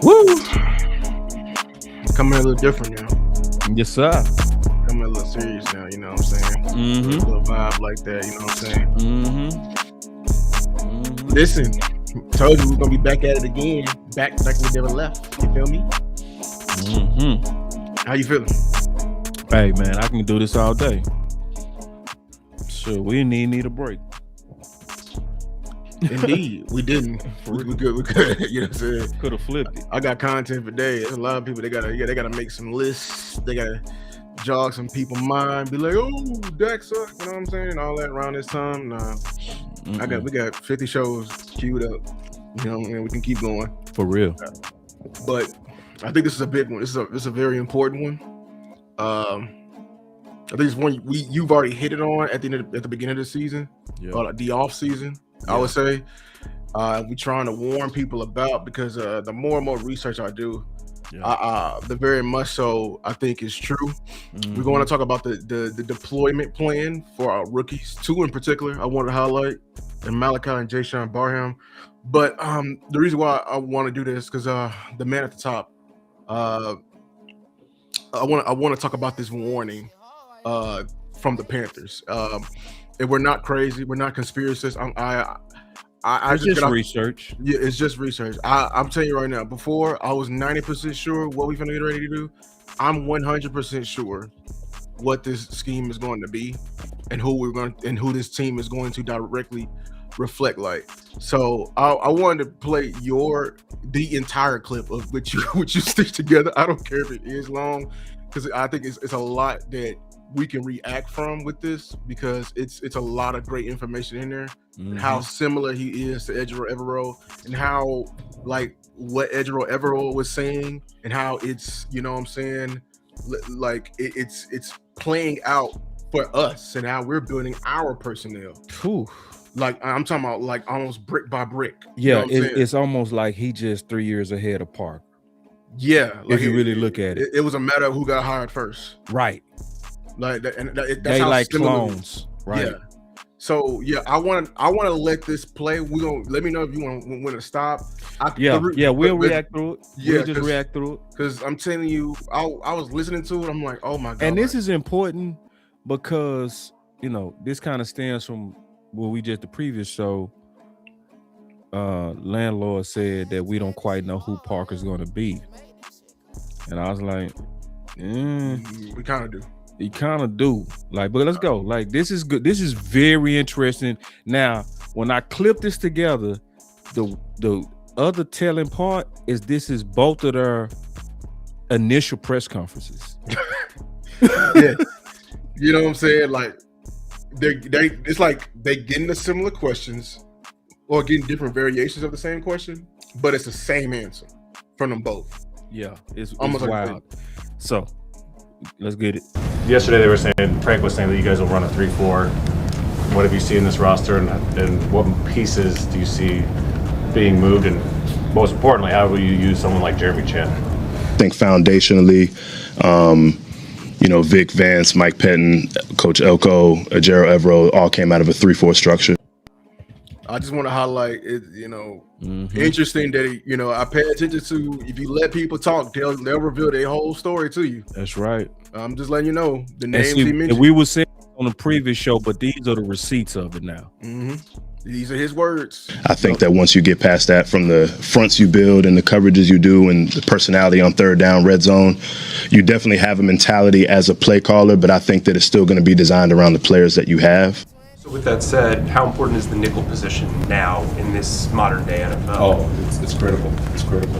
Woo! Coming a little different now. Yes, sir. Coming a little serious now, you know what I'm saying? Mm-hmm. A little vibe like that, you know what I'm saying? Mm-hmm. Listen, told you we're gonna be back at it again. Back like we never left. You feel me? Mm-hmm. How you feeling? Hey man, I can do this all day. Sure, we need a break. Indeed, we didn't. We could. You know what I'm saying? Could have flipped it. I got content for days. There's a lot of people they gotta make some lists. They gotta jog some people's mind. Be like, oh, Dak suck. You know what I'm saying? All that around this time. Nah, we got 50 shows queued up. You know, and we can keep going For real. But I think this is a big one. This is a very important one. I think it's one you've already hit it on at the beginning of the season, the off season. I would say we're trying to warn people about because the more and more research I do, the very much so I think is true. Mm-hmm. We're going to talk about the deployment plan for our rookies, two in particular. I want to highlight and Malachi and Jaishawn Barham. But the reason why I want to do this because the man at the top, I want to talk about this warning from the Panthers. And we're not crazy. We're not conspiracists. I just research. Yeah, it's just research. I'm telling you right now. Before I was 90% sure what we're gonna get ready to do. I'm 100% sure what this scheme is going to be, and who this team is going to directly reflect like. So I wanted to play the entire clip of which you stick together. I don't care if it is long, because I think it's a lot that we can react from with this because it's a lot of great information in there. And how similar he is to Ejiro Evero, and how like what Ejiro Evero was saying, and how it's, you know what I'm saying, like it's playing out for us and how we're building our personnel. Whew. Like I'm talking about like almost brick by brick. Yeah, you know it's almost like he just 3 years ahead of Park. Yeah, like if you really look at it, it was a matter of who got hired first. Right. Like that, and that's they how like clones, right? Yeah. So yeah, I want to let this play. We gonna let me know if you want to stop. We'll react through it. We'll just react through it because I'm telling you, I was listening to it. I'm like, oh my god! And this is important because this kind of stems from what we just the previous show. Landlord said that we don't quite know who Parker's going to be, and I was like, we kind of do. You kind of do, like, but let's go. Like, this is good. This is very interesting. Now, when I clip this together, the other telling part is this is both of their initial press conferences. Yeah, you know what I'm saying? Like, it's like they getting the similar questions or getting different variations of the same question, but it's the same answer from them both. Yeah, it's almost wild. So let's get it. Yesterday they were saying, Frank was saying that you guys will run a 3-4. What have you seen in this roster, and what pieces do you see being moved, and most importantly, how will you use someone like Jeremy Chan? I think foundationally, Vic Vance, Mike Pettin, Coach Elko, Ejiro Evero all came out of a 3-4 structure. I just want to highlight it, interesting that, I pay attention to, if you let people talk, they'll reveal their whole story to you. That's right. I'm just letting you know the names he mentioned. We were saying on the previous show, but these are the receipts of it now. These are his words. I think that once you get past that, from the fronts you build and the coverages you do and the personality on third down, red zone, you definitely have a mentality as a play caller, but I think that it's still going to be designed around the players that you have. So with that said, how important is the nickel position now in this modern day NFL? Oh, it's critical. It's critical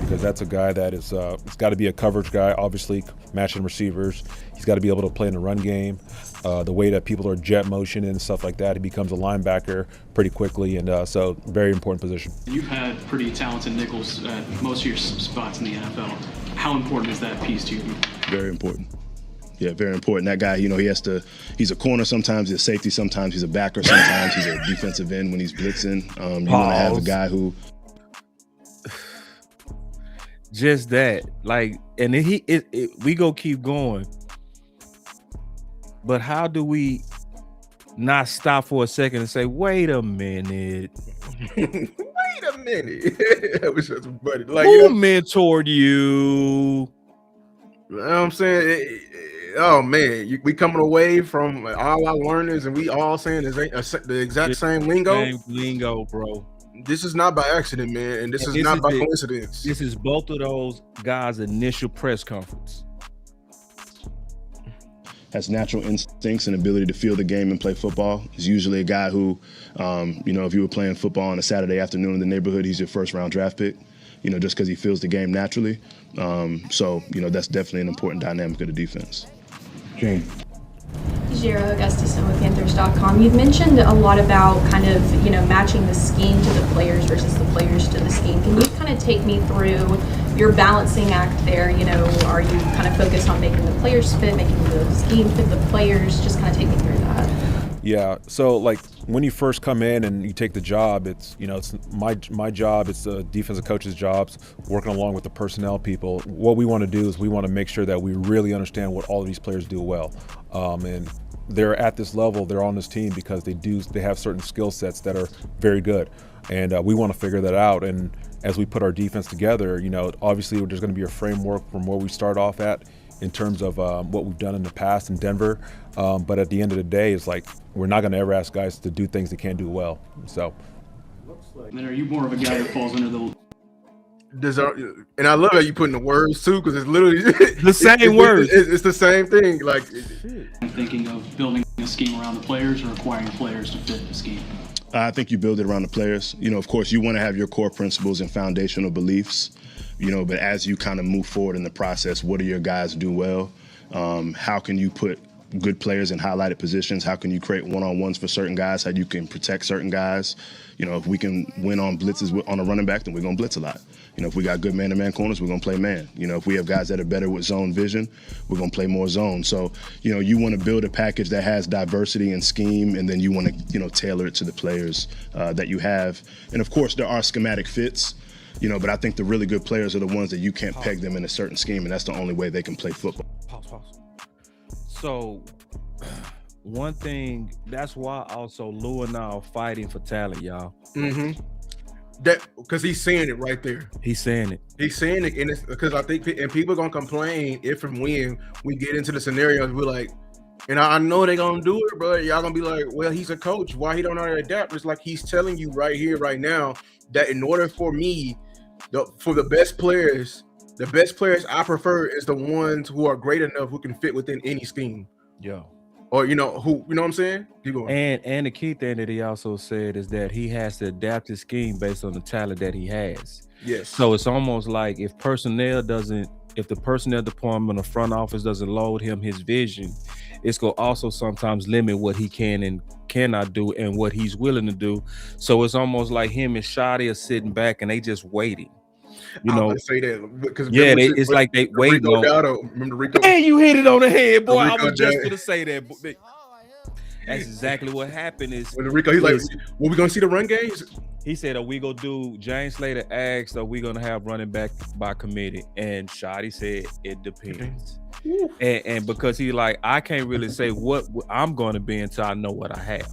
because that's a guy that is it's got to be a coverage guy, obviously matching receivers. He's got to be able to play in the run game. The way that people are jet motion and stuff like that, he becomes a linebacker pretty quickly, and so very important position. You've had pretty talented nickels at most of your spots in the NFL. How important is that piece to you? Very important. Yeah, very important. That guy, he's a corner sometimes, he's a safety sometimes, he's a backer sometimes, he's a defensive end when he's blitzing. You want to have a guy who... Just that. Like, and we go keep going. But how do we not stop for a second and say, wait a minute. Wait a minute. That was just funny. Like, Who mentored you? You know what I'm saying? Oh man, we coming away from all our learners, and we all saying the exact same lingo. Same lingo, bro. This is not by accident, man, and this is not by coincidence. This is both of those guys' initial press conference. Has natural instincts and ability to feel the game and play football. He's usually a guy who, if you were playing football on a Saturday afternoon in the neighborhood, he's your first-round draft pick. Just because he feels the game naturally. That's definitely an important dynamic of the defense. Jane. Ejiro Evero with Panthers.com. You've mentioned a lot about kind of, matching the scheme to the players versus the players to the scheme. Can you kind of take me through your balancing act there? Are you kind of focused on making the players fit, making the scheme fit the players? Just kind of take me through that. Yeah. So like when you first come in and you take the job, it's my job. It's the defensive coach's jobs, working along with the personnel people. What we want to do is we want to make sure that we really understand what all of these players do well, and they're at this level. They're on this team because they have certain skill sets that are very good, and we want to figure that out. And as we put our defense together, obviously there's going to be a framework from where we start off at in terms of what we've done in the past in Denver. But at the end of the day, it's like we're not going to ever ask guys to do things they can't do well. So. And then are you more of a guy that falls under the... And I love how you put in the words too, because it's literally the same words. It's the same thing. Like, I'm thinking of building a scheme around the players or acquiring players to fit the scheme. I think you build it around the players. Of course, you want to have your core principles and foundational beliefs, but as you kind of move forward in the process, what do your guys do well? How can you put good players in highlighted positions? How can you create one-on-ones for certain guys? How you can protect certain guys? If we can win on blitzes on a running back, then we're going to blitz a lot. If we got good man-to-man corners, we're going to play man. If we have guys that are better with zone vision, we're going to play more zone. So, you want to build a package that has diversity and scheme, and then you want to, tailor it to the players that you have. And of course, there are schematic fits, but I think the really good players are the ones that you can't peg them in a certain scheme, and that's the only way they can play football. Pause. So, one thing, that's why also Lou and I are fighting for talent, y'all. Mm-hmm. That because he's saying it right there. He's saying it, and it's because I think people are gonna complain if and when we get into the scenarios. We're like, and I know they're gonna do it, but y'all gonna be like, well, he's a coach. Why he don't know how to adapt? It's like he's telling you right here, right now, that in order for me, for the best players I prefer is the ones who are great enough who can fit within any scheme. Yeah. Or what I'm saying? Keep going. And the key thing that he also said is that he has to adapt his scheme based on the talent that he has. Yes. So it's almost like if the personnel department or front office doesn't load him his vision, it's gonna also sometimes limit what he can and cannot do and what he's willing to do. So it's almost like him and Shotty are sitting back and they just waiting. I was say that because it's like they wait. Remember Rico? Hey, you hit it on the head, boy. I was just gonna gonna say that. That's exactly what happened. Is when Rico? He's like, "Well, we gonna see the run games?" He said, "Are we gonna do?" James Slater asked, "Are we gonna have running back by committee?" And Shotty said, "It depends." And because he like, I can't really say what I'm going to be until I know what I have.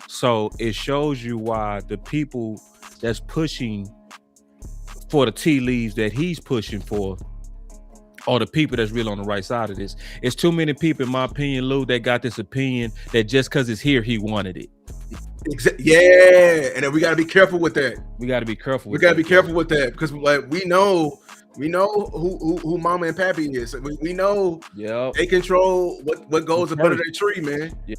So it shows you why the people that's pushing for the tea leaves that he's pushing for, or the people that's really on the right side of this. It's too many people, in my opinion, Lou, that got this opinion that just because it's here, he wanted it. Yeah, and then we got to be careful with that. We got to be careful with that because like we know who Mama and Pappy is. We know they control what goes up under their tree, man. Yeah.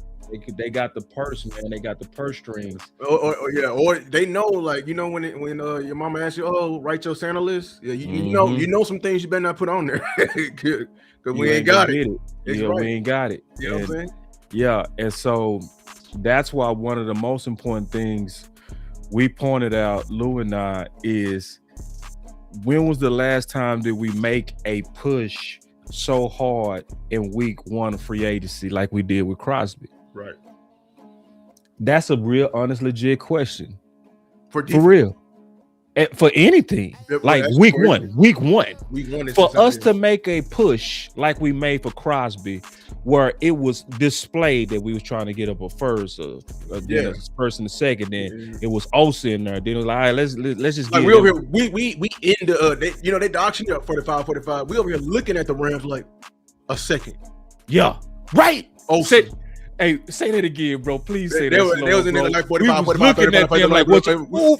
They got the purse, man. They got the purse strings. Or they know, like, when your mama asks you, "Oh, write your Santa list." Yeah, you know some things you better not put on there because we ain't got it. We ain't got it. You know what I'm saying? Yeah, and so that's why one of the most important things we pointed out, Lou and I, is when was the last time did we make a push so hard in week 1 of free agency like we did with Crosby? Right. That's a real, honest, legit question. For real. for anything. Yeah, Like that's week crazy. one. Week one is For just us out to make a push like we made for Crosby, where it was displayed that we was trying to get up a first, then a first and a second, then it was Osa in there. Then it was like, all right, let's just like get we over here. We in the they auctioned up 45. We over here looking at the Rams like a second. Yeah, right. Osa. Hey, say that again, bro. Please say They that. was in there like 45, we was 45, looking 35, at them like, what you, ooh,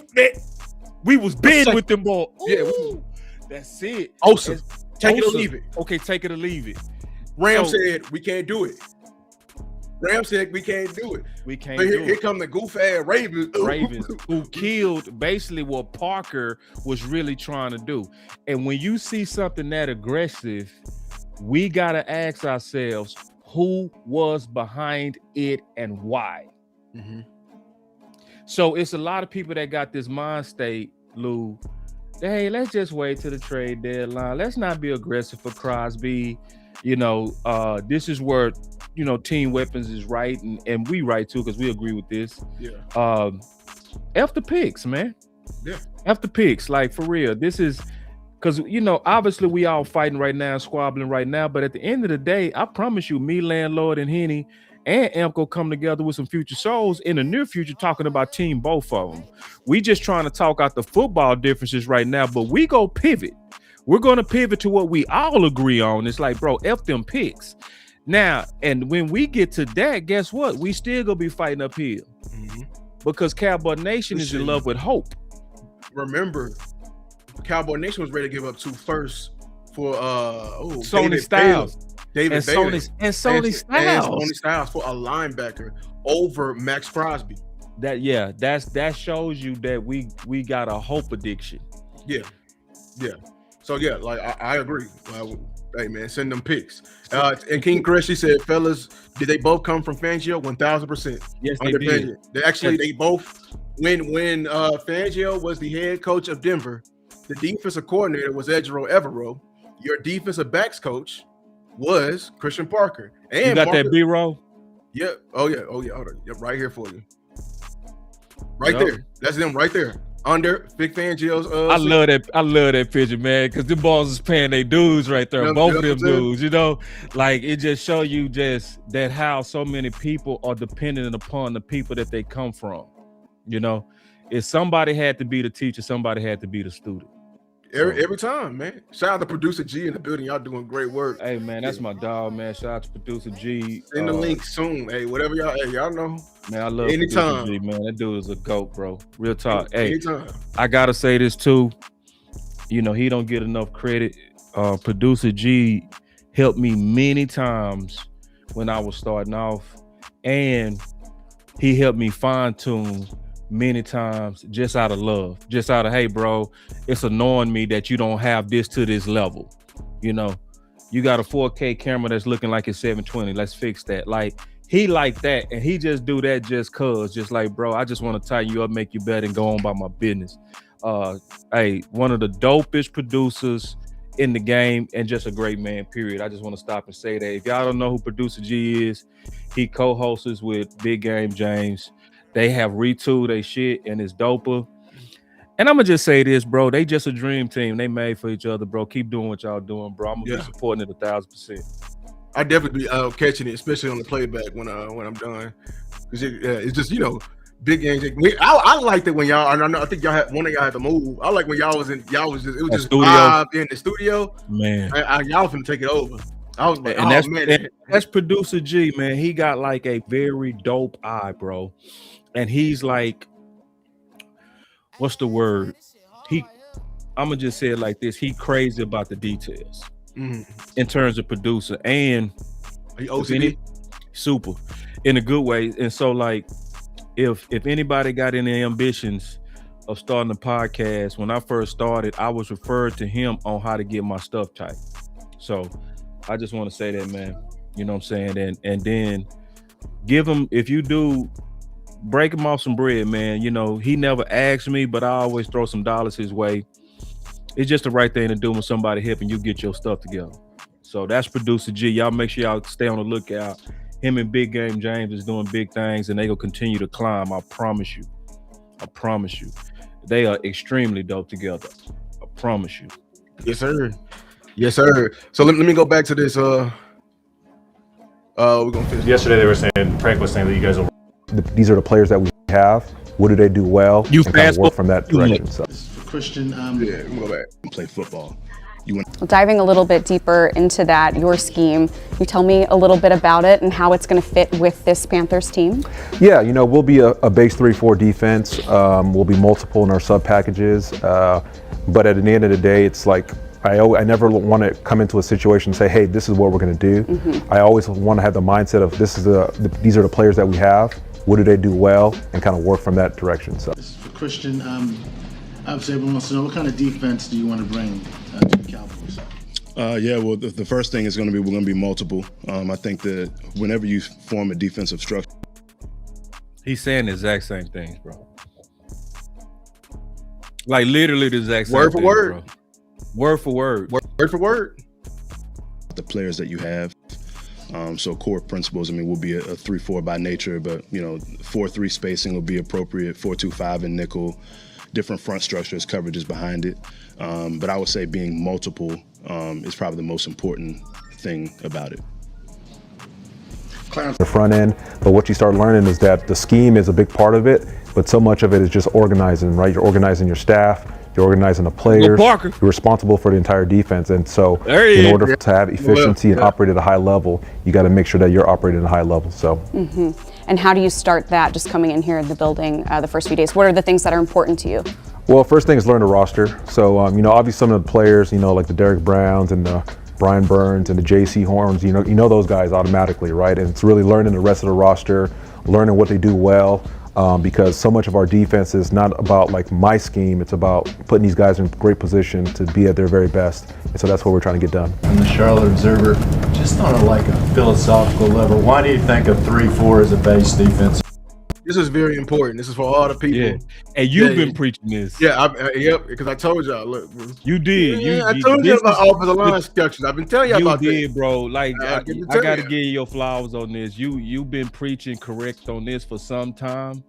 we was big with them ball. Yeah, that's it. Osa, take it or leave it. Okay, take it or leave it. Ram said we can't do it. Ram said we can't do it. We can't. But here come the goof ass Ravens who killed basically what Parker was really trying to do. And when you see something that aggressive, we gotta ask ourselves who was behind it and why. Mm-hmm. So it's a lot of people that got this mind state, Lou. Hey, let's just wait till the trade deadline. Let's not be aggressive for Crosby. This is where team weapons is right, and we right too, because we agree with this. Yeah. F the picks, man. Yeah. F the picks, like for real. This is because obviously we all fighting right now, squabbling right now. But at the end of the day, I promise you, me, Landlord, and Henny and Amco come together with some future shows in the near future talking about team both of them. We just trying to talk out the football differences right now, but we go pivot. We're going to pivot to what we all agree on. It's like, bro, F them picks. Now, and when we get to that, guess what? We still going to be fighting uphill. Mm-hmm. Because Cowboy Nation is in love with hope. Remember, Cowboy Nation was ready to give up 2 firsts for Sony Styles. David Bailey. And Sony Styles. And Sony Styles for a linebacker over Max Crosby. That shows you that we got a hope addiction. Yeah. So like I agree. Hey man, send them picks. And King Cressy said, fellas, did they both come from Fangio? 1000%. Yes, they did. They both. When Fangio was the head coach of Denver, the defensive coordinator was Ejiro Evero. Your defensive backs coach was Christian Parker. And you got that B-roll? Yeah. Oh yeah. Hold on. Yep, right here for you. Right there. That's them right there. Under Vic Fangio's. I love that picture, man, because the balls is paying their dues right there. Both of them dudes, like it just show you just that how so many people are dependent upon the people that they come from. If somebody had to be the teacher, somebody had to be the student. Every time, man. Shout out to producer G in the building. Y'all doing great work. Hey, man, that's my dog, man. Shout out to producer G. Send the link soon. Hey, whatever y'all know. Man, I love anytime. Producer G, man. That dude is a goat, bro. Real talk. Anytime. Hey, I gotta say this too. He don't get enough credit. Producer G helped me many times when I was starting off, and he helped me fine tune many times just out of love, just out of, hey bro, it's annoying me that you don't have this to this level. You got a 4K camera that's looking like it's 720. Let's fix that. Like he like that, and he just do that just like, bro, I just want to tighten you up, make you better, and go on by my business. Hey, one of the dopest producers in the game, and just a great man, period. I just want to stop and say that. If y'all don't know who Producer G is, he co-hosts with Big Game James. They have retooled their shit, and it's doper. And I'm gonna just say this, bro. They just a dream team. They made for each other, bro. Keep doing what y'all doing, bro. I'm gonna be supporting it 1000%. I definitely be catching it, especially on the playback when I'm done, because it's just big games. I liked it when y'all. I think y'all had one of y'all had to move. I like when y'all was just live in the studio. Man, y'all finna take it over. I was like, and that's Producer G, man. He got like a very dope eye, bro. And he's like, what's the word? I'm gonna just say it like this. He crazy about the details in terms of producer, and he OCD? Super in a good way. And so, like, if anybody got any ambitions of starting a podcast, when I first started, I was referred to him on how to get my stuff tight. So I just want to say that, man. You know what I'm saying? And then give him, if you do, break him off some bread, man. He never asked me, but I always throw some dollars his way. It's just the right thing to do when somebody helping you get your stuff together. So that's Producer G. Y'all make sure y'all stay on the lookout. Him and Big Game James is doing big things, and they gonna continue to climb. I promise you. they are extremely dope together. I promise you. Yes, sir. Yes, sir. So let me go back to this. We're gonna finish. Yesterday they were saying, Frank was saying that you guys will. These are the players that we have. What do they do well? You and kind of fast work from that direction. So. Christian, Yeah, let me go back. Play football. Diving a little bit deeper into that, your scheme, can you tell me a little bit about it and how it's going to fit with this Panthers team? Yeah, we'll be a base 3-4 defense. We'll be multiple in our sub packages. But at the end of the day, it's like I never want to come into a situation and say, hey, this is what we're going to do. Mm-hmm. I always want to have the mindset of these are the players that we have. What do they do well? And kind of work from that direction. So. This is for Christian. Obviously, everyone wants to know what kind of defense do you want to bring to the Cowboys? Yeah, well, the first thing is going to be we're going to be multiple. I think that whenever you form a defensive structure, He's saying the exact same things, bro. Like literally the exact same Word for things, word. bro. Word for word. Word for word. the players that you have. So core principles, will be a 3-4 by nature, but 4-3 spacing will be appropriate, 4-2-5 in nickel, different front structures, coverages behind it. But I would say being multiple is probably the most important thing about it. The front end, but what you start learning is that the scheme is a big part of it, but so much of it is just organizing, right? You're organizing your staff, you're organizing the players, you're responsible for the entire defense, and so in order to have efficiency and operate at a high level, you got to make sure that you're operating at a high level. So. And how do you start that just coming in here in the building the first few days? What are the things that are important to you? Well, first thing is learn the roster. So, obviously some of the players, like the Derek Browns and the Brian Burns and the JC Horns, you know those guys automatically, right? And it's really learning the rest of the roster, learning what they do well, because so much of our defense is not about like my scheme, it's about putting these guys in great position to be at their very best. And so that's what we're trying to get done. From the Charlotte Observer, just on a philosophical level, why do you think a 3-4 is a base defense? This is very important. This is for all the people. Yeah. And you've been preaching this. Yeah, yep, because I told y'all, look. You did. I told you about offensive line structures. I've been telling you about this. You that. did, bro. Like, I got to give you your flowers on this. You've been preaching correct on this for some time.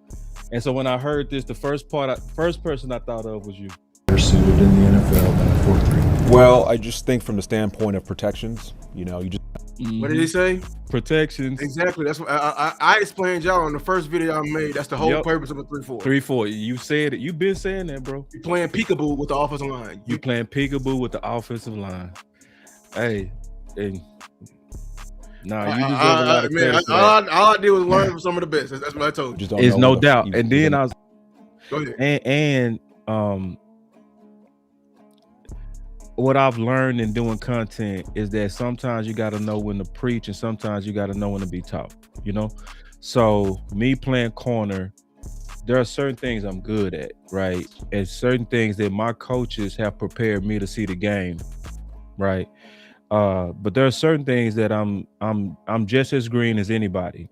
And so when I heard this, the first person I thought of was you. They're suited in the NFL than a 4-3. Well, I just think from the standpoint of protections, you just. What did he say? Protections. Exactly. That's what I explained y'all on the first video I made. That's the whole purpose of a 3-4. 3-4. You said it. You've been saying that, bro. You're playing peekaboo with the offensive line. You're playing peekaboo with the offensive line. Hey. Nah, you deserve a lot of credit. All I did was learn from some of the best. That's what I told you. It's no doubt. And then I was. Go ahead. And what I've learned in doing content is that sometimes you got to know when to preach and sometimes you got to know when to be taught, So me playing corner, there are certain things I'm good at, right? And certain things that my coaches have prepared me to see the game, right? But there are certain things that I'm just as green as anybody.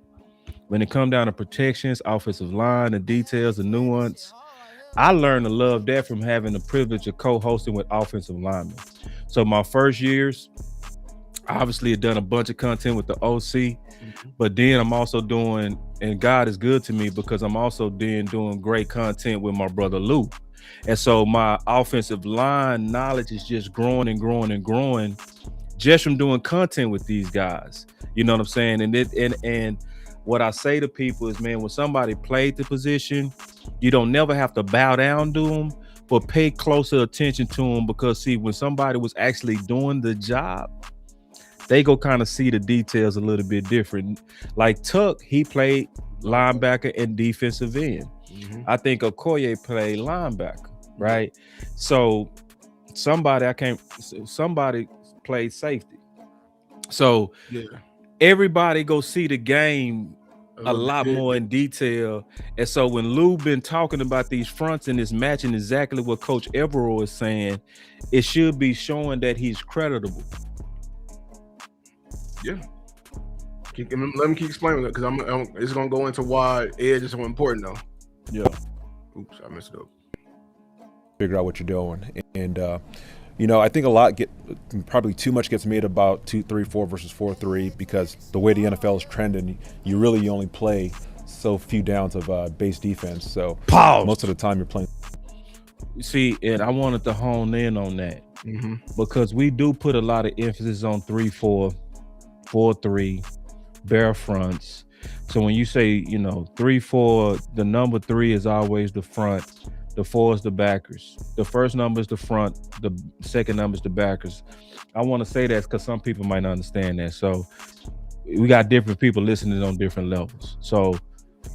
When it comes down to protections, offensive line, the details, the nuance, I learned to love that from having the privilege of co-hosting with offensive linemen. So my first years, obviously had done a bunch of content with the OC, but then I'm also doing, and God is good to me because I'm also then doing great content with my brother Lou. And so my offensive line knowledge is just growing and growing and growing just from doing content with these guys. You know what I'm saying? And what I say to people is, man, when somebody played the position, you don't never have to bow down to them, but pay closer attention to them because, see, when somebody was actually doing the job, they go kind of see the details a little bit different. Like Tuck, he played linebacker and defensive end. I think Okoye played linebacker, right? So somebody played safety. So everybody go see the game a lot more in detail. And so when Lou been talking about these fronts and it's matching exactly what Coach Evero is saying, it should be showing that he's creditable. Yeah. Let me keep explaining it because it's going to go into why edge is so important though. Yeah. Oops, I messed it up. Figure out what you're doing. And, I think probably too much gets made about 2-3-4 versus 4-3 because the way the NFL is trending, you really only play so few downs of base defense. So most of the time you're playing. See, and I wanted to hone in on that because we do put a lot of emphasis on 3-4, 4-3, bare fronts. So when you say, 3-4, the number 3 is always the front, the 4 is the backers. The first number is the front, the second number is the backers. I want to say that because some people might not understand that. So we got different people listening on different levels. So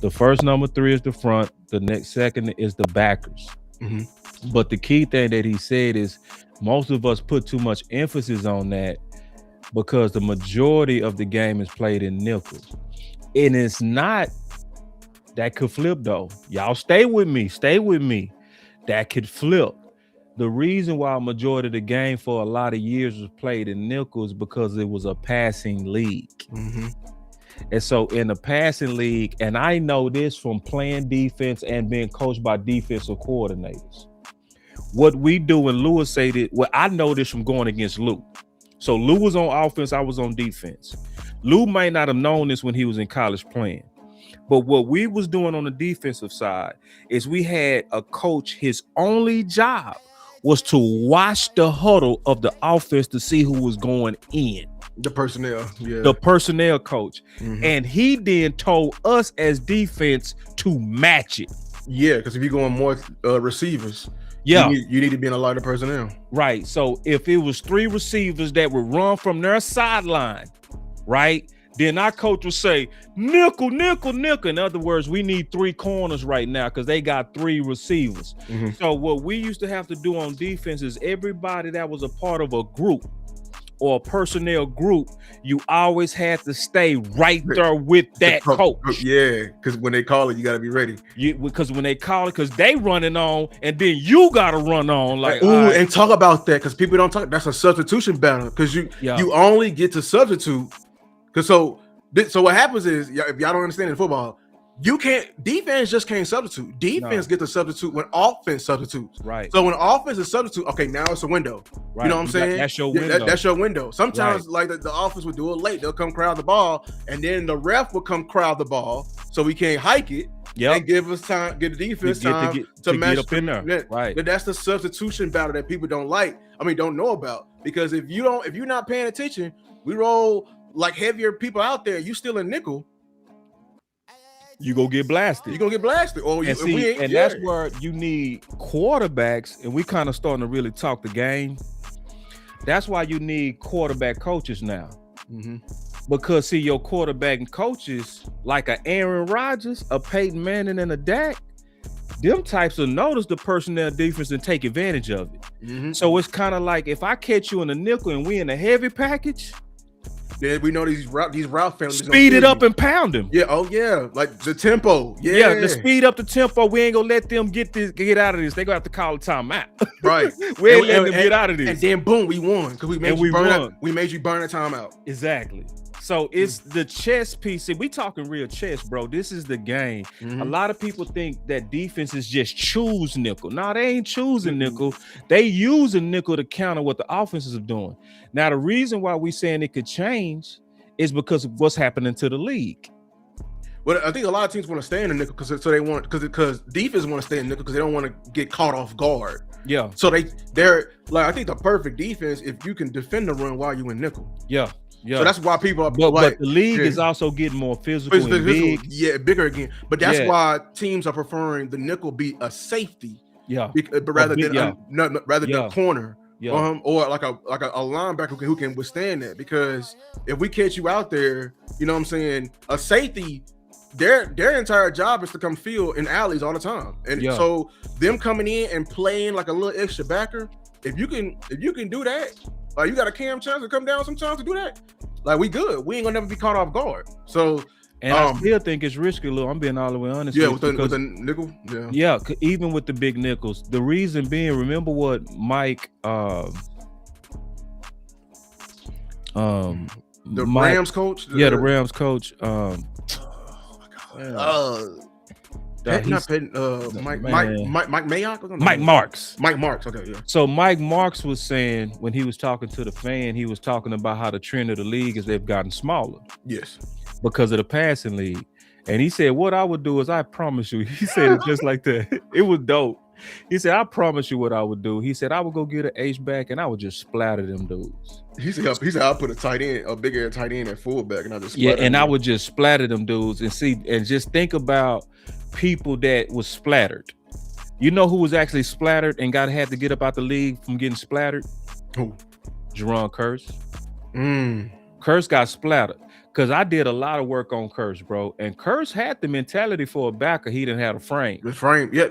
the first number 3 is the front, the next second is the backers. But the key thing that he said is most of us put too much emphasis on that because the majority of the game is played in nickel. And it's not, that could flip though. Y'all stay with me. That could flip. The reason why a majority of the game for a lot of years was played in nickel is because it was a passing league. And so in the passing league, and I know this from playing defense and being coached by defensive coordinators, what we do, and Lewis said it, well, I know this from going against Lou. So Lou was on offense, I was on defense. Lou might not have known this when he was in college playing. But what we was doing on the defensive side is we had a coach, his only job was to watch the huddle of the offense to see who was going in. The personnel, yeah. The personnel coach. And he then told us as defense to match it. Yeah, because if you're going more receivers, yeah, you need to be in a lot of personnel. Right. So if it was 3 receivers that would run from their sideline, right, then our coach would say, nickel, nickel, nickel. In other words, we need 3 corners right now because they got 3 receivers. So what we used to have to do on defense is everybody that was a part of a group or a personnel group, you always had to stay right there with that coach. Yeah, because when they call it, you got to be ready. Because when they call it, because they running on, and then you got to run on. Like, ooh, and talk about that because people don't talk. That's a substitution battle because you only get to substitute. Because so what happens is, if y'all don't understand in football, defense just can't substitute. Defense get to substitute when offense substitutes. Right. So when offense is substitute, okay, now it's a window. Right. You know what I'm saying? That's your window. That's your window. Sometimes like the offense would do it late. They'll come crowd the ball, and then the ref will come crowd the ball, so we can't hike it. And give us time, give the defense time to match get up in there. Right. But that's the substitution battle that people don't know about. Because if you're not paying attention, we roll like heavier people out there. You still in nickel. You go get blasted. You're gonna get blasted. That's where you need quarterbacks, and we kind of starting to really talk the game. That's why you need quarterback coaches now. Because see, your quarterback and coaches, like a Aaron Rodgers, a Peyton Manning, and a Dak, them types will notice the personnel defense and take advantage of it. So it's kind of like if I catch you in a nickel and we in a heavy package, then we know these route families speed it up and pound them. Yeah, like the tempo. To speed up the tempo. We ain't gonna let them get out of this. They gonna have to call a timeout. Right. We ain't letting them get out of this. And then boom, we won because we made you burn a timeout. Exactly. So it's the chess piece. See, we talking real chess, bro. This is the game. A lot of people think that defense is just choose nickel. No, they ain't choosing nickel. They using nickel to counter what the offenses are doing. Now, the reason why we saying it could change is because of what's happening to the league. Well, I think a lot of teams want to stay in the nickel because defense want to stay in nickel because they don't want to get caught off guard. Yeah. So they're like, I think the perfect defense if you can defend the run while you in nickel. Yeah. Yeah. So that's why people are but the league is also getting more physical and big. Yeah, bigger again. But that's why teams are preferring the nickel be a safety. Yeah. But rather than corner. Yeah. Or like a linebacker who can withstand that. Because if we catch you out there, you know what I'm saying, a safety, their entire job is to come field in alleys all the time. And so them coming in and playing like a little extra backer, if you can do that, like you got a Cam chance to come down sometimes to do that, like we good. We ain't gonna never be caught off guard. So I still think it's risky, Lou. I'm being all the way honest. With the nickel. Yeah, even with the big nickels. The reason being, remember what Mike Rams coach? The Rams coach. Mike Mayock? Mike Marks. Mike Marks, okay, yeah. So Mike Marks was saying when he was talking to the fan, he was talking about how the trend of the league is they've gotten smaller. Yes. Because of the passing league. And he said, what I would do is, I promise you, he said it just like that. It was dope. He said, I promise you what I would do. He said, I would go get an H-back and I would just splatter them dudes. He said, I'll put a big air tight end at fullback and I just I would just splatter them dudes and just think about people that was splattered. You know who was actually splattered and had to get up out the league from getting splattered? Who? Jerron Curse. Curse got splattered because I did a lot of work on Curse, bro. And Curse had the mentality for a backer. He didn't have a frame. The frame, yeah.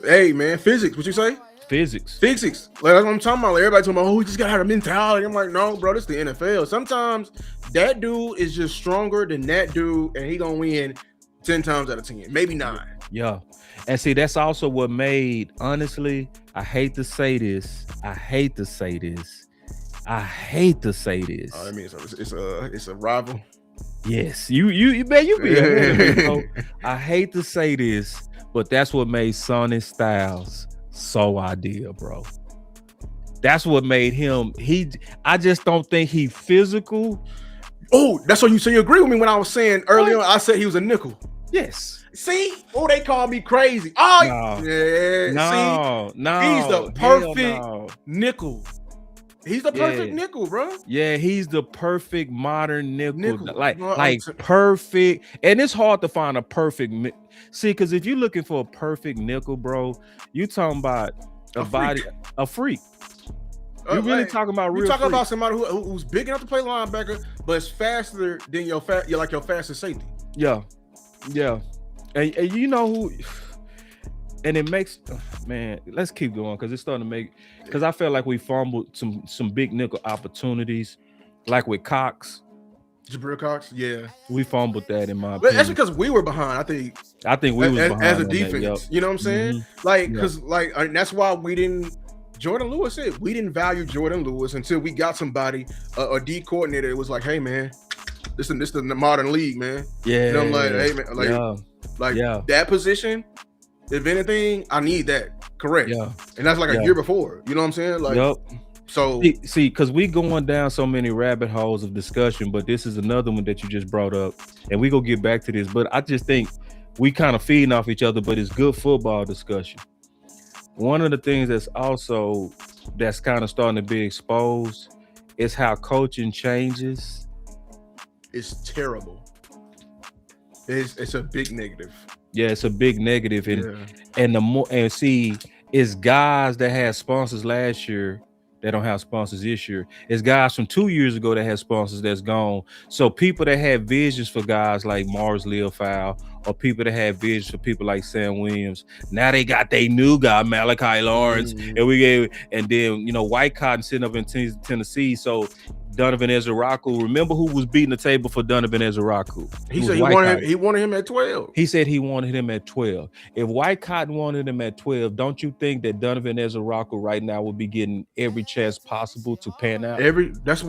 Hey, man, physics. What you say? Physics. Like, that's what I'm talking about. Like, everybody talking about, he just gotta have a mentality. I'm like, no, bro, this is the NFL. Sometimes that dude is just stronger than that dude, and he gonna win 10 times out of 10, maybe 9. Yeah. And see, that's also what made, honestly, I hate to say this. I mean, it's a rival. Yes, you man, you be a man, I hate to say this, but that's what made Sonny Styles so ideal, bro. That's what made him. I just don't think he physical. Oh, that's what you agree with me when I was saying earlier. I said he was a nickel. Yes. See? Oh, they call me crazy. Oh, no. Yeah. No, he's the perfect nickel. He's the perfect nickel, bro. Yeah, he's the perfect modern nickel. Like perfect. And it's hard to find a perfect. See, because if you're looking for a perfect nickel, bro, you talking about a freak. You really talking about real. You talking about somebody who's big enough to play linebacker, but is faster than your fastest safety. Yeah. And you know who. And it makes, man, let's keep going because it's starting to make, because I felt like we fumbled some big nickel opportunities, like with Cox. Jabril Cox, yeah. We fumbled that in my opinion. That's because we were behind, I think we was behind as a defense. You know what I'm saying? Mm-hmm. Like, because and that's why Jordan Lewis said we didn't value Jordan Lewis until we got somebody, a D coordinator. It was like, hey, man, this is the modern league, man. Yeah. You know, I'm like, hey, man, that position. If anything, I need that. Correct. Yeah. And that's like a year before. You know what I'm saying? Like, so see, because we going down so many rabbit holes of discussion, but this is another one that you just brought up, and we gonna get back to this. But I just think we kind of feeding off each other, but it's good football discussion. One of the things that's kind of starting to be exposed is how coaching changes. It's terrible. It's a big negative. Yeah, it's a big negative, and see, it's guys that had sponsors last year that don't have sponsors this year. It's guys from 2 years ago that had sponsors that's gone. So people that had visions for guys like Mars Leofow, or people that had visions for people like Sam Williams, now they got their new guy Malachi Lawrence, and then White Cotton sitting up in Tennessee. So Donovan Ezeraku, remember who was beating the table for Donovan Ezeraku? He said he wanted him at 12. He said he wanted him at 12. If White Cotton wanted him at 12, don't you think that Donovan Ezeraku right now would be getting every chance possible to pan out? That's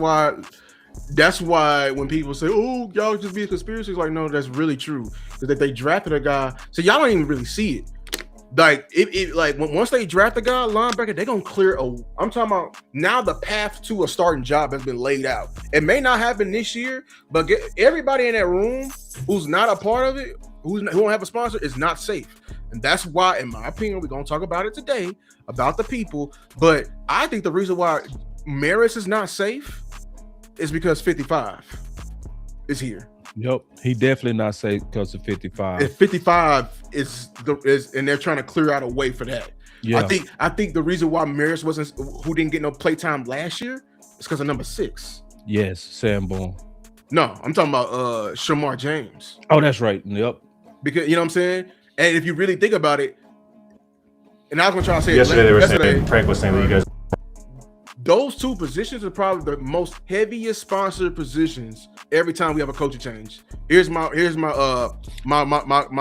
why when people say, "Oh, y'all just be a conspiracy," it's like, no, that's really true. Because if they drafted a guy, so y'all don't even really see it. Like once they draft a guy linebacker, they're gonna clear I'm talking about now the path to a starting job has been laid out. It may not happen this year, but everybody in that room who's not a part of it, who don't have a sponsor, is not safe. And that's why, in my opinion, we're gonna talk about it today, about the people. But I think the reason why Maris is not safe is because 55 is here. Yep, he definitely not safe because of 55. If 55 is and they're trying to clear out a way for that. Yeah, I think the reason why Maris who didn't get no playtime last year is because of number 6. Yes, Sam Bourne. No, I'm talking about Shamar James. Oh, that's right. Yep. Because you know what I'm saying. And if you really think about it, and I was gonna try to say yesterday, Frank was saying that you guys. Those two positions are probably the most heaviest sponsored positions every time we have a coaching change. Here's my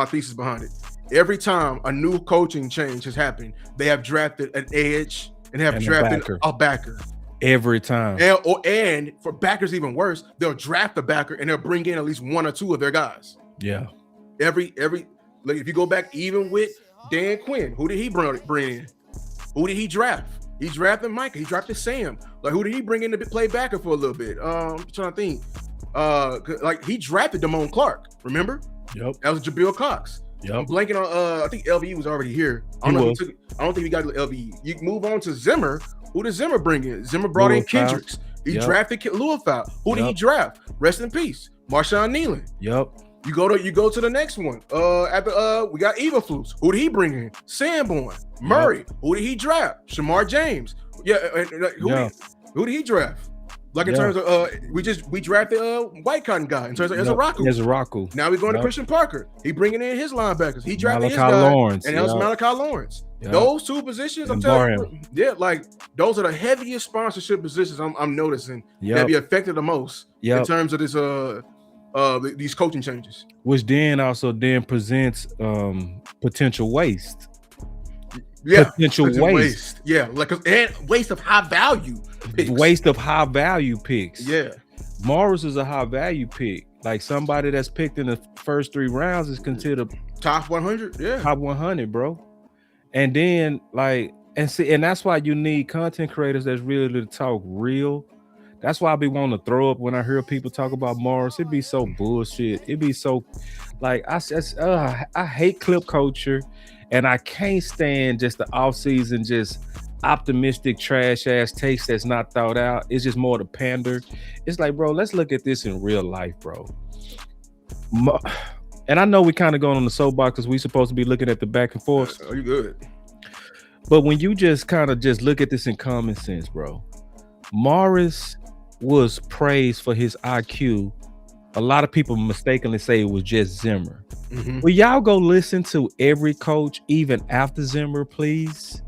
thesis behind it. Every time a new coaching change has happened, they have drafted an edge and have drafted a backer. Every time. And for backers even worse, they'll draft a backer and they'll bring in at least 1 or 2 of their guys. Yeah. Every like if you go back even with Dan Quinn, who did he bring in? Who did he draft? He drafted Micah. He drafted Sam. Like, who did he bring in to play backer for a little bit? I'm trying to think. Like, he drafted Damone Clark. Remember? Yep. That was Jabril Cox. I'm blanking on. I think LVE was already here. I don't think we got LVE. You move on to Zimmer. Who did Zimmer bring in? Zimmer brought in Kendricks. He drafted Louisville. Who did he draft? Rest in peace, Marshawn Nealon. You go to the next one. We got Eberflus. Who did he bring in? Sanborn. Murray. Who did he draft? Shamar James. Who did he draft? Like in terms of we drafted White Cotton guy in terms of Ezraku. Now we're going to Christian Parker. He bringing in his linebackers. He drafted Malachi his guy, Lawrence, and that was Malachi Lawrence. Those two positions, I'm telling you, like those are the heaviest sponsorship positions I'm noticing that be affected the most in terms of this these coaching changes. Which also presents potential waste. Potential waste. And waste of high value picks. Waste of high value picks. Morris is a high value pick. Like somebody that's picked in the first 3 rounds is considered top 100. Top 100, bro. And then and that's why you need content creators that's really to talk real. That's why I be wanting to throw up when I hear people talk about Morris. It be so bullshit. It be so I hate clip culture. And I can't stand just the offseason, just optimistic trash ass takes that's not thought out. It's just more to pander. It's like, bro, let's look at this in real life, bro. And I know we kind of going on the soapbox because we supposed to be looking at the back and forth. Are you good? But when you just kind of just look at this in common sense, bro, Morris was praised for his IQ. A lot of people mistakenly say it was just Zimmer. Will y'all go listen to every coach even after Zimmer, please?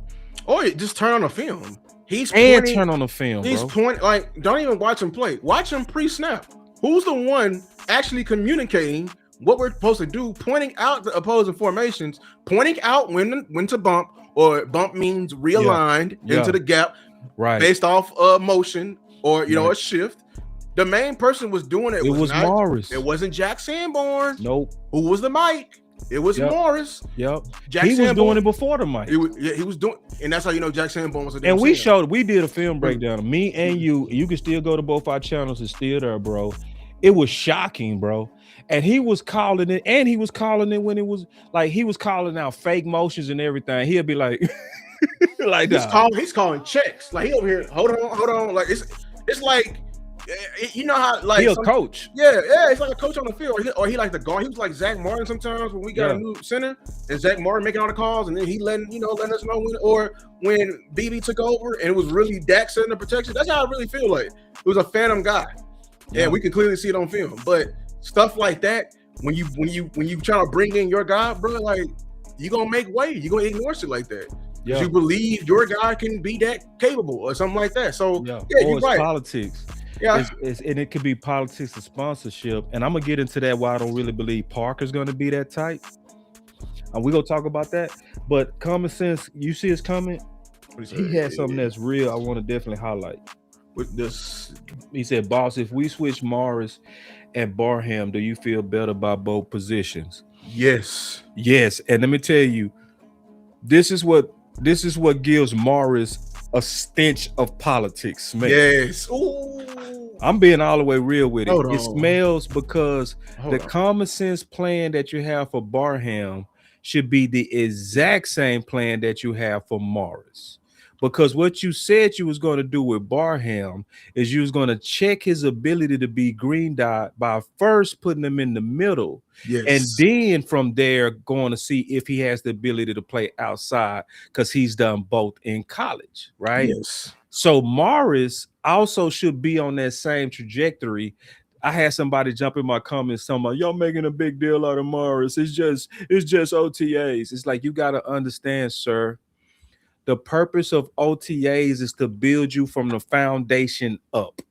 Oh, just turn on the film. Turn on the film. He's don't even watch him play. Watch him pre-snap. Who's the one actually communicating what we're supposed to do, pointing out the opposing formations, pointing out when to bump, or bump means realigned into the gap, based off motion or a shift. The main person was doing it. It was Morris. It wasn't Jack Sanborn. Nope. Who was the mic? It was Morris. Jack Sanborn was doing it before the mic. He was doing, and that's how you know Jack Sanborn was a. And we did a film breakdown. Me and you can still go to both our channels. It's still there, bro. It was shocking, bro. And he was calling it, when it was like he was calling out fake motions and everything. He'll be like, he's calling checks. Like he over here. Hold on. Like it's like. You know how he a coach. It's like a coach on the field, or he like the guard. He was like Zach Martin sometimes when we got a new center, and Zach Martin making all the calls, and then he letting us know when BB took over, and it was really Dak setting the protection. That's how I really feel like. It was a phantom guy. Yeah, we could clearly see it on film. But stuff like that, when you try to bring in your guy, bro, like you gonna make way. You gonna ignore shit like that. You believe your guy can be that capable or something like that. So you're right. Politics. And it could be politics of sponsorship. And I'm gonna get into that why I don't really believe Parker's gonna be that tight. And we're gonna talk about that. But common sense, you see his comment? He had something that's real I want to definitely highlight. With this, he said, boss, if we switch Morris and Barham, do you feel better about both positions? Yes. And let me tell you, this is what gives Morris a stench of politics smell. Yes. Ooh. I'm being all the way real with it. It smells because the common sense plan that you have for Barham should be the exact same plan that you have for Morris. Because what you said you was going to do with Barham is you was going to check his ability to be green dot by first putting him in the middle. Yes. And then from there going to see if he has the ability to play outside because he's done both in college, right? Yes. So Morris also should be on that same trajectory. I had somebody jump in my comments talking about y'all making a big deal out of Morris. It's just OTAs. It's like you got to understand, sir. The purpose of OTAs is to build you from the foundation up.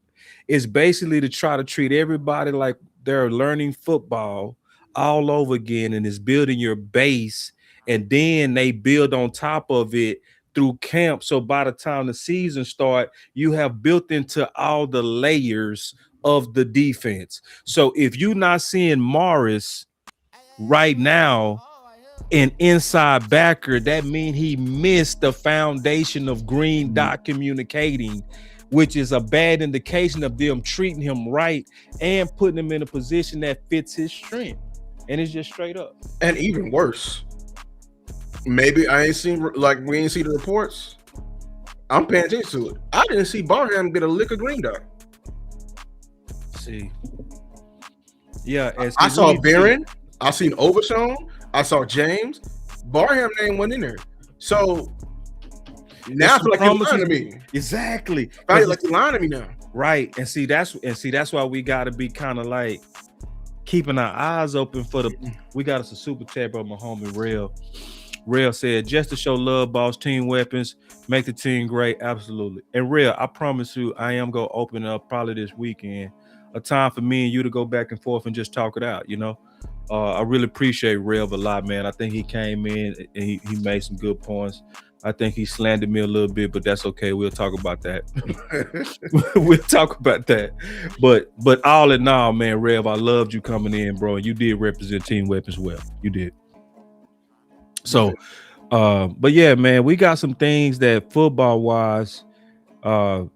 It's basically to try to treat everybody like they're learning football all over again, and it's building your base, and then they build on top of it through camp. So by the time the season starts, you have built into all the layers of the defense. So if you're not seeing Morris right now, an inside backer, that means he missed the foundation of green dot communicating, which is a bad indication of them treating him right and putting him in a position that fits his strength. and it's just straight up. And even worse, maybe I ain't seen we ain't see the reports. I'm paying attention to it. I didn't see Barham get a lick of green dot. See, yeah, I saw Barron. I seen Overshown. I saw James. Barham name went in there. So now I feel like you're lying to me. Exactly. I feel like you're lying to me now. Right. And see, that's why we gotta be kind of like keeping our eyes open for we got us a super chat by my homie Rail. Rail said, just to show love, boss, team weapons, make the team great. Absolutely. And Rail, I promise you, I am gonna open up probably this weekend a time for me and you to go back and forth and just talk it out, you know. I really appreciate Rev a lot, man. I think he came in and he made some good points. I think he slandered me a little bit, but that's okay. We'll talk about that. We'll talk about that. But all in all, man, Rev, I loved you coming in, bro. You did represent Team Weapons well. You did. So, but yeah, man, we got some things that football-wise, I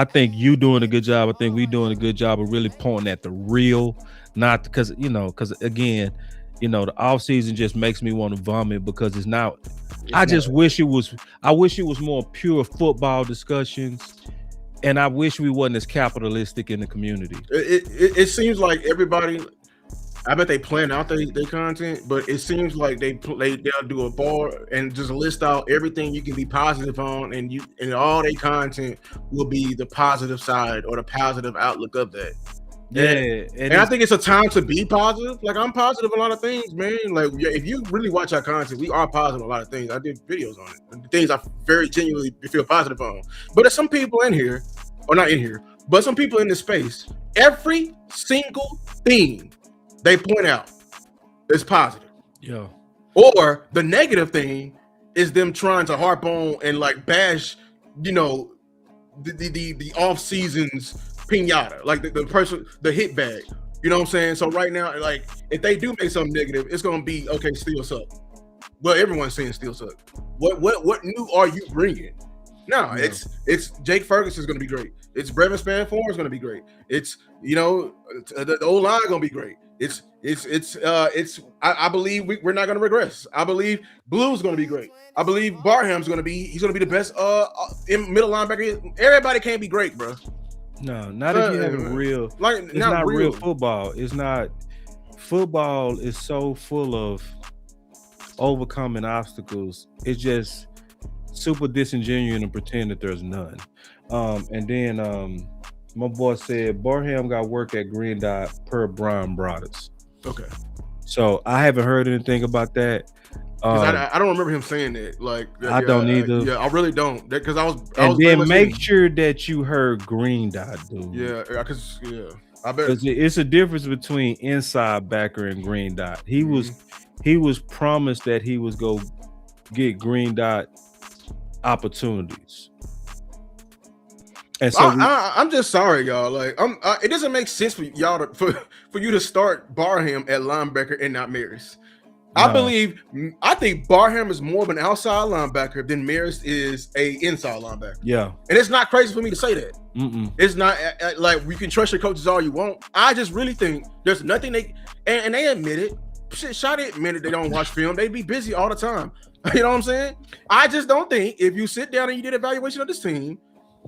think you doing a good job. I think we doing a good job of really pointing at the real, not because, because again, the offseason just makes me want to vomit because it's not. I wish it was more pure football discussions, and I wish we wasn't as capitalistic in the community. It seems like everybody, I bet they plan out their content, but it seems like they'll do a bar and just list out everything you can be positive on, and all their content will be the positive side or the positive outlook of that. Yeah, and I think it's a time to be positive. Like, I'm positive on a lot of things, man. Like, if you really watch our content, we are positive on a lot of things. I did videos on it, the things I very genuinely feel positive on. But there's some people in here, or not in here, but some people in this space, every single thing they point out is positive. Yeah. Or the negative thing is them trying to harp on and like bash, the off season's pinata, like the person, the hit bag. You know what I'm saying? So right now, like, if they do make something negative, it's gonna be okay. Steel suck. Well, everyone's saying steel suck. What new are you bringing? No, yeah. It's Jake Ferguson's gonna be great. It's Brevin Spanforth is gonna be great. It's the O line gonna be great. I believe we're not gonna regress. I believe Blue's gonna be great. I believe Barham's gonna be the best in middle linebacker. Everybody can't be great, bro. No, not if you have a real. It's not real football. It's not. Football is so full of overcoming obstacles. It's just super disingenuous and pretend that there's none. And then my boy said Barham got work at Green Dot per Brian Broaddus. Okay. So I haven't heard anything about that. I don't remember him saying that. Like, I don't either. I really don't. Because I was. Then make sure that you heard Green Dot, dude. Yeah, because I bet it's a difference between inside backer and Green Dot. He was promised that he was go get Green Dot opportunities. And so I'm just sorry, y'all. Like, it doesn't make sense for y'all for you to start Barham at linebacker and not Maris. No. I think Barham is more of an outside linebacker than Maris is a inside linebacker. Yeah, and it's not crazy for me to say that. It's not like we can trust your coaches all you want. I just really think there's nothing they admit it. Shit, Schottenheimer admitted they don't watch film. They be busy all the time. You know what I'm saying? I just don't think if you sit down and you did evaluation of this team,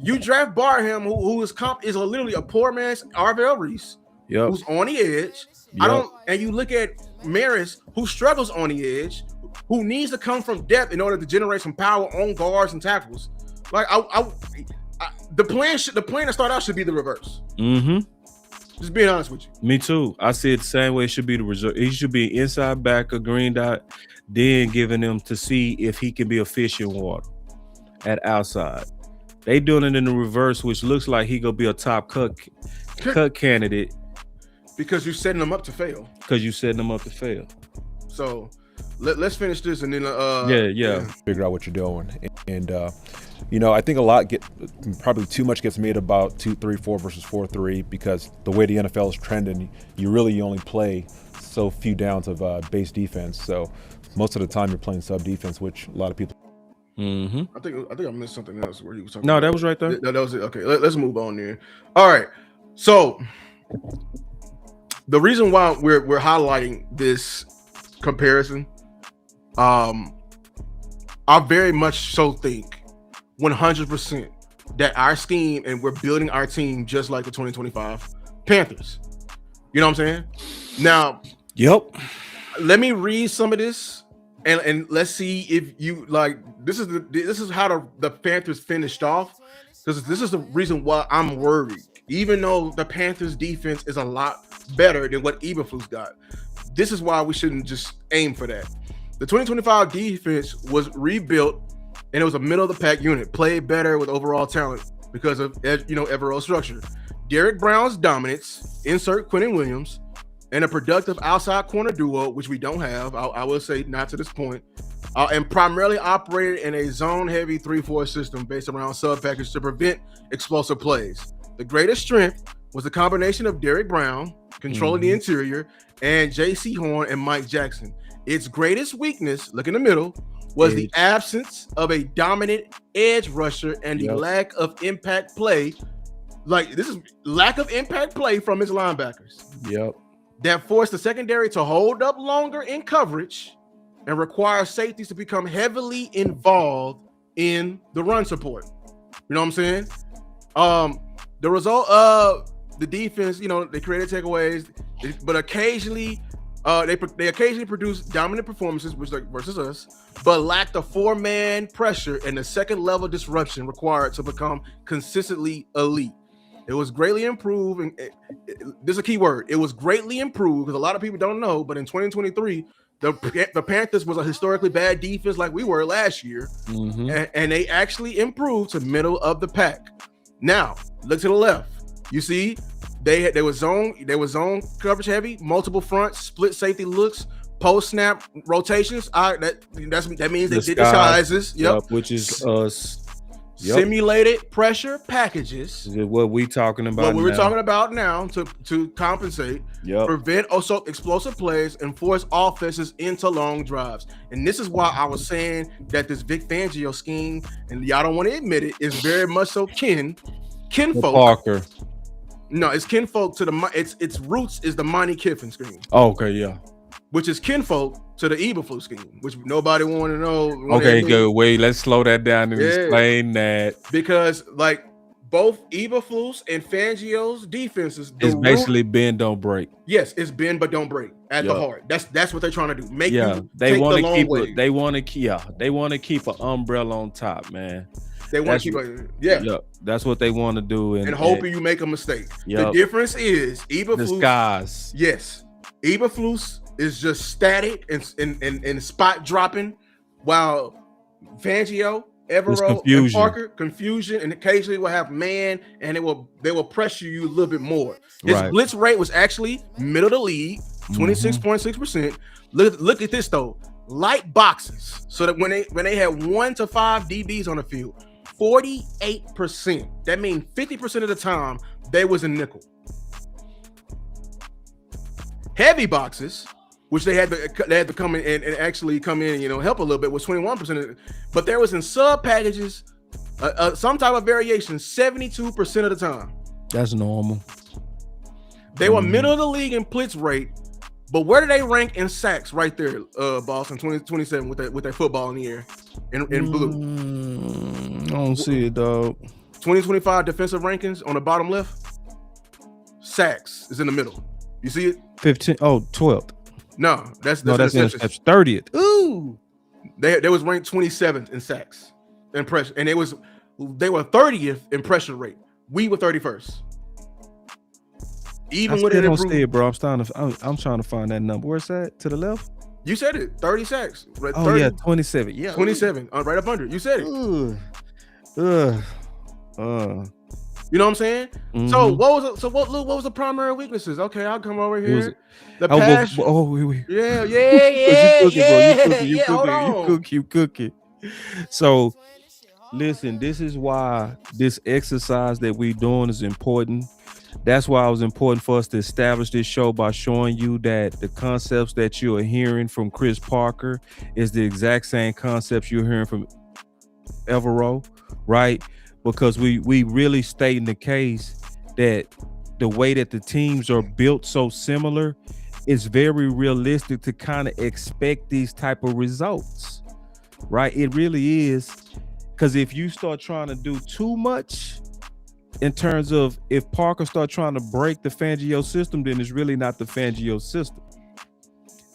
you draft Barham, who is literally a poor man's Arvell Reese, who's on the edge. And you look at Maris, who struggles on the edge, who needs to come from depth in order to generate some power on guards and tackles. Like, the plan to start out should be the reverse. Just being honest with you. Me too. I see it the same way. It should be the reserve. He should be inside backer, Green Dot, then giving him to see if he can be a fish in water at outside. They doing it in the reverse, which looks like he gonna be a top cut candidate. Because you're setting them up to fail. So let's finish this and then figure out what you're doing. And I think a lot probably too much gets made about 2-3-4 versus 4-3 because the way the NFL is trending, you only play so few downs of base defense. So most of the time you're playing sub defense, which a lot of people. I think I missed something else where he was talking. No, that was right there. That was it. Okay, let's move on there. All right, so the reason why we're highlighting this comparison, I very much so think 100% that our scheme and we're building our team just like the 2025 Panthers. You know what I'm saying? Now, yep. Let me read some of this and let's see if you like. This is how the Panthers finished off, because this is the reason why I'm worried. Even though the Panthers defense is a lot better than what Eberflus got, this is why we shouldn't just aim for that. The 2025 defense was rebuilt, and it was a middle of the pack unit, played better with overall talent because of Evero's structure. Derek Brown's dominance, insert Quentin Williams, and a productive outside corner duo, which we don't have, I will say, not to this point, and primarily operated in a zone-heavy 3-4 system based around sub-package to prevent explosive plays. The greatest strength was the combination of Derek Brown, controlling the interior, and J.C. Horn and Mike Jackson. Its greatest weakness, look in the middle, was the absence of a dominant edge rusher and the lack of impact play. Like, this is lack of impact play from his linebackers. Yep. That forced the secondary to hold up longer in coverage and require safeties to become heavily involved in the run support. You know what I'm saying? The result of the defense, they created takeaways, but occasionally they occasionally produce dominant performances, which like versus us, but lacked the 4-man pressure and the second level disruption required to become consistently elite. It was greatly improved, and this is a key word. It was greatly improved because a lot of people don't know, but in 2023, the Panthers was a historically bad defense like we were last year, and they actually improved to middle of the pack. Now, look to the left. You see, they were zone coverage heavy, multiple fronts, split safety looks, post snap rotations. That means they did disguises. Yep, which is us. Yep. Simulated pressure packages. Is what we talking about? What we were talking about now to compensate, prevent also explosive plays, and force offenses into long drives. And this is why I was saying that this Vic Fangio scheme, and y'all don't want to admit it, is very much so kinfolk. Parker. No, it's kinfolk to its roots is the Monty Kiffin scheme. Oh, okay, yeah. Which is kinfolk to the Eberflus scheme, which nobody want to know. Okay, good. Wait, let's slow that down and explain that. Because like both Eberflus and Fangio's defenses, it's basically bend don't break. Yes, it's bend but don't break at the heart. That's what they're trying to do. Make you they want to keep it. They want to keep an umbrella on top, man. They want to keep that's what they want to do, and hoping you make a mistake. The difference is Eberflus disguise. Yes, Eberflus is just static and spot dropping, while Fangio, Evero, and Parker confusion, and occasionally will have man, and they will pressure you a little bit more. His blitz rate was actually middle of the league, 26.6%. Look at this though, light boxes, so that when they had 1 to 5 DBs on the field, 48%. That means 50% of the time they was in nickel. Heavy boxes, which they had to come in and actually come in and help a little bit, was 21%. But there was in sub packages, some type of variation, 72% of the time. That's normal. They were middle of the league in blitz rate, but where do they rank in sacks? Right there, Boston 2027 with that football in the air in blue. I don't see it, dog. 2025 defensive rankings on the bottom left. Sacks is in the middle. You see it? 12th. No, that's interception. 30th. Ooh, they was ranked 27th in sacks and pressure, and they were 30th in pressure rate. We were 31st. Even with it, don't see it, bro. I'm trying to find that number. Where's that? To the left? You said it. 30 sacks. Right, 30. Oh yeah, 27. Yeah, 27. Right up under. You said it. You know what I'm saying? So what was the primary weaknesses? Okay, I'll come over here. The pass. You cooking. So listen, this is why this exercise that we're doing is important. That's why it was important for us to establish this show by showing you that the concepts that you are hearing from Chris Parker is the exact same concepts you're hearing from Evero, right? Because we really stating the case that the way that the teams are built so similar, it's very realistic to kind of expect these type of results, right? It really is, because if you start trying to do too much in terms of if Parker start trying to break the Fangio system, then it's really not the Fangio system.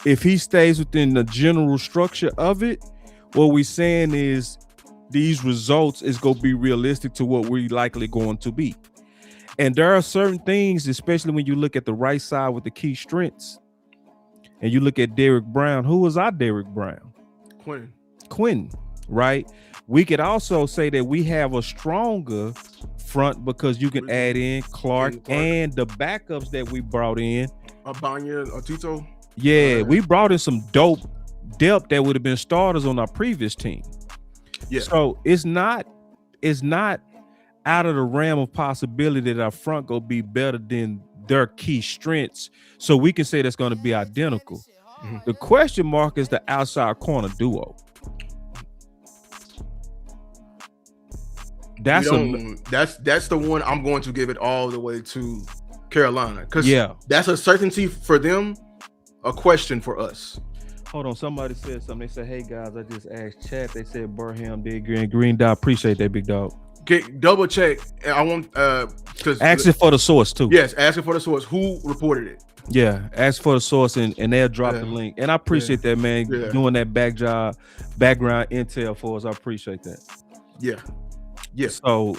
If he stays within the general structure of it, what we're saying is these results is going to be realistic to what we're likely going to be. And there are certain things, especially when you look at the right side with the key strengths, and you look at Derrick Brown. Who was our Derrick Brown? Quinn, right? We could also say that we have a stronger front because you can add in Clark and the backups that we brought in. Abanya or Tito. Yeah, we brought in some dope depth that would have been starters on our previous team. Yeah. So it's not out of the realm of possibility that our front go be better than their key strengths. So we can say that's going to be identical. Mm-hmm. The question mark is the outside corner duo. That's the one I'm going to give it all the way to Carolina, because that's a certainty for them, a question for us. Hold on, somebody said something. They said, "Hey guys, I just asked chat. They said Barham did green dot. Appreciate that, big dog." Okay, double check. I want because asking for the source too. Yes, asking for the source. Who reported it? Yeah, ask for the source and they'll drop the link. And I appreciate that, man. Yeah. Doing that background intel for us. I appreciate that. Yeah. Yeah. So,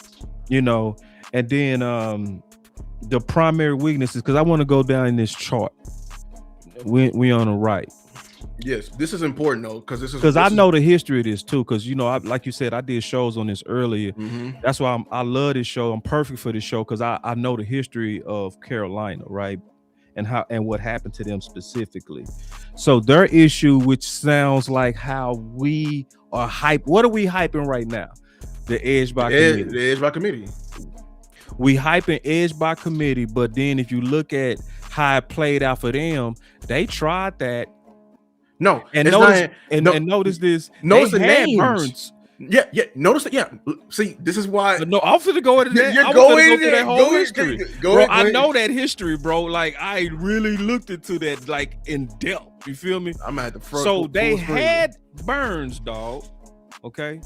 and then the primary weaknesses, because I want to go down in this chart. We on the right. Yes, this is important though, because I know the history of this too. Because like you said, I did shows on this earlier. Mm-hmm. That's why I love this show. I'm perfect for this show because I know the history of Carolina, right, and what happened to them specifically. So their issue, which sounds like how we are hype. What are we hyping right now? The edge by committee. The edge by committee. We hyping edge by committee, but then if you look at how it played out for them, they tried that. No, and notice this. Notice the names. Burns. Yeah. Notice it. Yeah. See, this is why. No, I'm finna go into that. You're going into that whole history, bro. I know that history, bro. Like I really looked into that, like in depth. You feel me? I'm at the front. So they had Burns, dog. Okay,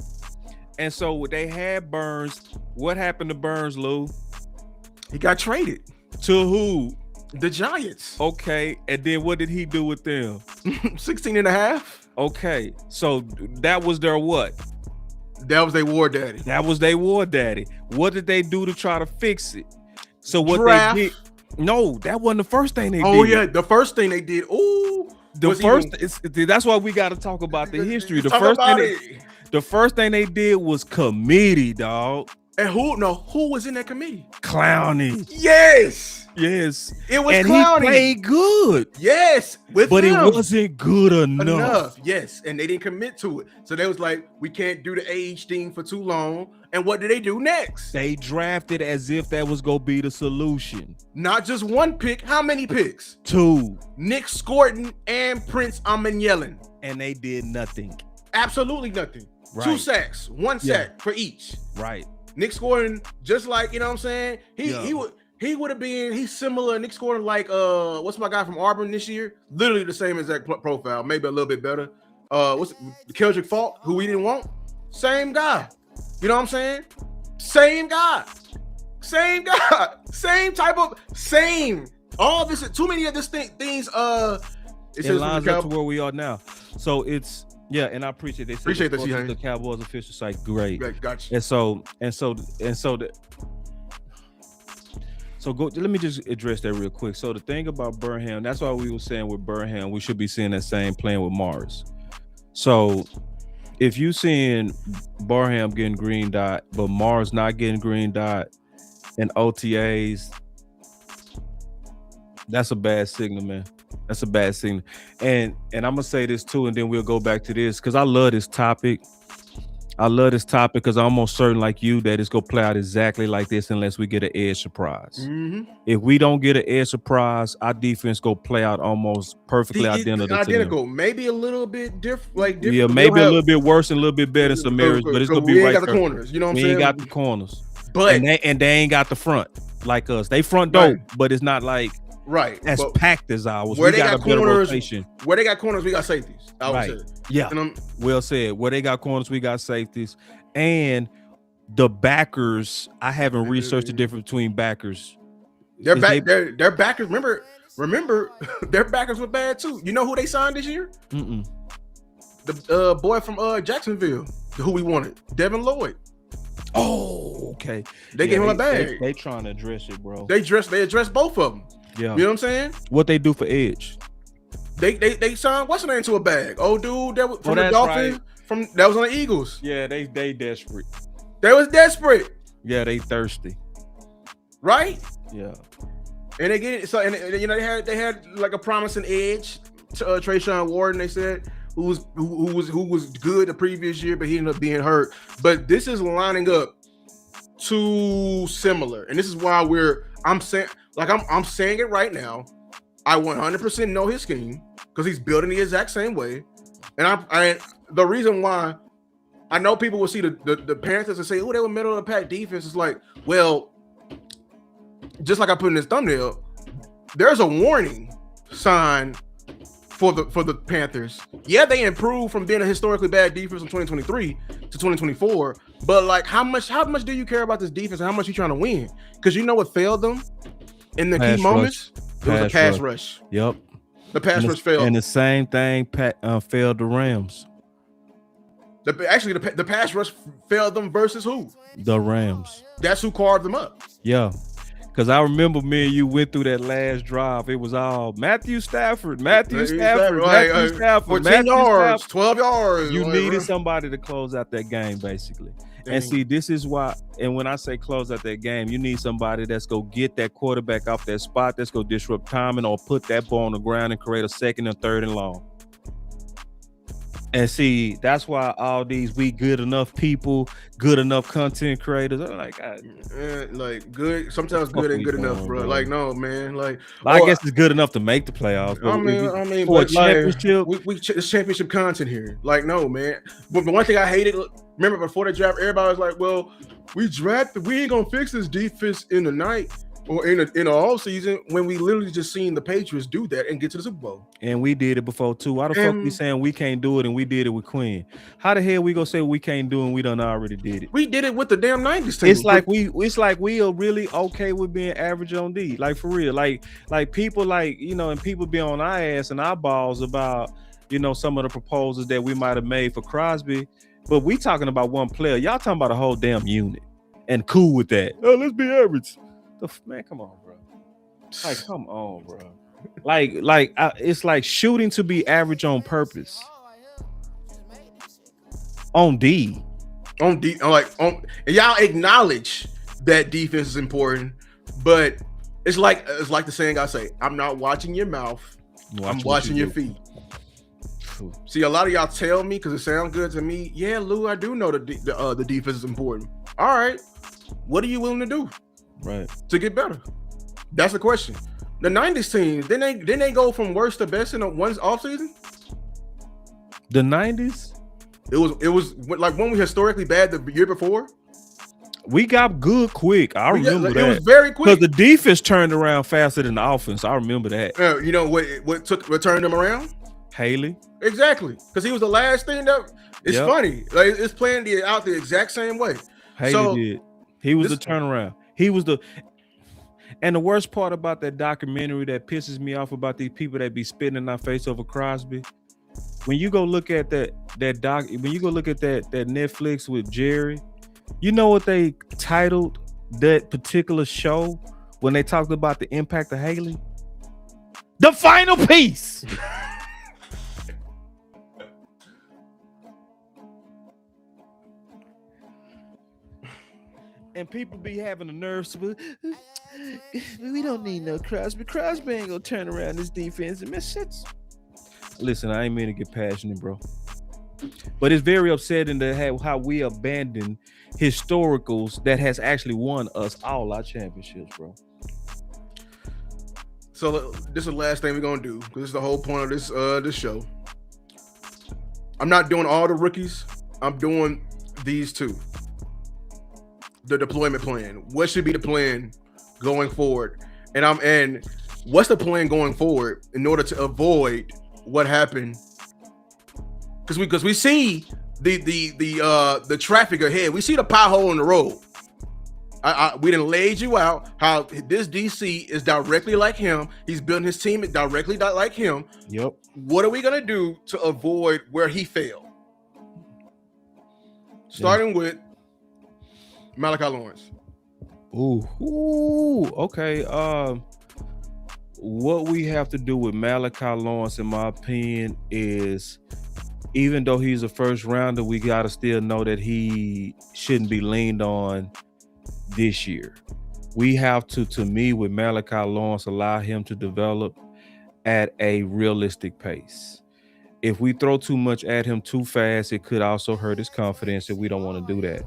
and so they had Burns. What happened to Burns, Lou? He got traded to who? The Giants. Okay, and then what did he do with them? 16 and a half. Okay, so that was their what? That was their war daddy. That was their war daddy. What did they do to try to fix it? So what Draft. They did? No, that wasn't the first thing they did. Oh yeah, the first thing they did. That's why we got to talk about the history. The first thing they did was committee, dog. And who was in that committee? Clowney. Yes. It was and Clowney. He played good. Yes. But it wasn't good enough. Yes. And they didn't commit to it. So they was like, we can't do the age thing for too long. And what did they do next? They drafted as if that was going to be the solution. Not just one pick. How many picks? 2. Nick Schottenheimer and Prince Amenyelin. And they did nothing. Absolutely nothing. Right. 2 sacks. 1 sack for each. Right. Nick Schottenheimer, just like, you know what I'm saying? He would have been, he's similar. Nick Schottenheimer, like, what's my guy from Auburn this year? Literally the same exact profile, maybe a little bit better. What's Keldrick Falk, who we didn't want? Same guy. You know what I'm saying? Same guy. Same type of, all this, too many of these things, it lines up to where we are now. So it's, yeah, and I appreciate they appreciate that. The Cowboys official site, great. Gotcha. So let me just address that real quick. So the thing about Barham, that's why we were saying with Barham, we should be seeing that same playing with Morris. So if you seeing Barham getting green dot, but Morris not getting green dot and OTAs, that's a bad signal, man. That's a bad signal. And I'm gonna say this too, and then we'll go back to this because I love this topic. Because I'm almost certain, like you, that it's gonna play out exactly like this unless we get an edge surprise. Mm-hmm. If we don't get an edge surprise, our defense go play out almost perfectly identical. Maybe a little bit different. Yeah, maybe a little bit worse and a little bit better in some areas, but it's gonna be right. We ain't got the corners. You know what I'm saying? We ain't got the corners, but and they ain't got the front. like us. They front dope, but it's not like as but packed as ours. Where We they got got a better corners, rotation. where they got corners, we got safeties. I would Right. say. Yeah. Well said. Where they got corners, we got safeties. And the backers, I haven't researched the difference between backers. Their backers, remember their backers were bad too. You know who they signed this year? The boy from Jacksonville, who we wanted, Devin Lloyd. Oh, okay. They gave him a bag. They trying to address it, bro. They addressed both of them. Yeah. You know what I'm saying? What they do for edge? They signed what's his name to a bag. Oh, dude, that was from the that's Dolphins. right. That was on the Eagles. Yeah, they desperate. They was desperate. Yeah, they thirsty. Right? Yeah. And they get it. So, and you know, they had like a promising edge to Trayshawn Warden. They said who was good the previous year, but he ended up being hurt. But this is lining up too similar, and this is why I'm saying it right now. I 100% know his scheme because he's building the exact same way, and the reason why I know people will see the Panthers and say, "Oh, they were middle of the pack defense." It's like, well, just like I put in this thumbnail, there's a warning sign for the Panthers. Yeah, they improved from being a historically bad defense in 2023 to 2024, but like how much do you care about this defense and how much you trying to win? Because you know what failed them in the key moments? It was a pass rush. Yep. The pass rush failed. And the same thing failed the Rams. The pass rush failed them versus who? The Rams. That's who carved them up. Yeah. Because I remember me and you went through that last drive. It was all Matthew Stafford. 14 yards, 12 yards. You needed somebody to close out that game, basically. Dang. And see, this is why, and when I say close out that game, you need somebody that's going to get that quarterback off that spot, that's going to disrupt timing or put that ball on the ground and create a second and third and long. And see, that's why all these good enough people, good enough content creators are like, good. Sometimes good ain't good enough, bro. Like, no, man. Like, I guess it's good enough to make the playoffs. I mean, for a championship, it's championship content here. Like, no, man. But the one thing I hated, remember before the draft, everybody was like, "Well, we ain't gonna fix this defense in the night." Or in the all season when we literally just seen the Patriots do that and get to the Super Bowl. And we did it before too. Why the fuck we saying we can't do it and we did it with Quinn? How the hell we gonna say we can't do it and we done already did it? We did it with the damn 90s team. It's like we are really okay with being average on D. Like for real. Like people like, you know, and people be on our ass and our balls about, you know, some of the proposals that we might have made for Crosby. But we talking about one player. Y'all talking about a whole damn unit. And cool with that. Oh, let's be average. Man, come on, bro. Like, come on, bro. It's like shooting to be average on purpose. On D. And y'all acknowledge that defense is important, but it's like the saying I say, I'm not watching your mouth, I'm watching your feet. See, a lot of y'all tell me because it sounds good to me. Yeah, Lou, I do know the defense is important. All right, what are you willing to do? Right. To get better. That's the question. The 90s teams, didn't they go from worst to best in one offseason? The 90s? It was like when we historically bad the year before. We got good quick. I remember that. It was very quick. Because the defense turned around faster than the offense. I remember that. You know what turned them around? Haley. Exactly. Because he was the last thing that it's funny. Like it's playing out the exact same way. Haley did. He was the turnaround. He was and the worst part about that documentary that pisses me off about these people that be spitting in our face over Crosby, when you go look at that Netflix with Jerry, you know what they titled that particular show when they talked about the impact of Haley? The final piece. And people be having the nerves to, we don't need no Crosby. Crosby ain't gonna turn around this defense and miss shit. Listen, I ain't mean to get passionate, bro. But it's very upsetting to have how we abandon historicals that has actually won us all our championships, bro. So this is the last thing we're gonna do because this is the whole point of this show. I'm not doing all the rookies. I'm doing these two. The deployment plan. What should be the plan going forward. And what's the plan going forward in order to avoid what happened? Because we see the traffic ahead. We see the pothole in the road. We done laid you out how this DC is directly like him. He's building his team directly like him. Yep. What are we gonna do to avoid where he failed? Starting with Malachi Lawrence. Ooh, okay. What we have to do with Malachi Lawrence, in my opinion, is even though he's a first rounder, we gotta still know that he shouldn't be leaned on this year. We have to me, with Malachi Lawrence, allow him to develop at a realistic pace. If we throw too much at him too fast, it could also hurt his confidence, and we don't want to do that.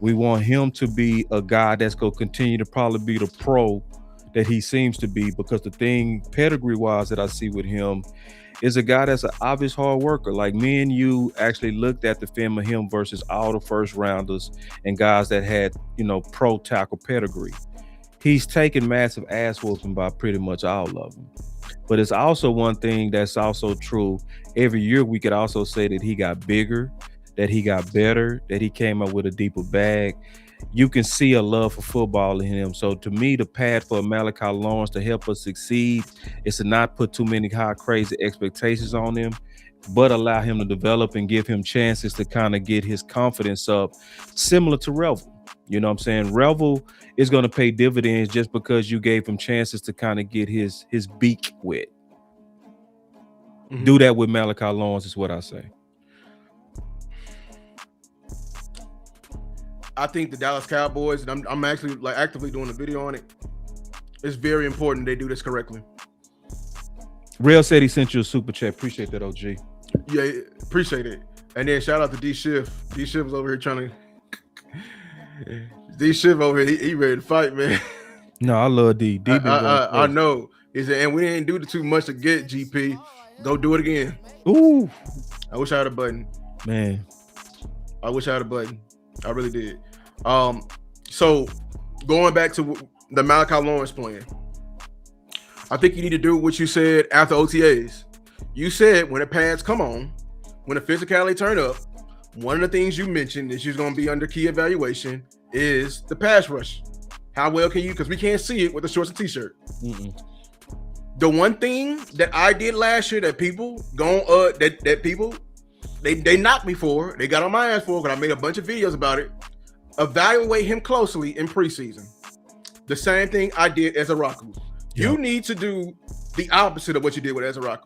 We want him to be a guy that's going to continue to probably be the pro that he seems to be, because the thing pedigree-wise that I see with him is a guy that's an obvious hard worker. Like, me and you actually looked at the film of him versus all the first rounders and guys that had, pro tackle pedigree. He's taken massive ass whooping by pretty much all of them. But it's also one thing that's also true. Every year we could also say that he got bigger, that he got better, that he came up with a deeper bag. You can see a love for football in him. So to me, the path for Malachi Lawrence to help us succeed is to not put too many high, crazy expectations on him, but allow him to develop and give him chances to kind of get his confidence up, similar to Revel. You know what I'm saying? Revel is going to pay dividends just because you gave him chances to kind of get his beak wet. Mm-hmm. Do that with Malachi Lawrence is what I say. I think the Dallas Cowboys, and I'm actually actively doing a video on it. It's very important they do this correctly. Real said he sent you a super chat. Appreciate that, OG. Yeah, appreciate it. And then shout out to D Shiv. D Shiv was over here trying to. D Shiv over here, he ready to fight, man. No, I love D. I know. And we didn't do too much to get GP. Go do it again. Ooh. I wish I had a button. Man. I wish I had a button. I really did. So going back to the Malachi Lawrence plan, I think you need to do what you said after OTAs. You said when the pads come on, when the physicality turn up, one of the things you mentioned that she's going to be under key evaluation is the pass rush. How well can you? Because we can't see it with the shorts and t-shirt. Mm-mm. The one thing that I did last year that people they knocked me for, they got on my ass for, because I made a bunch of videos about it. Evaluate him closely in preseason. The same thing I did as Ejiro. Yeah. You need to do the opposite of what you did with Ejiro.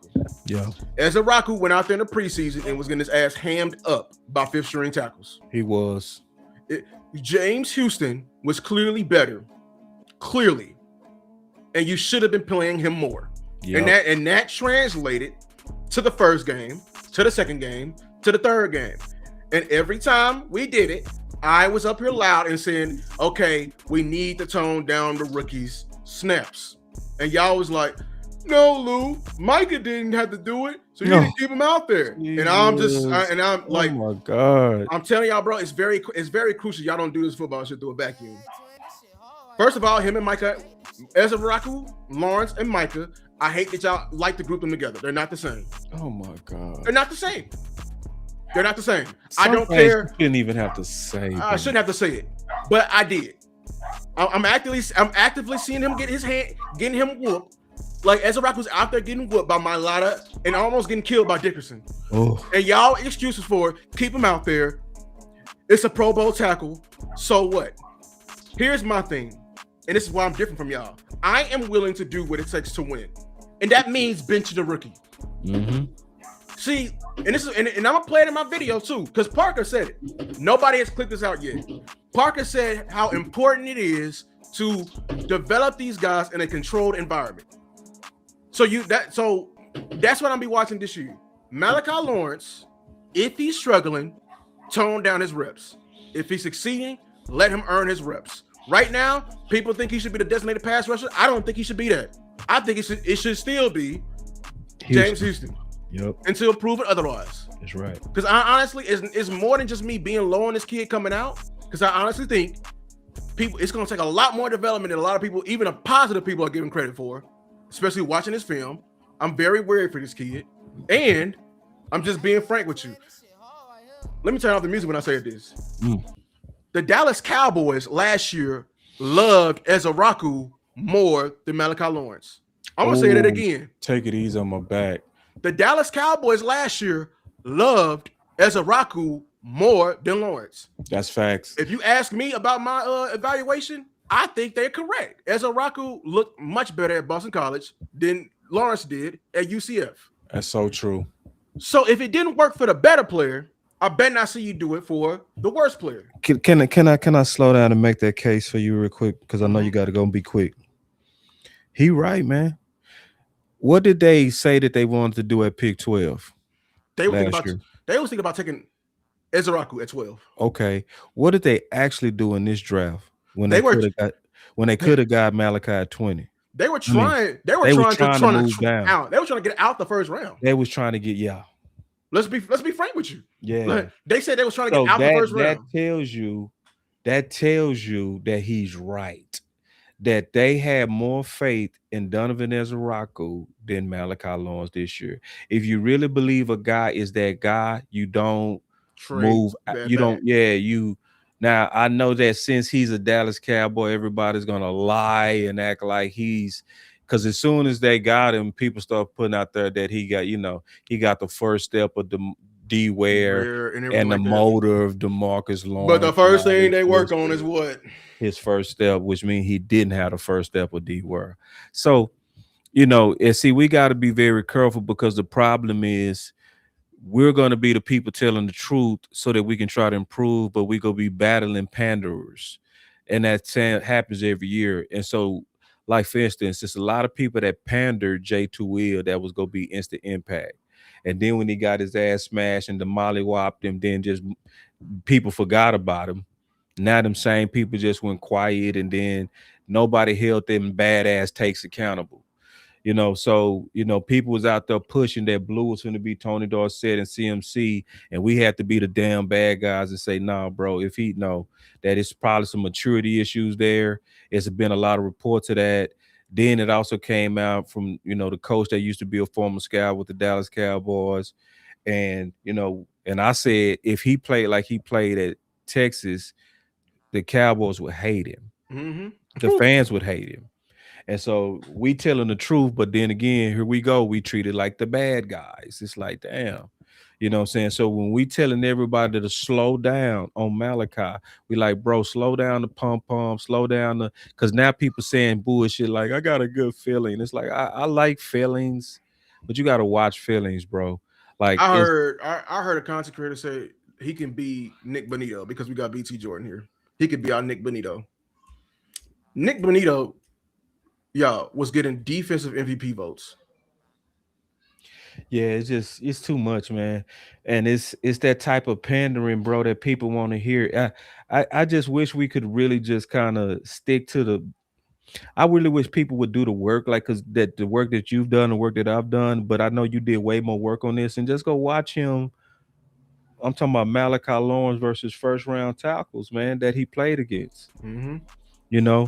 Yeah. Ejiro went out there in the preseason and was getting his ass hammed up by fifth string tackles. He was. James Houston was clearly better. Clearly. And you should have been playing him more. Yep. And that translated to the first game, to the second game, to the third game. And every time we did it, I was up here loud and saying, okay, we need to tone down the rookies' snaps. And y'all was like, no, Lou, Micah didn't have to do it, so you need to keep him out there. And I'm like, oh my God. I'm telling y'all, bro, it's very crucial y'all don't do this football shit through a vacuum. First of all, him and Micah, Ejiro, Lawrence, and Micah, I hate that y'all like to group them together. They're not the same. Oh my God. They're not the same. They're not the same. I don't care. You shouldn't even have to say. I shouldn't have to say it, but I did. I'm actively seeing him getting him whooped. Like Ejiro was out there getting whooped by Mailata and almost getting killed by Dickerson. Oh. And y'all excuses for it, keep him out there. It's a Pro Bowl tackle. So what? Here's my thing, and this is why I'm different from y'all. I am willing to do what it takes to win, and that means benching the rookie. Mm-hmm. See, and I'm gonna play it in my video too, because Parker said it. Nobody has clicked this out yet. Parker said how important it is to develop these guys in a controlled environment. So that's what I'll be watching this year. Malachi Lawrence, if he's struggling, tone down his reps. If he's succeeding, let him earn his reps. Right now, people think he should be the designated pass rusher. I don't think he should be that. I think it should still be James Houston. Yep. Until proven otherwise. That's right. Because I honestly, it's more than just me being low on this kid coming out. Because I honestly think It's going to take a lot more development than a lot of people, even the positive people, are giving credit for, especially watching this film. I'm very worried for this kid, and I'm just being frank with you. Let me turn off the music when I say this. The Dallas Cowboys last year loved Ezaraku more than Malachi Lawrence. I'm going to say that again. Take it easy on my back. The Dallas Cowboys last year loved Ezaraku more than Lawrence. That's facts. If you ask me about my evaluation, I think they're correct. Ezaraku looked much better at Boston College than Lawrence did at UCF. That's so true. So if it didn't work for the better player, I bet not see you do it for the worst player. Can I slow down and make that case for you real quick? Because I know you got to go and be quick. He right, man. What did they say that they wanted to do at pick 12? They was thinking about taking Ezaraku at 12. Okay. What did they actually do in this draft when they could have got Malachi at 20? They were trying. They were trying to move down. They were trying to get out the first round. They was trying to get Let's be frank with you. Yeah. Like, they said they was trying to get out the first round. That tells you that he's right. That they had more faith in Donovan Ezaraku than Malachi Lawrence this year. If you really believe a guy is that guy, you don't move. You don't. Yeah, you. Now I know that since he's a Dallas Cowboy, everybody's gonna lie and act like he's. Because as soon as they got him, people start putting out there that he got the first step of the D-Ware and the motor of DeMarcus Lawrence. But the first thing they work on is what? His first step, which means he didn't have the first step of D-Ware. So, and see, we got to be very careful because the problem is we're going to be the people telling the truth so that we can try to improve, but we're going to be battling panderers. And that happens every year. And so, like, for instance, there's a lot of people that pandered J2 Will that was going to be instant impact. And then when he got his ass smashed and the mollywopped him, then just people forgot about him. Now them same people just went quiet and then nobody held them badass takes accountable. So, people was out there pushing that Blue was going to be Tony Dorsett and CMC, and we had to be the damn bad guys and say, nah, bro, if he know that it's probably some maturity issues there. It's been a lot of reports of that. Then it also came out from, the coach that used to be a former scout with the Dallas Cowboys. And, and I said, if he played like he played at Texas, the Cowboys would hate him. Mm-hmm. The fans would hate him. And so we telling the truth, but then again, here we go. We treat it like the bad guys. It's like, damn, you know what I'm saying? So when we telling everybody to slow down on Malachi, we like, bro, slow down the pom-pom, slow down because now people saying bullshit like, I got a good feeling. It's like, I like feelings, but you got to watch feelings, bro. Like I heard a content creator say he can be Nick Bonito because we got BT Jordan here. He could be our Nick Bonito. Nick Bonito, was getting defensive MVP votes. Yeah, it's too much, man. And it's that type of pandering, bro, that people want to hear. I just wish we could really just kind of stick to I really wish people would do the work, like, because that the work that you've done, the work that I've done, but I know you did way more work on this, and just go watch him. I'm talking about Malachi Lawrence versus first round tackles, man, that he played against. Mm-hmm.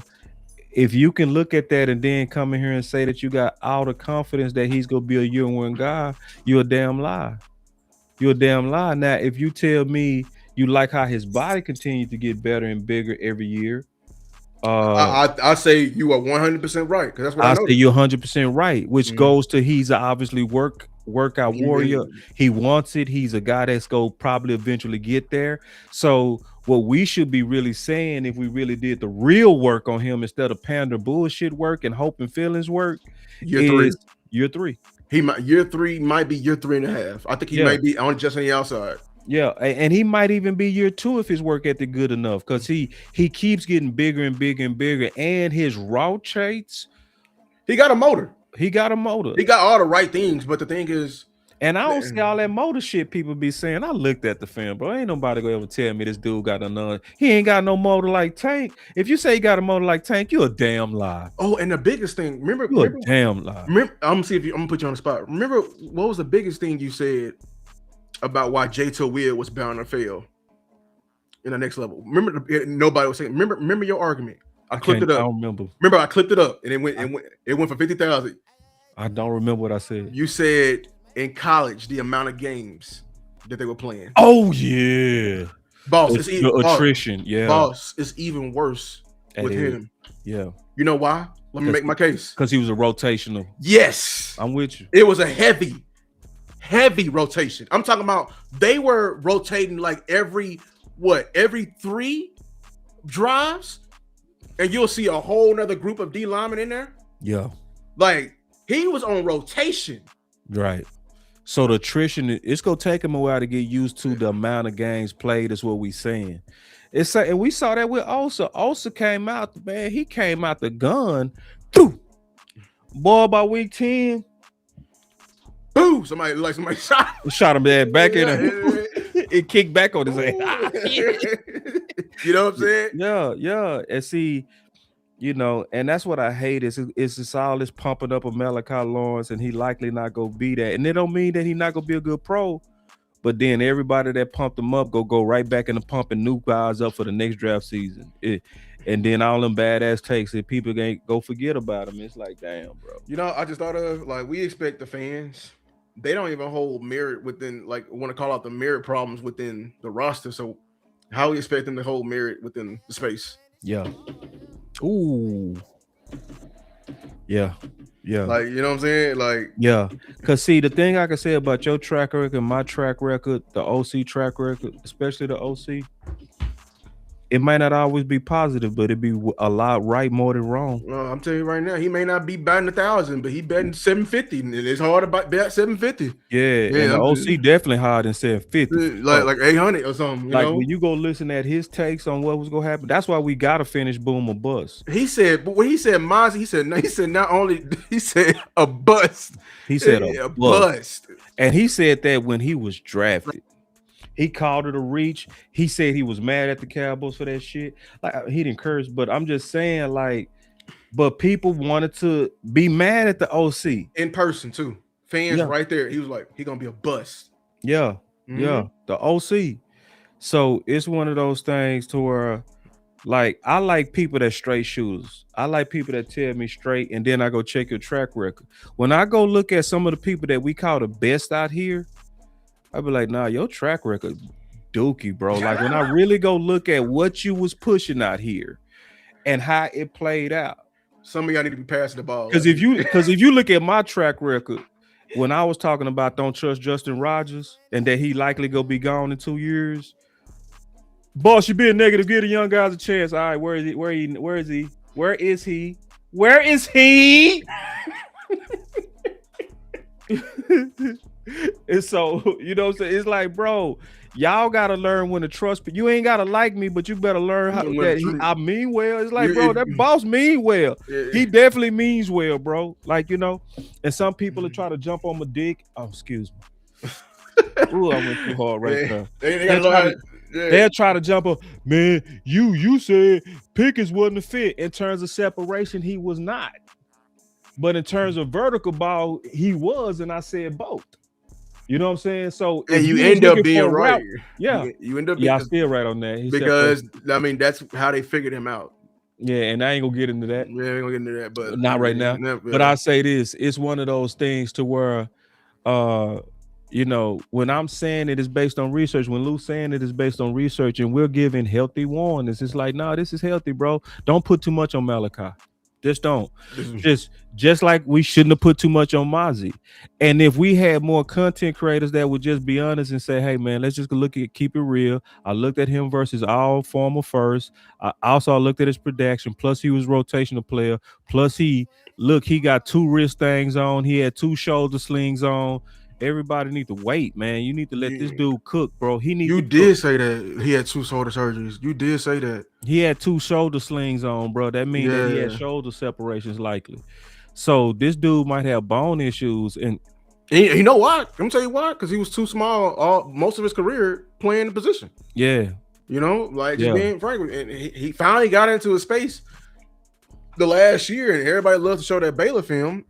If you can look at that and then come in here and say that you got all the confidence that he's gonna be a year one guy, you're a damn lie. You're a damn lie. Now, if you tell me you like how his body continues to get better and bigger every year, I say you are 100% right because that's what I say you're 100% right, which goes to he's obviously workout warrior. He wants it. He's a guy that's gonna probably eventually get there. So what we should be really saying, if we really did the real work on him instead of pander bullshit work and hope and feelings work, year three. Year three might be year 3.5. I think he might be just on the outside. Yeah, and he might even be year 2 if his work ethic good enough, because he keeps getting bigger and bigger and bigger, and his raw traits. He got a motor. He got all the right things, but the thing is, and I don't see all that motor shit people be saying. I looked at the film, bro. Ain't nobody gonna ever tell me this dude got he ain't got no motor like Tank. If you say he got a motor like Tank, you a damn lie. Oh, and the biggest thing, remember, a damn lie. I'm gonna put you on the spot. Remember, what was the biggest thing you said about why J2 Will was bound to fail? in the next level. Remember, nobody was saying. Remember your argument. I clipped it up. I don't remember. Remember, I clipped it up, and it went for 50,000. I don't remember what I said. You said in college the amount of games that they were playing. Oh yeah, boss. It's attrition. Yeah, boss. It's even worse with him. Yeah. You know why? Let me make my case. Because he was a rotational. Yes, I'm with you. It was a heavy rotation. I'm talking about they were rotating like every 3 drives, and you'll see a whole nother group of D linemen in there. Yeah, like he was on rotation. Right. So the attrition, it's gonna take him a while to get used to the amount of games played. Is what we saying. And we saw that with Osa. Osa came out, man. He came out the gun. Boy, by week 10, boom! Somebody shot him back in him. It kicked back on his head. You know what I'm saying? Yeah. And see, and that's what I hate is it's all this pumping up of Malachi Lawrence, and he likely not gonna be that. And it don't mean that he not gonna be a good pro. But then everybody that pumped him up go right back into pumping new guys up for the next draft season. And then all them badass takes that people ain't go forget about him. It's like, damn, bro. I just thought of we expect the fans. They don't even hold merit within, want to call out the merit problems within the roster. So how we expect them to hold merit within the space? Yeah. Ooh. Yeah. Yeah. You know what I'm saying? Yeah. Because, see, the thing I can say about your track record and my track record, the OC track record, especially the OC, it might not always be positive, but it'd be a lot right more than wrong. Well, I'm telling you right now, he may not be batting 1,000, but he batting 750, and it's hard to bat 750. Yeah, and the OC definitely higher than 750. Like 800 or something. You know? When you go listen at his takes on what was going to happen, that's why we got to finish boom or bust. He said, but when he said Mozzie, he said not only, he said a bust. He said a bust. And he said that when he was drafted. He called it a reach. He said he was mad at the Cowboys for that shit. He didn't curse, but I'm just saying, but people wanted to be mad at the OC in person too. Fans right there. He was like, he gonna be a bust. Yeah, yeah, the OC. So it's one of those things to where, I like people that straight shooters. I like people that tell me straight, and then I go check your track record. When I go look at some of the people that we call the best out here, I'd be like, nah, your track record dookie, bro. When I really go look at what you was pushing out here and how it played out. Some of y'all need to be passing the ball. Because if you look at my track record, when I was talking about don't trust Justin Rogers and that he likely go be gone in 2 years, boss, you being negative, give the young guys a chance. All right, where is he? Where is he? Where is he? Where is he? And so, you know what I'm saying? It's like, bro, y'all gotta learn when to trust. But you ain't gotta like me, but you better learn how I mean well. It's like, bro, that boss mean well. He definitely means well, bro. And some people will try to jump on my dick. Oh, excuse me. Ooh, I went too hard right there. They'll try to jump on, man. You said Pickens wasn't a fit. In terms of separation, he was not. But in terms of vertical ball, he was, and I said both. You know what I'm saying? So and you end up being right. You end up being still right on that. Because that's how they figured him out. Yeah, and I ain't gonna get into that. Yeah, I ain't gonna get into that, but not right now. But I say this: it's one of those things to where, when I'm saying it is based on research, when Lou's saying it is based on research, and we're giving healthy warnings, it's like, nah, this is healthy, bro. Don't put too much on Malachi. Just don't. Just like we shouldn't have put too much on Mozzie. And if we had more content creators that would just be honest and say, hey, man, let's just keep it real. I looked at him versus all former first. I also looked at his production. Plus, he was rotational player. Plus, he got 2 wrist things on. He had 2 shoulder slings on. Everybody need to wait, man. You need to let this dude cook, bro. You did say that he had 2 shoulder surgeries. You did say that. He had 2 shoulder slings on, bro. That means that he had shoulder separations likely. So this dude might have bone issues. And you know what? I'm gonna tell you why. Because he was too small most of his career playing the position. Yeah. Just being frank. And he finally got into a space the last year, and everybody loves to show that Baylor film,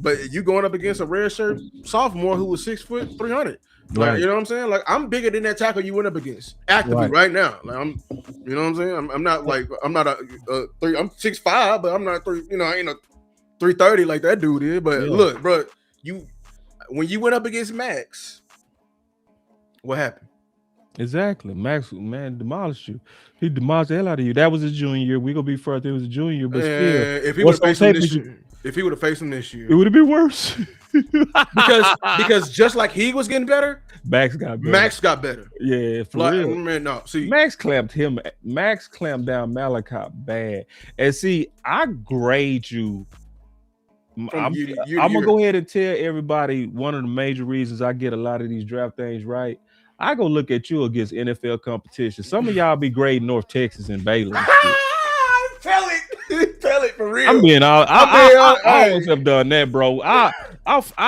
but you going up against a red shirt sophomore who was 6 foot 300. Like, you know what I'm saying? Like, I'm bigger than that tackle you went up against actively right now. Like, I'm, you know what I'm saying? I'm not like, I'm not a three. I'm 6'5", but I'm not three. You know, I ain't a 330 like that dude is. But look, bro, when you went up against Max, what happened? Exactly. Max, man, demolished you. He demolished the hell out of you. That was his junior year. We gonna be first. It was a junior year, but still, if he would have faced him this year, it would have been worse. because just like he was getting better, Max got better. Yeah, for real. Man, no, see, Max clamped down Malachi bad. And see, I grade you. I'm gonna go ahead and tell everybody one of the major reasons I get a lot of these draft things right. I go look at you against NFL competition. Some of y'all be grading North Texas and Baylor. Tell it for real. I mean, I always have done that, bro. I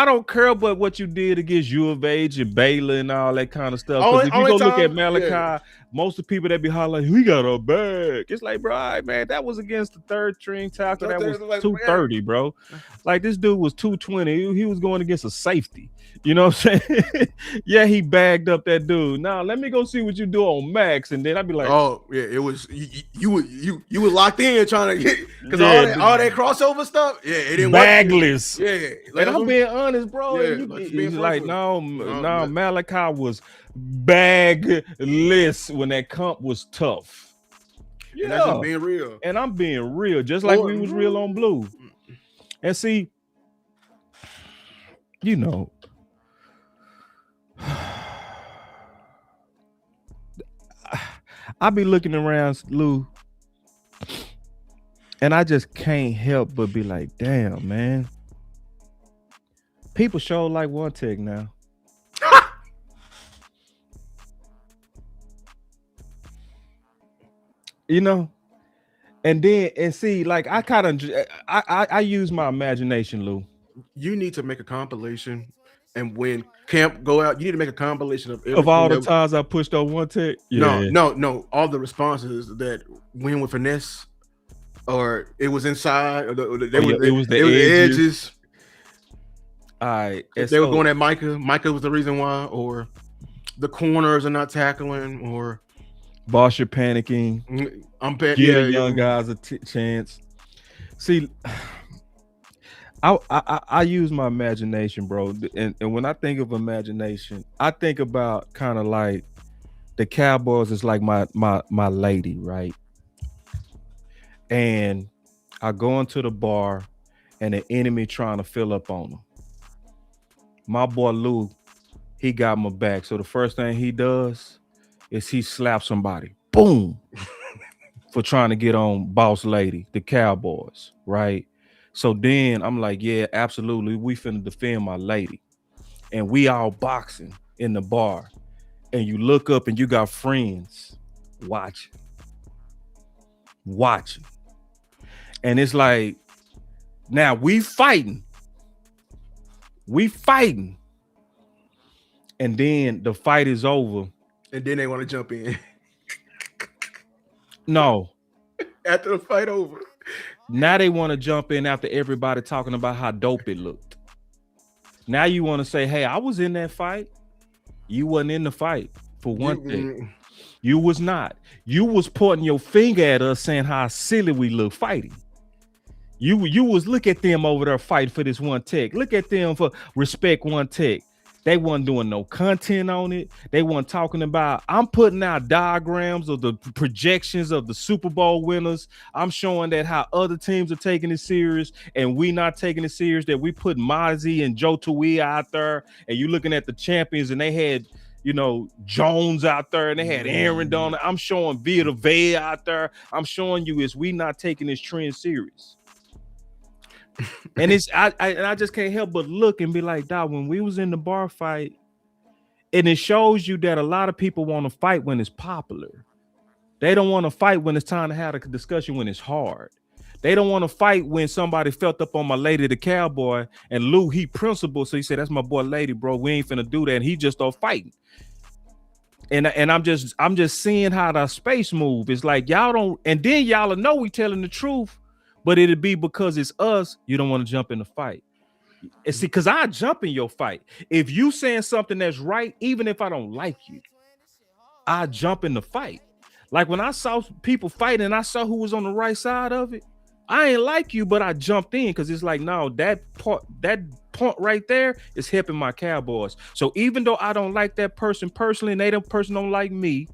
don't care about what you did against U of H and Baylor and all that kind of stuff. Because if you go look at Malachi, most of the people that be hollering, we got our bag. It's like, bro, all right, man, that was against the third string tackle that was 230, bro. Like, this dude was 220. He was going against a safety. You know what I'm saying? Yeah, he bagged up that dude. Now let me go see what you do on Max, and then I'd be like, oh yeah, it was you were locked in trying to get because all that crossover stuff. Yeah, it didn't bagless. Work. Yeah, like, and I'm being honest, bro. Yeah, like no, Malachi was bagless when that comp was tough. Yeah, and that's just being real. And I'm being real, just like we was real on Blue. And see, you know. I be looking around, Lou, and I just can't help but be like, damn, man. People show like One Tech now. You know? And see, like I use my imagination, Lou. You need to make a compilation. And when camp go out, you need to make a compilation of all the times I pushed on One Tech. Yeah. No, all the responses that win with finesse, or it was inside, or it was the edges. All right, if they were going at Micah. Micah was the reason why, or the corners are not tackling, or Boss, you're panicking. Give young guys a chance. See. I use my imagination, bro, and when I think of imagination, I think about kind of like the Cowboys is like my lady, right? And I go into the bar, and the enemy trying to fill up on them. My boy Lou, he got my back. So the first thing he does is he slaps somebody, boom, for trying to get on boss lady, the Cowboys, right? So then I'm like, yeah, absolutely. We finna defend my lady. And we all boxing in the bar. And you look up and you got friends watching. And it's like, now we fighting. And then the fight is over. And then they want to jump in. No. After the fight over. Now they want to jump in after everybody talking about how dope it looked. Now you want to say, hey, I was in that fight. You wasn't in the fight, for one thing. You was not. You was pointing your finger at us saying how silly we look fighting. You was look at them over there fighting for this One Tech. Look at them for respect One Tech. They wasn't doing no content on it. They weren't talking about, I'm putting out diagrams of the projections of the Super Bowl winners. I'm showing that how other teams are taking it serious and we not taking it serious, that we put Mozzie and Joe Tui out there, and you looking at the champions and they had, you know, Jones out there and they had Aaron Donald. I'm showing Vita Vea out there. I'm showing you is we not taking this trend serious. And it's I just can't help but look and be like, dog, when we was in the bar fight, and it shows you that a lot of people want to fight when it's popular. They don't want to fight when it's time to have a discussion when it's hard. They don't want to fight when somebody felt up on my lady, the Cowboy, and Lou, he principled, so he said, that's my boy lady, bro. We ain't finna do that. And he just started fighting. And I'm just seeing how the space move. It's like y'all don't, and then y'all know we telling the truth. But it'd be because it's us, you don't want to jump in the fight. And see, because I jump in your fight. If you saying something that's right, even if I don't like you, I jump in the fight. Like when I saw people fighting and I saw who was on the right side of it, I ain't like you, but I jumped in because it's like, no, that point right there is helping my Cowboys. So even though I don't like that person personally, and that person don't like me,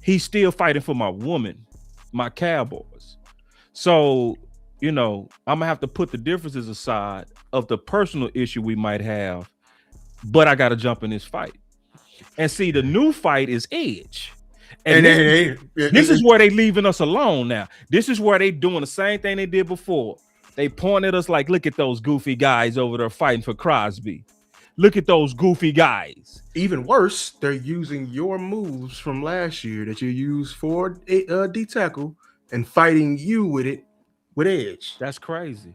he's still fighting for my woman, my Cowboys. So, you know, I'm gonna have to put the differences aside of the personal issue we might have, but I gotta jump in this fight. And see, the new fight is Edge. And this is where they leaving us alone now. This is where they doing the same thing they did before. They point at us like, look at those goofy guys over there fighting for Crosby. Look at those goofy guys. Even worse, they're using your moves from last year that you used for D tackle and fighting you with it with Edge. That's crazy.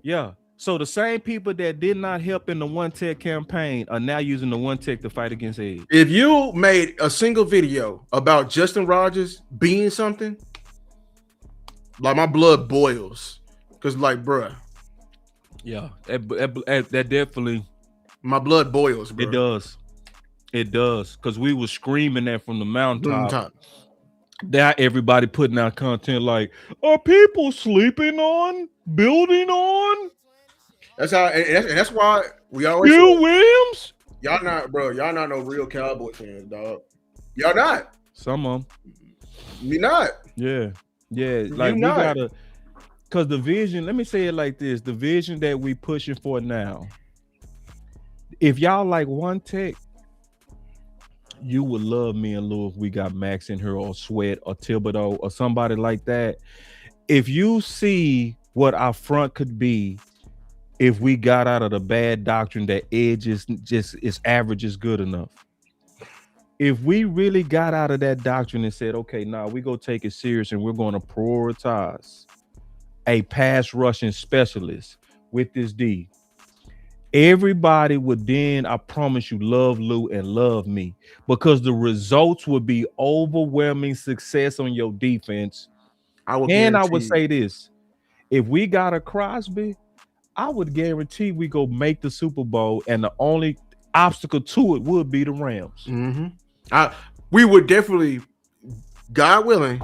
Yeah. So the same people that did not help in the One Tech campaign are now using the One Tech to fight against Edge. If you made a single video about Justin Rogers being something, like my blood boils. Cause like, bruh. Yeah, that definitely. My blood boils, bro. It does. It does. Cause we were screaming that from the mountaintop. Now everybody putting out content like, are people sleeping on, building on? That's how, and that's why we always. Bill Williams, y'all not, bro. Y'all not no real Cowboy fans, dog. Y'all not. Some of them. Me not. Yeah, yeah. Like we gotta, cause the vision. Let me say it like this: the vision that we pushing for now. If y'all like One Tech, you would love me and Lou if we got Max in here or Sweat or Thibodeau or somebody like that. If you see what our front could be. If we got out of the bad doctrine that Edge is average is good enough. If we really got out of that doctrine and said, okay, now we go take it serious and we're going to prioritize a pass rushing specialist with this D, everybody would then, I promise you, love Lou and love me because the results would be overwhelming success on your defense. I would say this, if we got a Crosby, I would guarantee we go make the Super Bowl, and the only obstacle to it would be the Rams. Mm-hmm. We would definitely, God willing,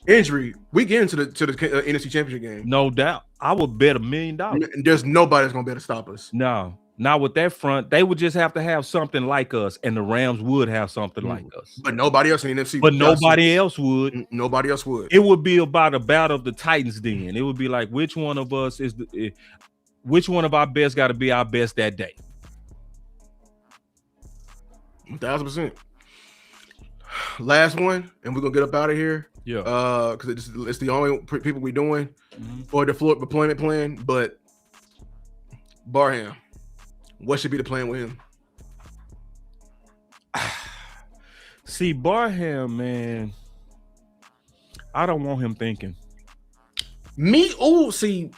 injury. We get into the NFC Championship game. No doubt. I would bet $1 million. There's nobody that's gonna be able to stop us. No, not with that front. They would just have to have something like us, and the Rams would have something like us. But nobody else in the NFC. But nobody else would. Nobody else would. It would be about a battle of the Titans. Then it would be like, which one of us is which one of our best got to be our best that day? 1,000%. Last one, and we're gonna get up out of here. Yeah. Because it's the only people we're doing for the floor deployment plan. But Barham, what should be the plan with him? See, Barham, man, I don't want him thinking. See.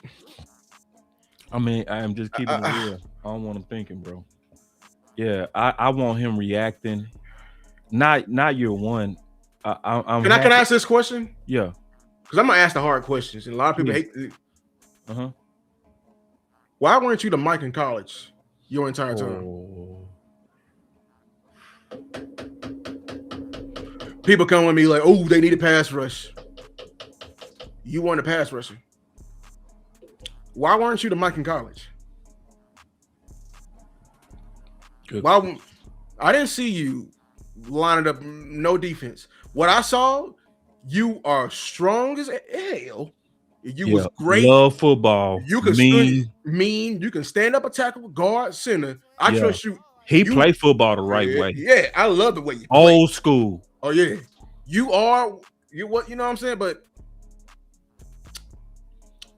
I mean, I am just keeping it real. I don't want him thinking, bro. Yeah, I want him reacting. Not year one. Can I ask this question? Yeah. Because I'm gonna ask the hard questions, and a lot of people hate it. Why weren't you the Mike in college your entire time? People come with me like, oh, they need a pass rush. You weren't a pass rusher. Why weren't you the Mike in college? Why? I didn't see you lining up no defense. What I saw, you are strong as hell. You was great. Love football. You can mean. You can stand up, a tackle, guard, center. I trust you. He played football the right way. Yeah, I love the way you play. Old school. Oh yeah, you what you know what I'm saying. But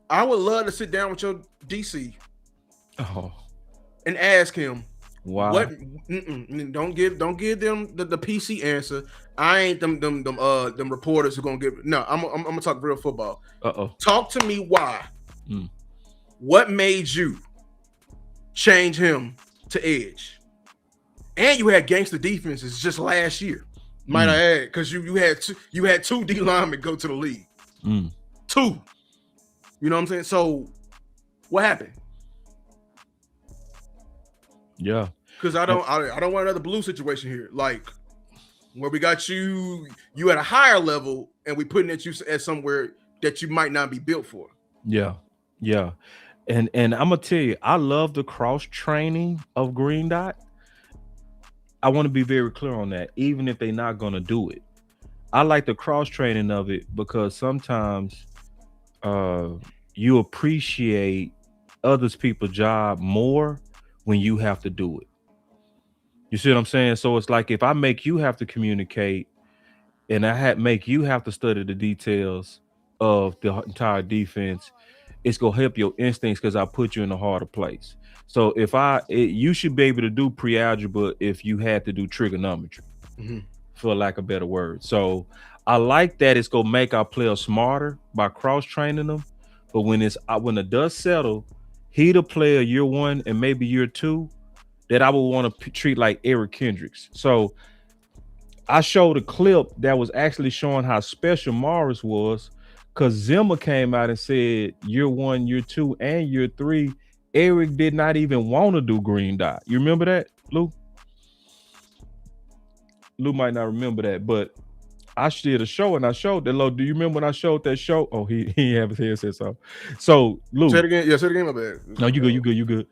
I would love to sit down with your DC and ask him. Wow. What? Don't give them the PC answer. I ain't them reporters who gonna give. No, I'm gonna talk real football. Talk to me. Why? What made you change him to edge? And you had gangster defenses just last year. Might I add? Because you had two D linemen go to the league. 2. You know what I'm saying? So What happened? Yeah. Because I don't want another blue situation here. Like where we got you at a higher level and we putting at you at somewhere that you might not be built for. Yeah. Yeah. And I'm gonna tell you, I love the cross training of Green Dot. I want to be very clear on that, even if they're not gonna do it. I like the cross training of it because sometimes you appreciate others people's job more when you have to do it. You see what I'm saying? So it's like if I make you have to communicate and make you have to study the details of the entire defense, it's gonna help your instincts because I put you in a harder place. So if you should be able to do pre-algebra if you had to do trigonometry, for lack of a better word. So I like that it's gonna make our players smarter by cross training them. But when the dust settle, he the player year one and maybe year two that I would want to treat like Eric Kendricks. So I showed a clip that was actually showing how special Morris was, because Zimmer came out and said year one, year two, and year three, Eric did not even want to do Green Dot. You remember that, Lou? Lou might not remember that, but I did a show and I showed that. Lo, do you remember when I showed that show? Oh, he have his headset so. So Lou, say it again. Yeah, say it again. My bad. No, you good.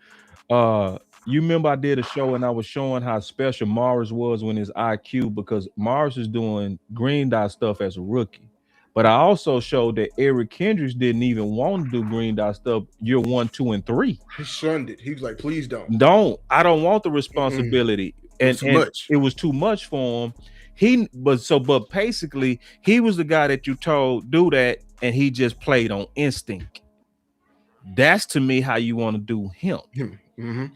You remember I did a show and I was showing how special Morris was when his IQ, because Morris is doing Green Dot stuff as a rookie. But I also showed that Eric Kendricks didn't even want to do Green Dot stuff year 1, 2, and 3. He shunned it. He was like, please don't. I don't want the responsibility. And it was too much for him. But basically, he was the guy that you told do that, and he just played on instinct. That's to me how you want to do him.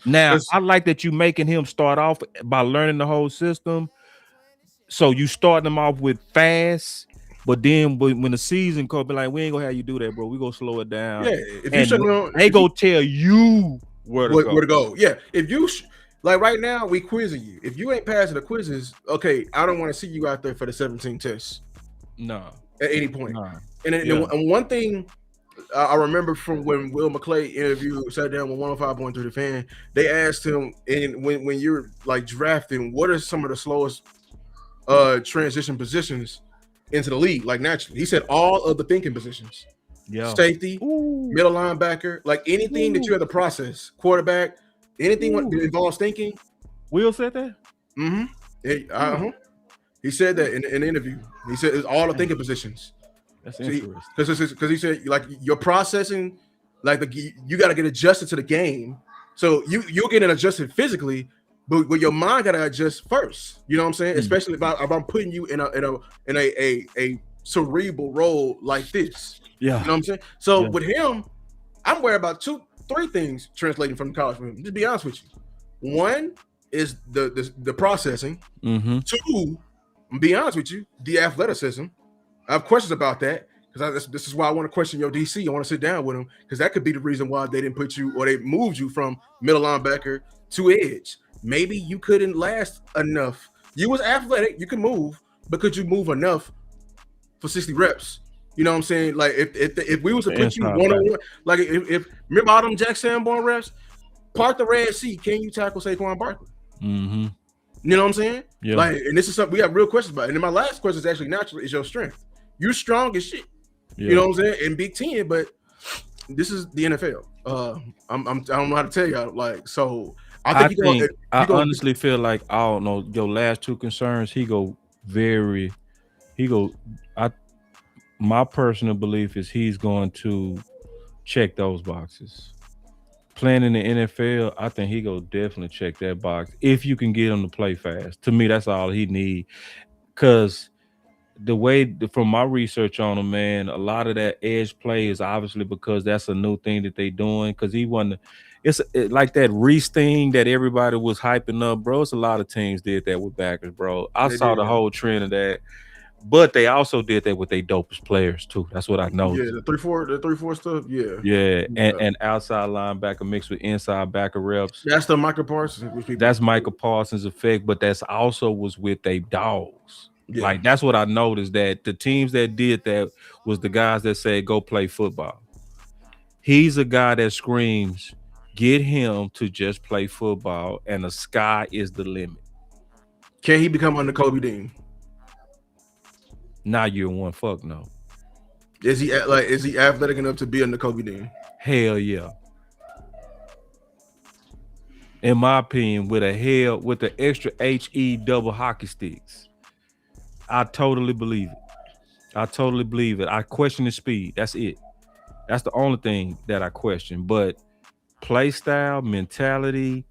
Now, I like that you making him start off by learning the whole system. So you start them off with fast, but then when the season comes, be like, we ain't gonna have you do that, bro. We gonna slow it down. Yeah, if they go tell you where to go. Yeah, if you like right now, we quizzing you. If you ain't passing the quizzes, okay, I don't want to see you out there for the 17 tests. No, at any point. No. And one thing I remember from when Will McClay sat down with 105.3 The Fan, they asked him, and when you're like drafting, what are some of the slowest transition positions into the league, like naturally? He said all of the thinking positions. Yeah. Safety, middle linebacker, like anything that you have to process, quarterback, anything that involves thinking. Will said that? He said that in the interview. He said it's all the thinking positions. That's interesting. Because he said like your processing, like you got to get adjusted to the game. So you'll get adjusted physically, but your mind got to adjust first. You know what I'm saying? Especially if I'm putting you in a cerebral role like this. Yeah. You know what I'm saying? So with him, I'm worried about 3 things translating from college for him. Just be honest with you. One is the processing. 2, be honest with you, the athleticism. I have questions about that, because this is why I want to question your DC. I want to sit down with him, because that could be the reason why they didn't put you, or they moved you from middle linebacker to edge. Maybe you couldn't last enough. You was athletic, you could move, but could you move enough for 60 reps? You know what I'm saying? Like if we was to put you one-on-one, like if remember all them Jack Sanborn reps, part the Red Sea, can you tackle Saquon Barkley? You know what I'm saying? Yeah. Like, and this is something we have real questions about. And then my last question is actually naturally is your strength. You're strong as shit. Yeah. You know what I'm saying? In Big Ten, but this is the NFL. I don't know how to tell y'all. Like, so I honestly feel like, I don't know, your last 2 concerns, my personal belief is he's going to check those boxes. Playing in the NFL, I think he go definitely check that box if you can get him to play fast. To me, that's all he need. Because from my research on him, man, a lot of that edge play is obviously because that's a new thing that they doing. Because he wasn't. It's like that Reese thing that everybody was hyping up, bro. It's a lot of teams did that with backers, bro. I saw the whole trend of that. But they also did that with their dopest players too. That's what I noticed. Yeah, the 3-4 stuff. Yeah. And outside linebacker mixed with inside backer reps. That's the Michael Parsons. That's Michael Parsons effect, but that's also was with their dogs. Yeah. Like that's what I noticed, that the teams that did that was the guys that said go play football. He's a guy that screams, get him to just play football, and the sky is the limit. Can he become under Kobe Dean? Not year one. Fuck no. Is he athletic enough to be under Kobe Dean? Hell yeah. In my opinion, with the extra HE double hockey sticks, I totally believe it. I question his speed. That's it. That's the only thing that I question. But play style, mentality,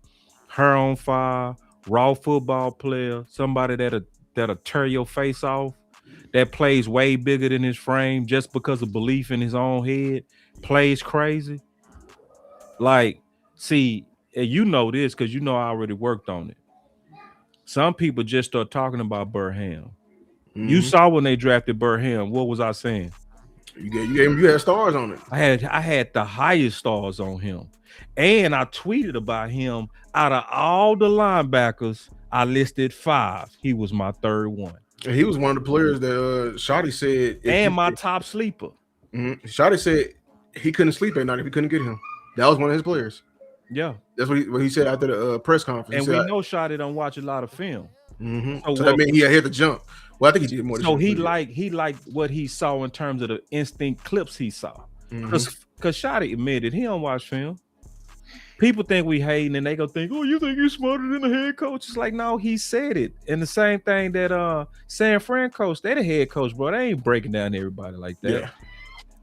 hair on fire, raw football player, somebody that'll tear your face off, that plays way bigger than his frame just because of belief in his own head, plays crazy. Like, see, and you know this because you know I already worked on it. Some people just start talking about Barham. Mm-hmm. You saw when they drafted Barham. What was I saying? You had stars on it. I had the highest stars on him. And I tweeted about him. Out of all the linebackers, I listed 5. He was my third one. And he was one of the players that Shotty said. And my top sleeper. Mm-hmm. Shotty said he couldn't sleep at night if he couldn't get him. That was one of his players. Yeah. That's what he said after the press conference. And we know Shotty don't watch a lot of film. Mm-hmm. So that means he had to jump. Well, I think he did more. So he liked what he saw in terms of the instinct clips he saw. Because Shotty admitted he don't watch film. People think we hating and they go think, oh, you think you're smarter than the head coach? It's like, no, he said it. And the same thing that San Fran coach, they the head coach, bro. They ain't breaking down everybody like that. Yeah.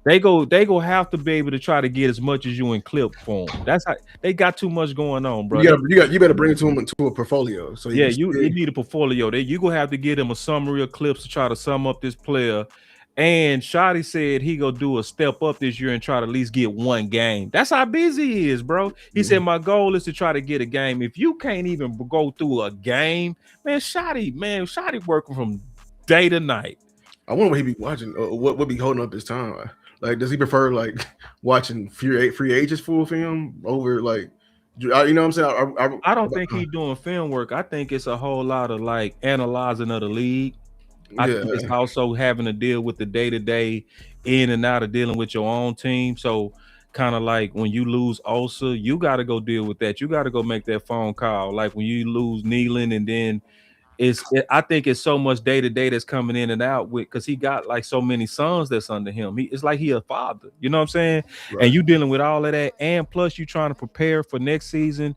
They go have to be able to try to get as much as you in clip form. That's how they got too much going on, bro. You better bring it to him into a portfolio. So you need a portfolio. You gonna have to get him a summary of clips to try to sum up this player. And Shotty said he go do a step up this year and try to at least get one game. That's how busy he is, bro. He said my goal is to try to get a game. If you can't even go through a game, man, Shotty working from day to night. I wonder what he be watching. What be holding up his time? Like, does he prefer like watching free agents full film over like, you know what I'm saying? I don't think he's doing film work. I think it's a whole lot of like analyzing of the league. I think it's also having to deal with the day-to-day in and out of dealing with your own team. So kind of like when you lose Osa, you got to go deal with that. You got to go make that phone call. Like when you lose Nealon, and then I think it's so much day-to-day that's coming in and out with, because he got like so many sons that's under him. It's like he a father, you know what I'm saying? Right. And you dealing with all of that, and plus you trying to prepare for next season.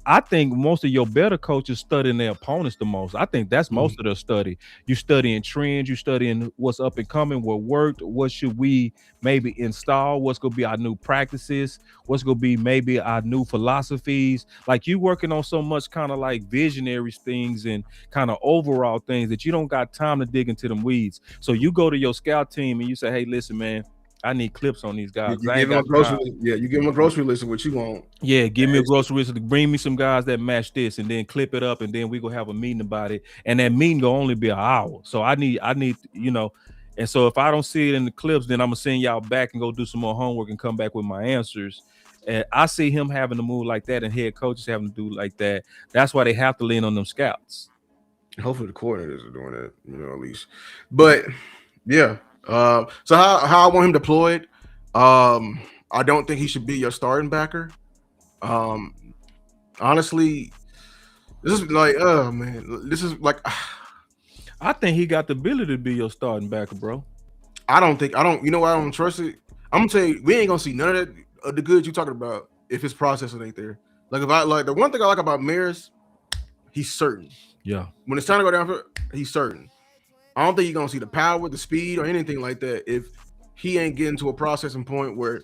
I think most of your better coaches studying their opponents the most. I think that's most of their study. You studying trends, you studying what's up and coming, what worked, what should we maybe install, what's going to be our new practices, what's going to be maybe our new philosophies. Like you working on so much kind of like visionary things and kind of overall things that you don't got time to dig into them weeds. So you go to your scout team and you say, hey, listen, man, I need clips on these guys. You give him a grocery list of what you want. Yeah, give me a grocery list. Bring me some guys that match this, and then clip it up, and then we go have a meeting about it. And that meeting will only be an hour. So I need, you know. And so if I don't see it in the clips, then I'm gonna send y'all back and go do some more homework and come back with my answers. And I see him having to move like that, and head coaches having to do like that. That's why they have to lean on them scouts. Hopefully the coordinators are doing that, you know, at least. But yeah. So how I want him deployed, I don't think he should be your starting backer. Honestly, this is like, oh man, this is like, I think he got the ability to be your starting backer, bro. You know why I don't trust it? I'm gonna tell you, we ain't gonna see none of that the goods you talking about if his processing ain't there. Like the one thing I like about Maris, he's certain. Yeah. When it's time to go down, he's certain. I don't think you're gonna see the power, the speed, or anything like that if he ain't getting to a processing point where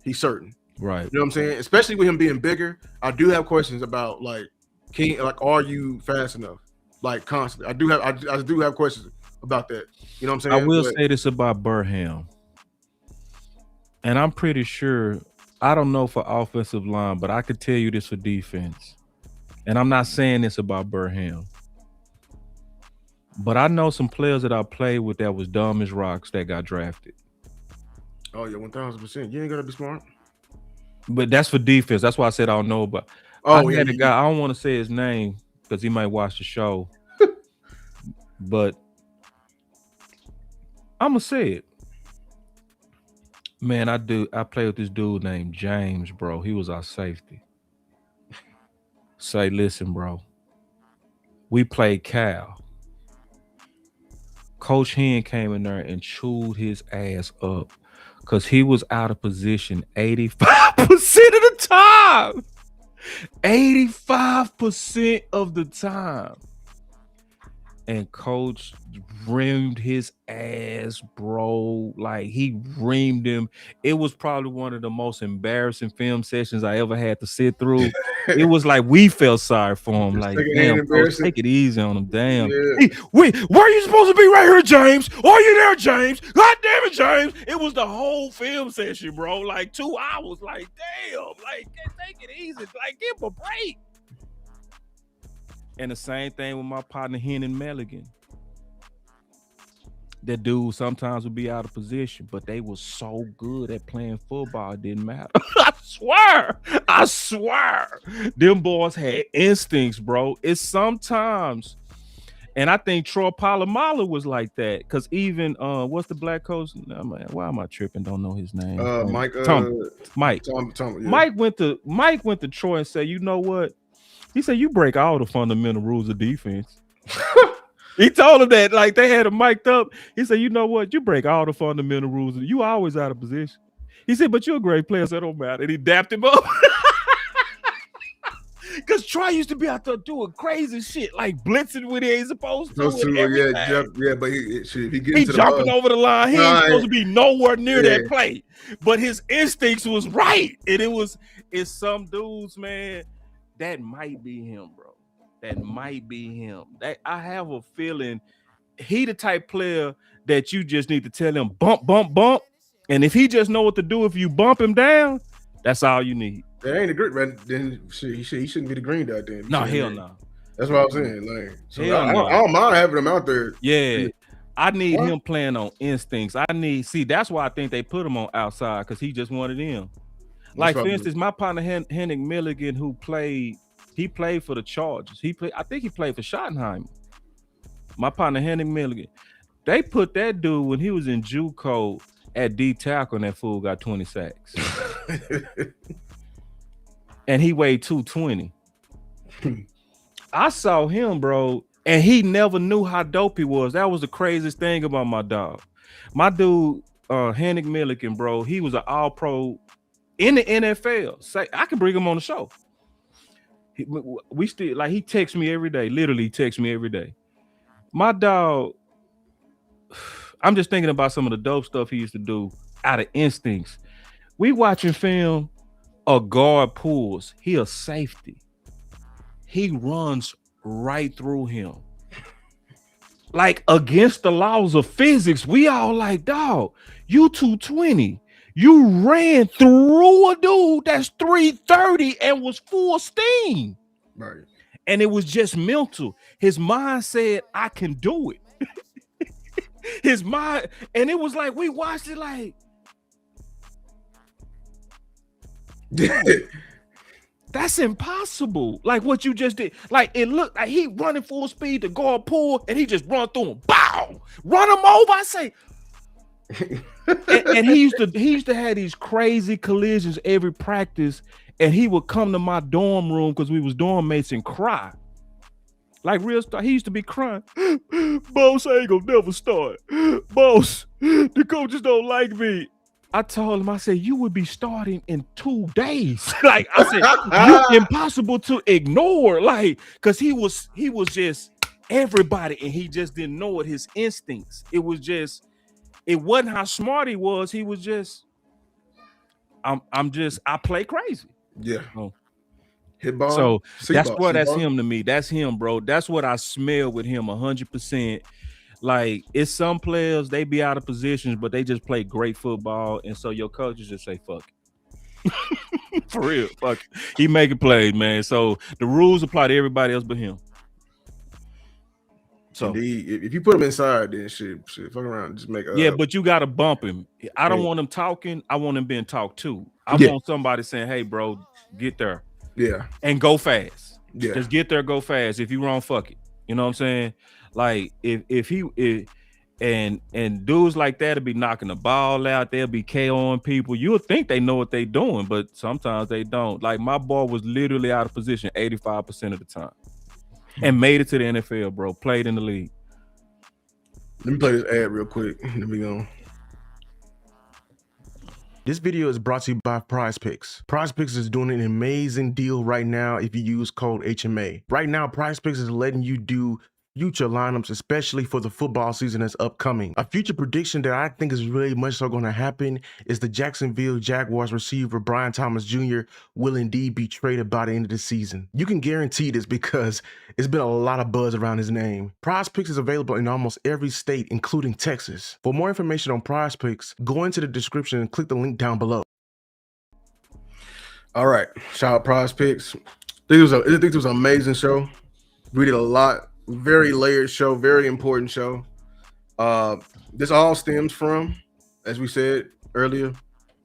he's certain. Right. You know what I'm saying? Especially with him being bigger, I do have questions about like, are you fast enough? Like constantly. I do have questions about that. You know what I'm saying? I will say this about Barham. And I'm pretty sure, I don't know for offensive line, but I could tell you this for defense. And I'm not saying this about Barham. But I know some players that I played with that was dumb as rocks that got drafted. Oh, yeah, 1,000%. You ain't got to be smart. But that's for defense. That's why I said I don't know about. I had a guy, I don't want to say his name because he might watch the show. But I'm going to say it. Man, I play with this dude named James, bro. He was our safety. Say, listen, bro. We played Cal. Coach Hen came in there and chewed his ass up because he was out of position 85% of the time. 85% of the time. And Coach reamed his ass, bro. Like, he reamed him. It was probably one of the most embarrassing film sessions I ever had to sit through. It was like we felt sorry for him. Like, damn, Coach, take it easy on him. Damn. Yeah. Wait, where are you supposed to be right here, James? Are you there, James? God damn it, James. It was the whole film session, bro. Like 2 hours. Like, damn. Like, take it easy. Like, give him a break. And the same thing with my partner, Henning Milligan. That dude sometimes would be out of position, but they were so good at playing football, it didn't matter. I swear. Them boys had instincts, bro. It's sometimes, and I think Troy Polamalu was like that, because even, what's the black coach? No, man, why am I tripping? Don't know his name. Mike. Mike. Tom, yeah. Mike went to Troy and said, you know what? He said, you break all the fundamental rules of defense. He told him that, like, they had him mic'd up. He said, you know what? You break all the fundamental rules. You always out of position. He said, but you're a great player, so it don't matter. And he dapped him up. Because Troy used to be out there doing crazy shit, like blitzing when he ain't supposed to. Yeah, but he jumping over the line. He ain't supposed to be nowhere near that play. But his instincts was right. And it's some dudes, man, that might be him, bro. That might be him. That I have a feeling he the type player that you just need to tell him bump, bump, bump. And if he just know what to do, if you bump him down, that's all you need. That ain't a great man. Then he shouldn't be the green dot then. No, hell no. That's what I was saying. Like, so I don't mind having him out there. Yeah. I need him playing on instincts. That's why I think they put him on outside, because he just wanted him. Like, for instance, my partner Henning Milligan, he played for the Chargers. I think he played for Schottenheimer. My partner Henning Milligan. They put that dude when he was in JUCO at D tackle, and that fool got 20 sacks. And he weighed 220. I saw him, bro, and he never knew how dope he was. That was the craziest thing about my dog. My dude, Henning Milligan, bro, he was an all-pro in the NFL. Say, I can bring him on the show. He texts me every day, literally texts me every day. My dog, I'm just thinking about some of the dope stuff he used to do out of instincts. We watching film, a guard pulls, he a safety. He runs right through him. Like, against the laws of physics, we all like, dog, you 220. You ran through a dude that's 330 and was full steam. Right. And it was just mental. His mind said, I can do it. His mind, and it was like, we watched it like, that's impossible. Like what you just did. Like, it looked like he running full speed to guard pull, and he just run through him. Bow! Run him over. I say, and he used to have these crazy collisions every practice, and he would come to my dorm room because we was dorm mates and cry. Like real stuff. He used to be crying. Boss, I ain't gonna never start. Boss, the coaches don't like me. I told him, I said, you would be starting in 2 days. Like, I said, you're impossible to ignore. Like, because he was just everybody, and he just didn't know it. His instincts. It wasn't how smart he was. He was just, I play crazy. Yeah. Hit ball. So that's him to me. That's him, bro. That's what I smell with him 100%. Like, it's some players, they be out of positions, but they just play great football. And so your coaches just say, fuck it. For real, fuck it. He making plays, man. So the rules apply to everybody else but him. So if you put him inside, then shit, fuck around, just make yeah, but you gotta bump him. I don't want him talking. I want him being talked to. I want somebody saying, "Hey, bro, get there." Yeah, and go fast. Yeah, just get there, go fast. If you wrong, fuck it. You know what I'm saying? Like if And dudes like that will be knocking the ball out. They'll be KOing people. You'll think they know what they're doing, but sometimes they don't. Like my ball was literally out of position 85% of the time, and made it to the NFL, bro. Played in the league. Let me play this ad real quick. Then we go. This video is brought to you by PrizePicks. PrizePicks is doing an amazing deal right now if you use code HMA. Right now, PrizePicks is letting you do future lineups, especially for the football season that's upcoming. A future prediction that I think is really much so going to happen is the Jacksonville Jaguars receiver Brian Thomas Jr. will indeed be traded by the end of the season. You can guarantee this because it's been a lot of buzz around his name. PrizePicks is available in almost every state, including Texas. For more information on PrizePicks, go into the description and click the link down below. All right, shout out PrizePicks. I think it was an amazing show. We did a lot. Very layered show, very important show. This all stems from, as we said earlier,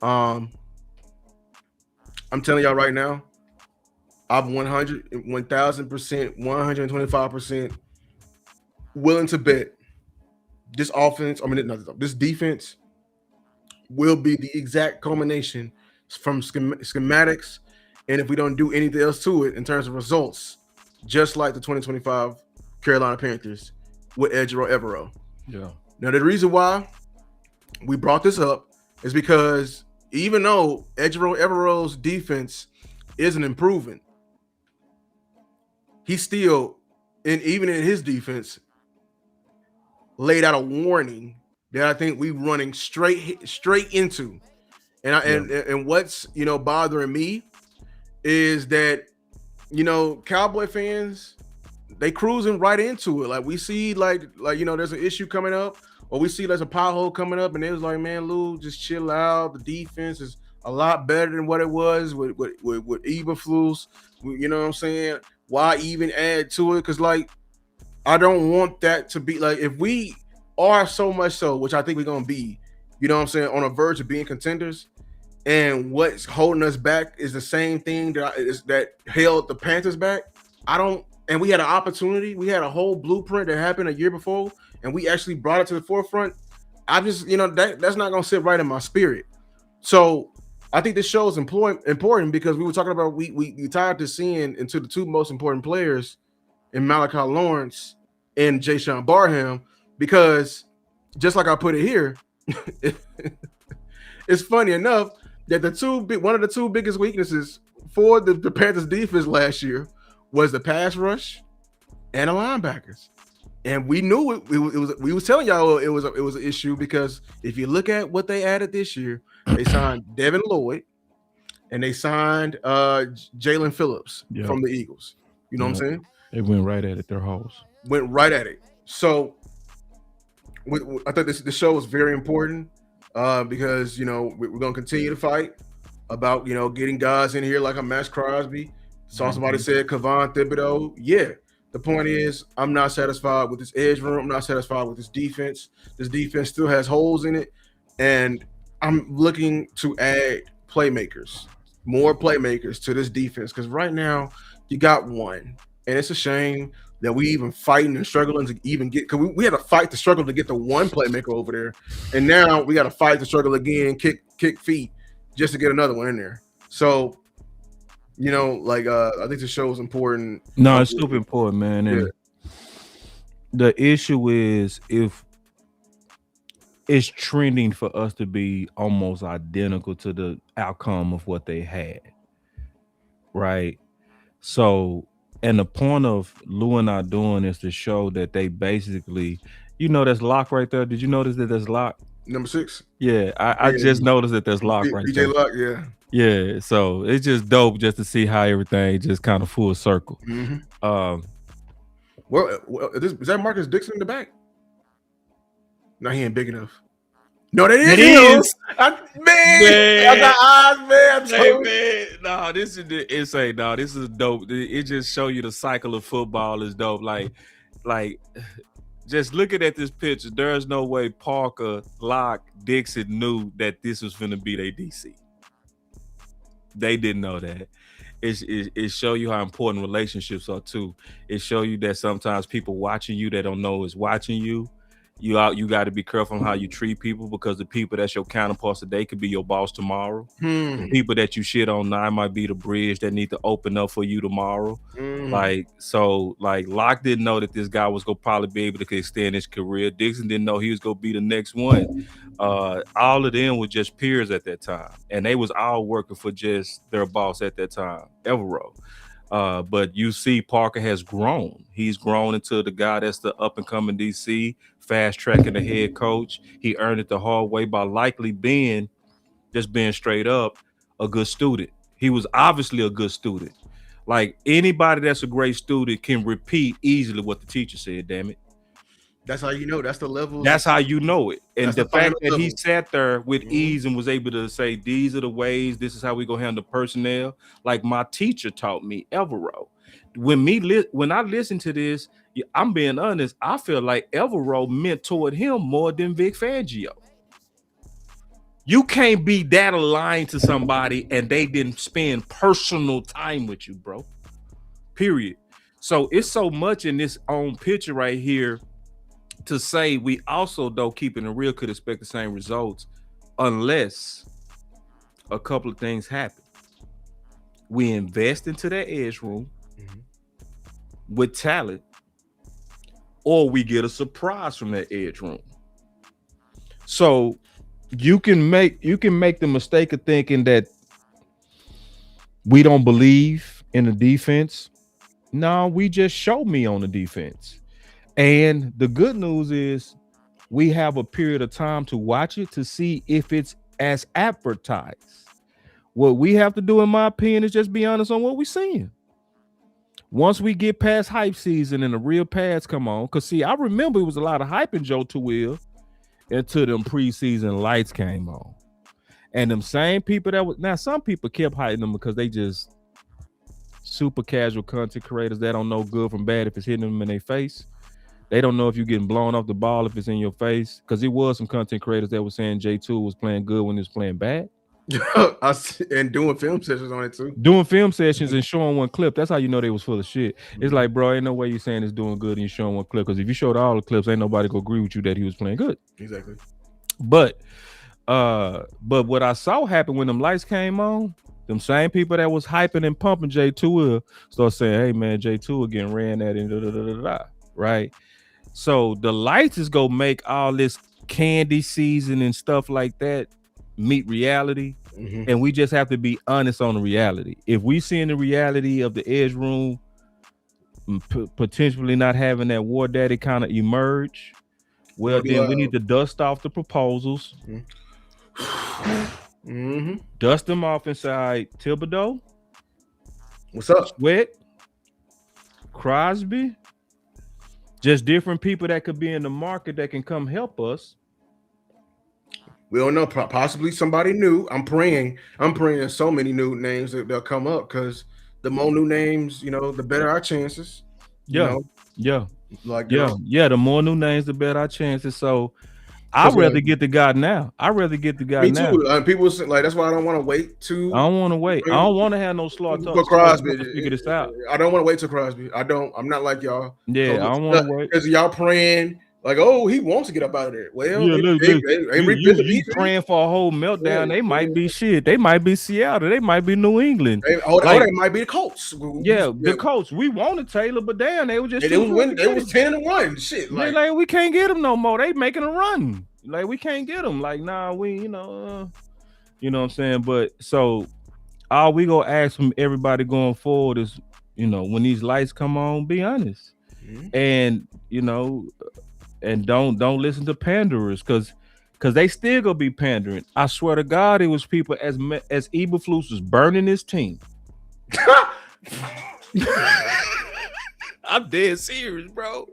I'm telling y'all right now, I'm 100, 1,000%, 125% willing to bet this offense, this defense will be the exact culmination from schematics, and if we don't do anything else to it in terms of results, just like the 2025 Carolina Panthers with Ejiro Evero. Yeah. Now, the reason why we brought this up is because even though Ejiro Evero's defense isn't improving, he still, and even in his defense, laid out a warning that I think we running straight into. And what's bothering me is that Cowboy fans, they cruising right into it. Like we see like there's an issue coming up, or we see there's a pothole coming up, and it was like, man, Lou, just chill out. The defense is a lot better than what it was with Eberflus. You know what I'm saying? Why even add to it? Because like I don't want that to be like, if we are so much so, which I think we're gonna be, on a verge of being contenders, and what's holding us back is the same thing that held the Panthers back. And we had an opportunity. We had a whole blueprint that happened a year before, and we actually brought it to the forefront. I just, that's not going to sit right in my spirit. So I think this show is important because we were talking about, we tied to seeing into the two most important players in Malachi Lawrence and Jaishawn Barham, because just like I put it here, it's funny enough that one of the two biggest weaknesses for the Panthers defense last year was the pass rush and the linebackers, and we knew it. We was telling y'all it was an issue, because if you look at what they added this year, they signed Devin Lloyd and they signed Jalen Phillips from the Eagles. You know what I'm saying? They went right at it. Their holes went right at it. So I thought the show was very important because we're gonna continue to fight about getting guys in here like a Max Crosby. Saw somebody said Kevon Thibodeau. Yeah, the point is, I'm not satisfied with this edge room. I'm not satisfied with this defense. This defense still has holes in it, and I'm looking to add playmakers, more playmakers to this defense, because right now you got one, and it's a shame that we even fighting and struggling to even get, because we had to fight to struggle to get the one playmaker over there, and now we got to fight to struggle again, kick feet just to get another one in there. So I think the show is important. No, it's super important, man. And the issue is, if it's trending for us to be almost identical to the outcome of what they had, right? So, and the point of Lou and I doing is to show that they basically, that's lock right there. Did you notice that there's lock? Number 6. Yeah, I just noticed that there's lock right there. BJ Lock, yeah. Yeah, so it's just dope just to see how everything just kind of full circle. Mm-hmm. Is that Marcus Dixon in the back? No, he ain't big enough. No, that is. It is. I got eyes, man. No, this is dope. It just show you the cycle of football is dope. Like just looking at this picture, there's no way Parker, Locke, Dixon knew that this was going to be their DC. They didn't know that. It show you how important relationships are too. It show you that sometimes people watching you that don't know is watching you. You got to be careful on how you treat people, because the people that's your counterparts today could be your boss tomorrow. The people that you shit on now might be the bridge that need to open up for you tomorrow. Like Locke didn't know that this guy was gonna probably be able to extend his career. Dixon didn't know he was gonna be the next one. All of them were just peers at that time, and they was all working for just their boss at that time, Evero. But you see Parker has grown. He's grown into the guy that's the up and coming DC, fast tracking the head coach. He earned it the hard way by likely being straight up a good student. He was obviously a good student. Like, anybody that's a great student can repeat easily what the teacher said, damn it. That's how you know. That's the level. That's how you know it. And the fact that he level. sat there with ease and was able to say, these are the ways, this is how we gonna handle personnel. Like my teacher taught me, Evero. When I listen to this, I'm being honest, I feel like Evero mentored him more than Vic Fangio. You can't be that aligned to somebody and they didn't spend personal time with you, bro. Period. So it's so much in this own picture right here to say we also, though, keeping it real, could expect the same results unless a couple of things happen. We invest into that edge room with talent, or we get a surprise from that edge room. So you can make the mistake of thinking that we don't believe in the defense. No, we just show me on the defense. And the good news is we have a period of time to watch it to see if it's as advertised. What we have to do, in my opinion, is just be honest on what we're seeing. Once we get past hype season and the real pads come on, because see, I remember it was a lot of hype in Joe Tuil until them preseason lights came on. And them same people now some people kept hyping them because they just super casual content creators that don't know good from bad if it's hitting them in their face. They don't know if you're getting blown off the ball if it's in your face. Because it was some content creators that were saying J2 was playing good when he was playing bad. And doing film sessions on it too. Doing film sessions and showing one clip. That's how you know they was full of shit. It's like, bro, ain't no way you saying it's doing good and you showing one clip. Because if you showed all the clips, ain't nobody gonna agree with you that he was playing good. Exactly. But what I saw happen when them lights came on, them same people that was hyping and pumping J2 start saying, hey man, J2 getting ran at and right? So the lights is gonna make all this candy season and stuff like that meet reality. And we just have to be honest on the reality. If we seeing the reality of the edge room potentially not having that war daddy kind of emerge, well, then we need to dust off the proposals. Dust them off inside Thibodeau. What's up? Sweat, Crosby. Just different people that could be in the market that can come help us. We don't know. Possibly somebody new. I'm praying so many new names that they'll come up, because the more new names, the better our chances. Yeah. The more new names, the better our chances. So I'd rather get the guy now. Me too. People say, like, that's why I don't want to wait too. I don't want to wait. I don't want to have no slot for Crosby to figure this out. I don't want to wait till Crosby. I'm not like y'all. Yeah, I don't want to wait because y'all praying like, oh, he wants to get up out of there. Well, you praying for a whole meltdown. Yeah, they might be shit. They might be Seattle. They might be New England. They might be the Colts. The Colts. We wanted Taylor, but damn, they were just they was 10-1. Shit, like we can't get them no more. They making a run. Like we can't get them. Like nah, we you know what I'm saying. But so all we gonna ask from everybody going forward is when these lights come on, be honest, and and don't listen to panderers because they still gonna be pandering. I swear to God, it was people as Eberflus was burning his team. I'm dead serious, bro.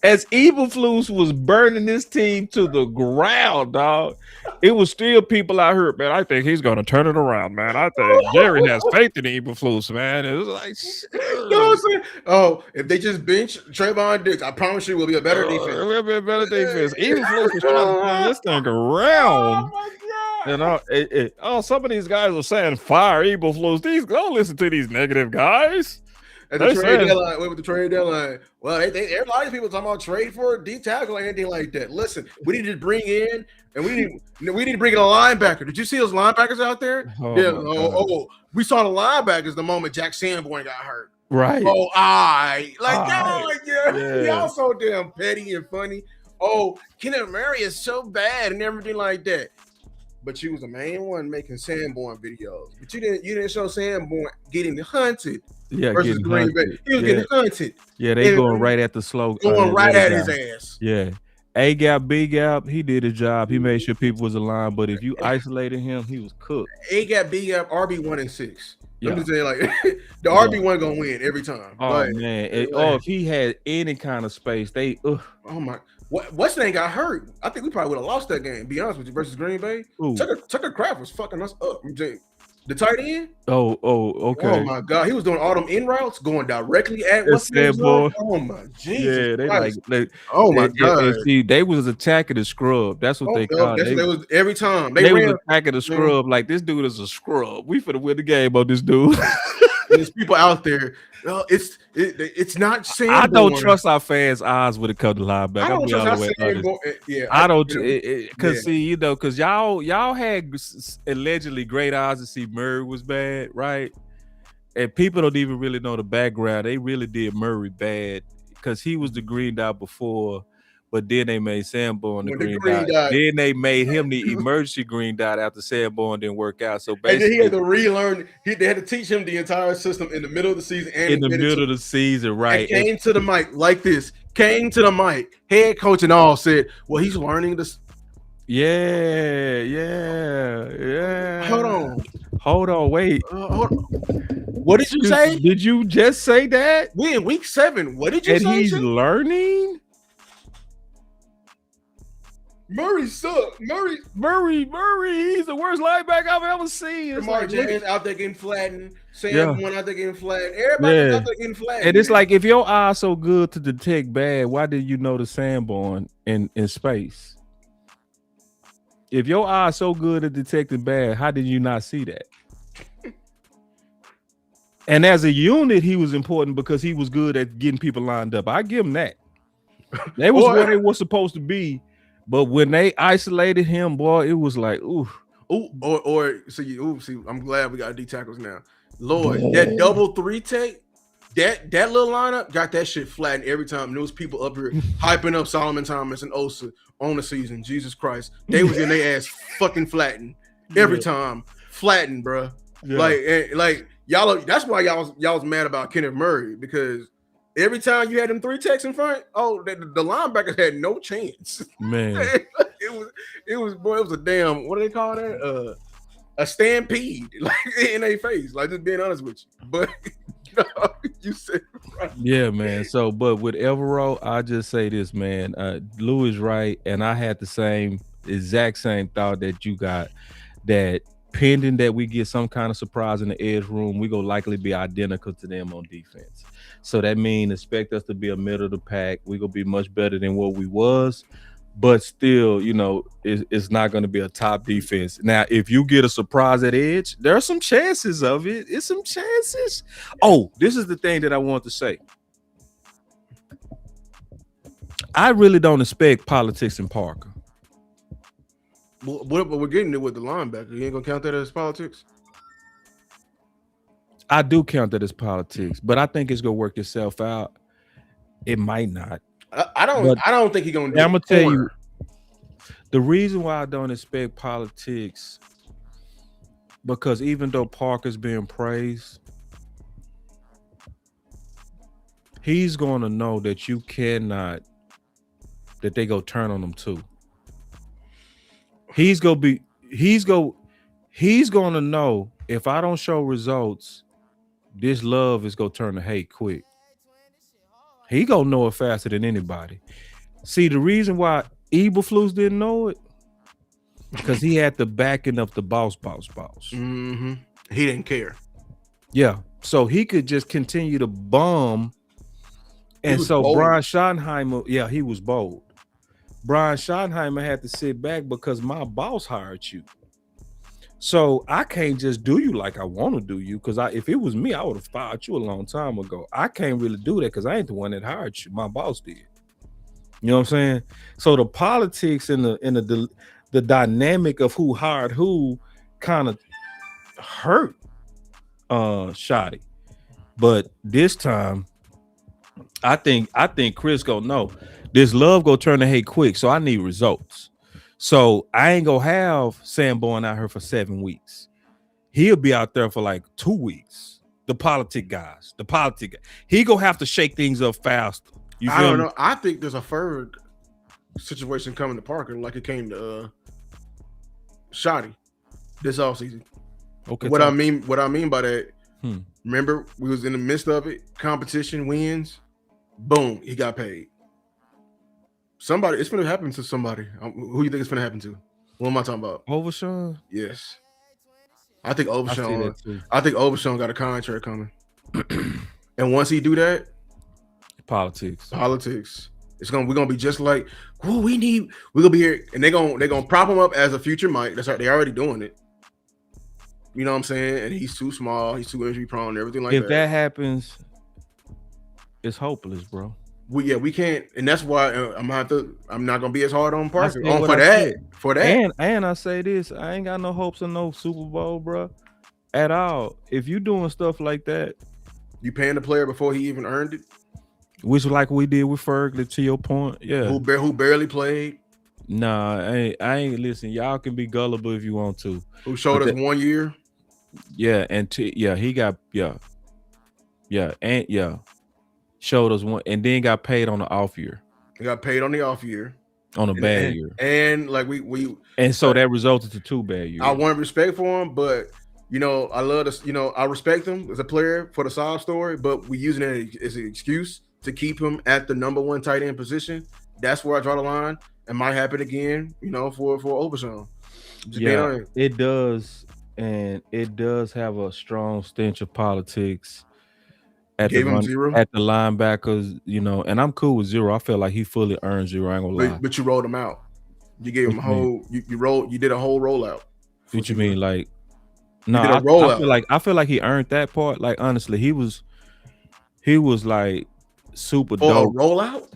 As Eberflus was burning this team to the ground, dog, it was still people out here, man. I think he's gonna turn it around, man. I think Jerry has faith in Eberflus, man. It was like, you know what I'm saying? Oh, if they just bench Trayvon Diggs, I promise you, it will be a better defense. It will be a better defense. Eberflus was trying to turn this thing around. Oh my God. Some of these guys are saying fire Eberflus. Don't listen to these negative guys. At the trade deadline, with the trade deadline, well, a lot of people talking about trade for a D tackle or anything like that. Listen, we need to bring in, and we need to bring in a linebacker. Did you see those linebackers out there? We saw the linebackers the moment Jack Sanborn got hurt. Right. Y'all so damn petty and funny. Oh, Kenneth Murray is so bad and everything like that. But you was the main one making Sanborn videos. But you didn't show Sanborn getting hunted. Yeah, versus Green Bay. He was getting hunted. Yeah, they going right at the slow. Going right at his ass. Yeah. A gap, B gap, he did his job. He made sure people was aligned. But if you isolated him, he was cooked. A gap, B gap, RB1 and 6. Yeah. I'm just saying, like the RB1 gonna win every time. Oh man! If he had any kind of space, oh my! What's name got hurt? I think we probably would have lost that game. Be honest with you, versus Green Bay. Tucker Kraft was fucking us up. The tight end. Oh, okay. Oh my God, he was doing all them in routes, going directly at what's that boy. Oh my Jesus! Yeah, oh my God! See, they was attacking the scrub. That's what they called. They was every time they was attacking the scrub. Like this dude is a scrub. We finna win the game on this dude. There's people out there. It's not Sanborn. I don't trust our fans' eyes when it comes to linebacker. I don't trust Sanborn. I don't because see, because y'all had allegedly great eyes to see Murray was bad, right? And people don't even really know the background. They really did Murray bad because he was the green dot before. But then they made Sanborn the green dot. Then they made him the emergency green dot after Sanborn didn't work out. So basically, and then he had to relearn. They had to teach him the entire system in the middle of the season. And in the middle of the season, right? And came to the mic like this. Came to the mic. Head coach and all said, "Well, he's learning this." Yeah. Hold on. Wait. Hold on. What did you say? Did you just say that? We in week 7. What did you say? And he's learning. Murray sucked. Murray. He's the worst linebacker I've ever seen. Lamar Jackson out there getting flattened. Sam out there getting flattened. Everybody out there getting flattened. And it's like if your eye's so good to detect bad, why did you notice Sanborn in space? If your eye's so good at detecting bad, how did you not see that? And as a unit, he was important because he was good at getting people lined up. I give him that. They was where they were supposed to be. But when they isolated him, boy, it was like, ooh. See, I'm glad we got D tackles now. Lord, that double 3 take, that little lineup got that shit flattened every time. There was people up here hyping up Solomon Thomas and Osa on the season. Jesus Christ. They was in their ass fucking flattened every time. Flattened, bro. Yeah. Like y'all, that's why y'all was mad about Kenneth Murray, because every time you had them 3 techs in front, the linebackers had no chance. Man, it was a damn, what do they call that? A stampede, like in their face. Like, just being honest with you. But you said right. Yeah, man. So, but with Evero, I just say this, man. Lou is right, and I had the exact same thought that you got. That pending that we get some kind of surprise in the edge room, we gonna likely be identical to them on defense. So that means expect us to be a middle of the pack. We're going to be much better than what we was, but still, it's not going to be a top defense. Now, if you get a surprise at edge, there are some chances of it. It's some chances. Oh, this is the thing that I want to say. I really don't expect politics in Parker. Well, we're getting it with the linebacker. You ain't going to count that as politics? I do count that as politics, but I think it's gonna work itself out. It might not. I don't think he's gonna do it. I'm gonna tell you the reason why I don't expect politics, because even though Parker's being praised, he's gonna know that that they go turn on him too. He's gonna know if I don't show results, this love is gonna turn to hate quick. He gonna know it faster than anybody. See, the reason why Eberflus didn't know it, because he had the backing of the boss. Mm-hmm. He didn't care. Yeah, so he could just continue to bomb. And so bold. Brian Schottenheimer, he was bold. Brian Schottenheimer had to sit back because my boss hired you. So I can't just do you like I want to do you, because if it was me, I would have fired you a long time ago. I can't really do that because I ain't the one that hired you. My boss did. You know what I'm saying? So the politics and the dynamic of who hired who kind of hurt Shotty. But this time, I think Chris gonna know this love go turn to hate quick. So I need results. So I ain't gonna have Sanborn out here for 7 weeks. He'll be out there for like 2 weeks. The politic guys, he gonna have to shake things up faster. You feel I don't me? know. I think there's a Ferg situation coming to Parker, like it came to Shotty this offseason. Okay. What I mean by that, remember we was in the midst of it, competition wins, boom, he got paid. Somebody, it's gonna happen to somebody. Who you think it's gonna happen to? What am I talking about? Overshawn? Yes. I think Overshawn got a contract coming. And once he do that, politics. We're gonna be just like, we're gonna be here, and they're gonna prop him up as a future Mike. That's right, they're already doing it. You know what I'm saying? And he's too small, he's too injury prone, and everything like that. If that happens, it's hopeless, bro. We can't, and that's why I'm not gonna be as hard on Parker for that. And I say this, I ain't got no hopes of no Super Bowl, bro, at all. If you doing stuff like that, you paying the player before he even earned it, which like we did with Ferg. To your point, yeah, who barely played. Nah, I ain't listen. Y'all can be gullible if you want to. Who showed us 1 year? Yeah, and he got showed us one, and then got paid on the off year. He got paid on the off year. On a bad year. And like we so that resulted to 2 bad years. I want respect for him, but I love this, I respect him as a player for the sob story, but we using it as an excuse to keep him at the number 1 tight end position. That's where I draw the line. It might happen again, for Overshawn. Yeah, it does, and it does have a strong stench of politics. At the linebackers, and I'm cool with Zero. I feel like he fully earned Zero. I ain't gonna lie. But you rolled him out. You gave him a whole. You did a whole rollout. What you mean, like? No, I feel like he earned that part. Like honestly, he was like super dope. A rollout.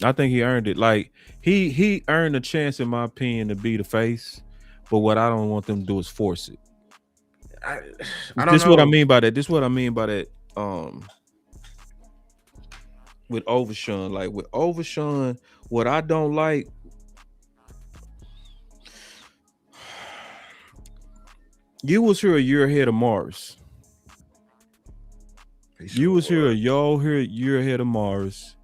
I think he earned it. Like he earned a chance, in my opinion, to be the face. But what I don't want them to do is force it. I don't this know. What I mean by that. This what I mean by that. With Overshawn, like with Overshawn, what I don't like. You was here a year ahead of Morris. You was here a year ahead of Morris.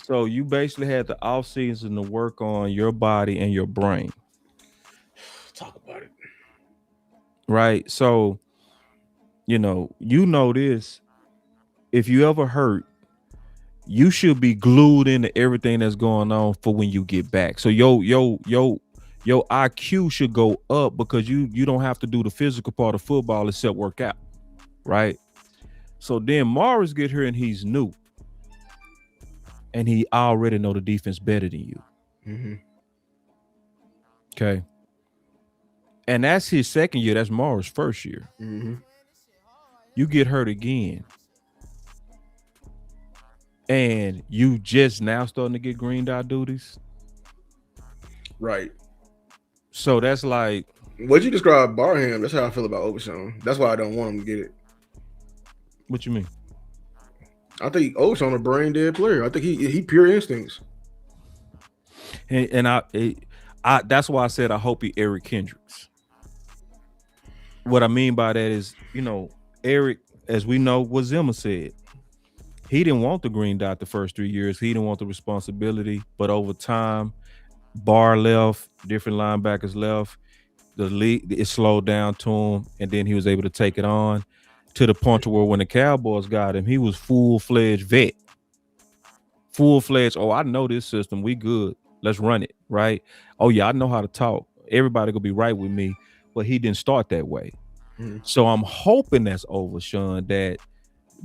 So you basically had the off season to work on your body and your brain. Talk about it. Right. So, this. If you ever hurt, you should be glued into everything that's going on for when you get back. So your IQ should go up because you don't have to do the physical part of football except work out. Right. So then Morris get here and he's new. And he already know the defense better than you. Okay. And that's his second year. That's Morris' first year. You get hurt again. And you just now starting to get green dot duties. Right. So that's like. What you describe Barham, that's how I feel about Overshawn. That's why I don't want him to get it. What you mean? I think Overshawn a brain dead player. I think he pure instincts. And I that's why I said I hope he Eric Kendricks. What I mean by that is, Eric, as we know, what Zimmer said, he didn't want the green dot the first 3 years. He didn't want the responsibility. But over time, Barr left, different linebackers left. The league, it slowed down to him, and then he was able to take it on to the point to where when the Cowboys got him, he was full-fledged vet. Full-fledged, I know this system. We good. Let's run it, right? Oh, yeah, I know how to talk. Everybody gonna be right with me. But he didn't start that way. So I'm hoping that's Overshawn, that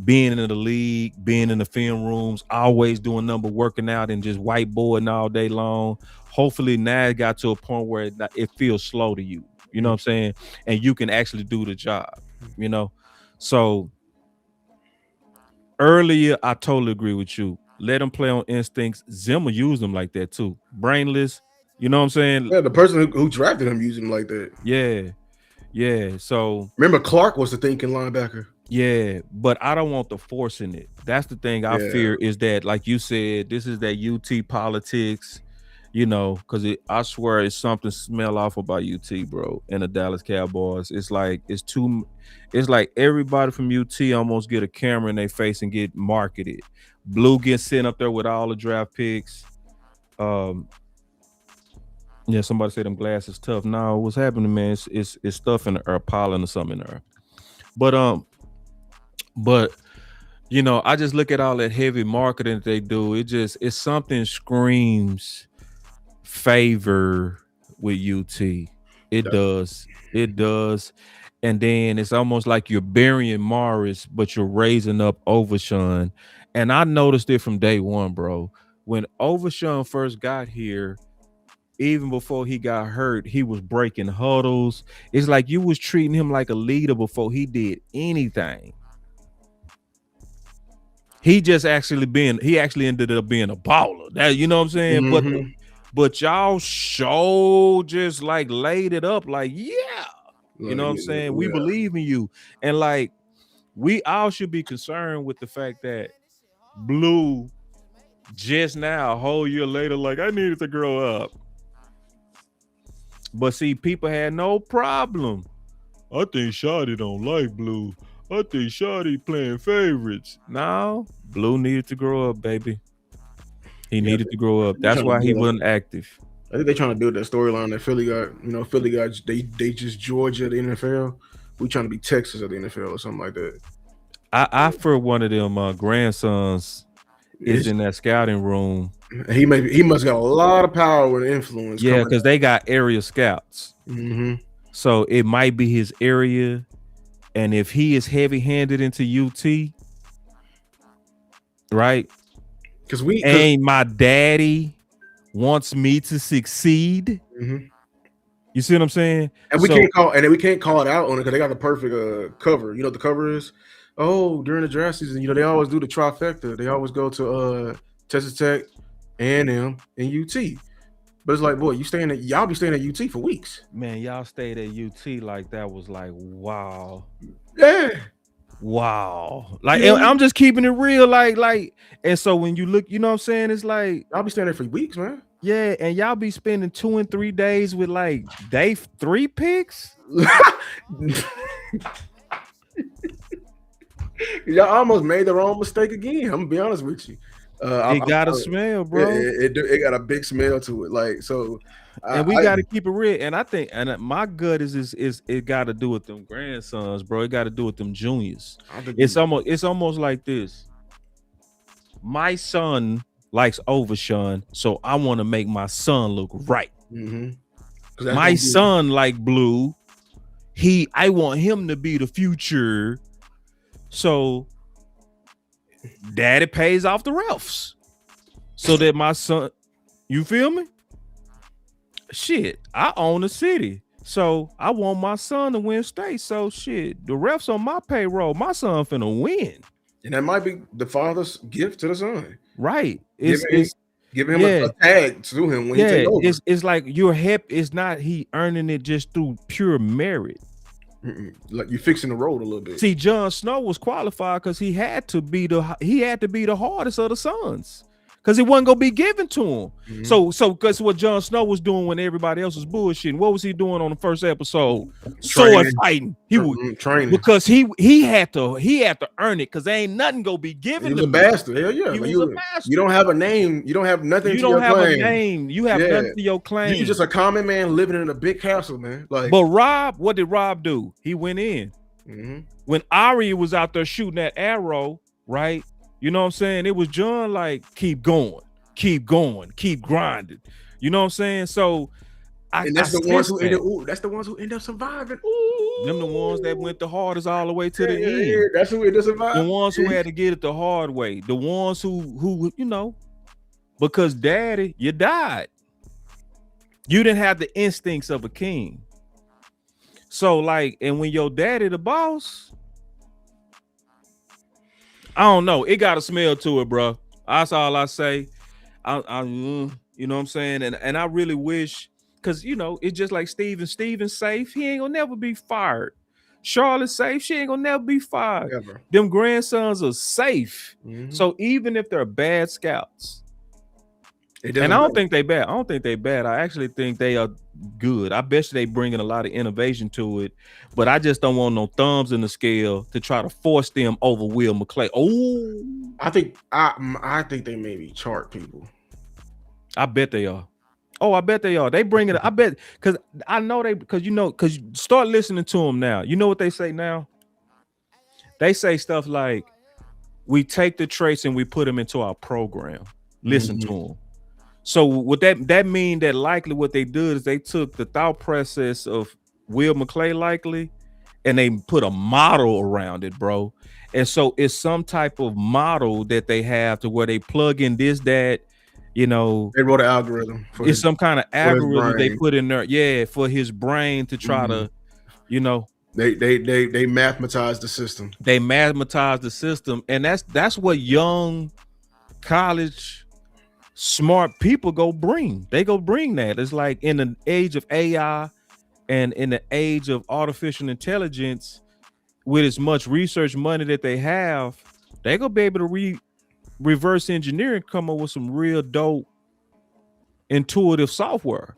being in the league, being in the film rooms, always doing working out and just whiteboarding all day long. Hopefully now it got to a point where it feels slow to you. You know what I'm saying? And you can actually do the job, you know? So earlier, I totally agree with you. Let them play on instincts. Zimmer used them like that too. Brainless, you know what I'm saying? Yeah, the person who drafted him used him like that. Yeah. So remember, Clark was the thinking linebacker. Yeah, but I don't want the forcing it. That's the thing I fear is that, like you said, this is that UT politics, you know, because I swear it's something smell off about UT, bro, and the Dallas Cowboys. It's like everybody from UT almost get a camera in their face and get marketed. Blue gets sent up there with all the draft picks. Yeah, somebody said them glasses tough. No, what's happening, man? It's stuff in the air, pollen or something in there. But you know, I just look at all that heavy marketing that they do. It's something screams favor with UT. It does. And then it's almost like you're burying Morris, but you're raising up Overshawn. And I noticed it from day one, bro. When Overshawn first got here, even before he got hurt, he was breaking huddles. It's like you was treating him like a leader before he did anything. He actually ended up being a baller. That, you know what I'm saying? Mm-hmm. But y'all just like laid it up like, yeah. You know what I'm saying? We believe in you. And like, we all should be concerned with the fact that Blue just now, a whole year later, like, I needed to grow up. But see, people had no problem. I think Shotty don't like Blue. I think Shotty playing favorites. No, Blue needed to grow up, baby. He needed to grow up. That's why he wasn't active. I think they're trying to build that storyline that Philly got. You know, Philly got they just Georgia at the NFL. We trying to be Texas at the NFL or something like that. I for one of them grandsons is in that scouting room. He must got a lot of power and influence. Yeah, because they got area scouts. Mm-hmm. So it might be his area. And if he is heavy-handed into UT, right? Because my daddy wants me to succeed. Mm-hmm. You see what I'm saying? And we can't call it out on it because they got the perfect cover. You know what the cover is? Oh, during the draft season, you know, they always do the trifecta. They always go to Texas Tech, A&M, and UT. But it's like, boy, y'all be staying at UT for weeks. Man, y'all stayed at UT like that was like, wow. Yeah. Wow. Like, I'm just keeping it real. Like, and so when you look, you know what I'm saying? It's like, y'all be staying there for weeks, man. Yeah, and y'all be spending 2 and 3 days with like day 3 picks. Y'all almost made the wrong mistake again. I'm gonna be honest with you. It got a smell, bro. It got a big smell to it. Like, so, and we got to keep it real. And I think, and my gut is it got to do with them grandsons, bro. It got to do with them juniors. It's almost like this. My son likes Overshawn, so I want to make my son look right. Mm-hmm. My son like Blue. I want him to be the future. So daddy pays off the refs so that my son, you feel me? Shit, I own the city. So I want my son to win state. So shit, the refs on my payroll, my son finna win. And that might be the father's gift to the son. Right. Giving him a tag to him when he take over. It's like your help is not he earning it just through pure merit. Like you're fixing the road a little bit. See, Jon Snow was qualified because he had to be the hardest of the sons because it wasn't gonna be given to him. Mm-hmm. So guess what Jon Snow was doing when everybody else was bullshitting? What was he doing on the first episode? Sword fighting. He was training because he had to earn it because there ain't nothing gonna be given. He was a bastard. Hell yeah. He was a bastard. You don't have a name. You don't have nothing. You don't have a name. You have nothing to your claim. You're just a common man living in a big castle, man. Like, but Rob, what did Rob do? He went in. Mm-hmm. When Ari was out there shooting that arrow, right? You know what I'm saying? It was John like, keep going, keep grinding. You know what I'm saying? So And that's the ones who end up. Ooh, that's the ones who end up surviving. Ooh. Them the ones that went the hardest all the way to the end. Yeah, that's who ended up surviving. The ones who had to get it the hard way. The ones who because daddy, you died. You didn't have the instincts of a king. So like, and when your daddy the boss, I don't know. It got a smell to it, bro. That's all I say. You know what I'm saying? And I really wish, because it's just like Steven's safe. He ain't gonna never be fired. Charlotte's safe. She ain't gonna never be fired. Ever. Them grandsons are safe. Mm-hmm. So even if they're bad scouts, and I don't think they bad. I actually think they are good. I bet you they bringing a lot of innovation to it, but I just don't want no thumbs in the scale to try to force them over Will McClay. Oh, I think they maybe chart people. I bet they are. Oh, I bet they are. They bring it. I bet, because I know because you start listening to them now. You know what they say now? They say stuff like, we take the traits and we put them into our program. Listen to them. So would that mean that likely what they did is they took the thought process of Will McClay likely and they put a model around it, bro. And so it's some type of model that they have to where they plug in this, that, they wrote an algorithm. It's some kind of algorithm they put in there, for his brain to try to, They mathematize the system. They mathematize the system, and that's what young college smart people go bring. They go bring that. It's like in the age of AI and in the age of artificial intelligence, with as much research money that they have, they gonna be able to reverse engineer and come up with some real dope intuitive software,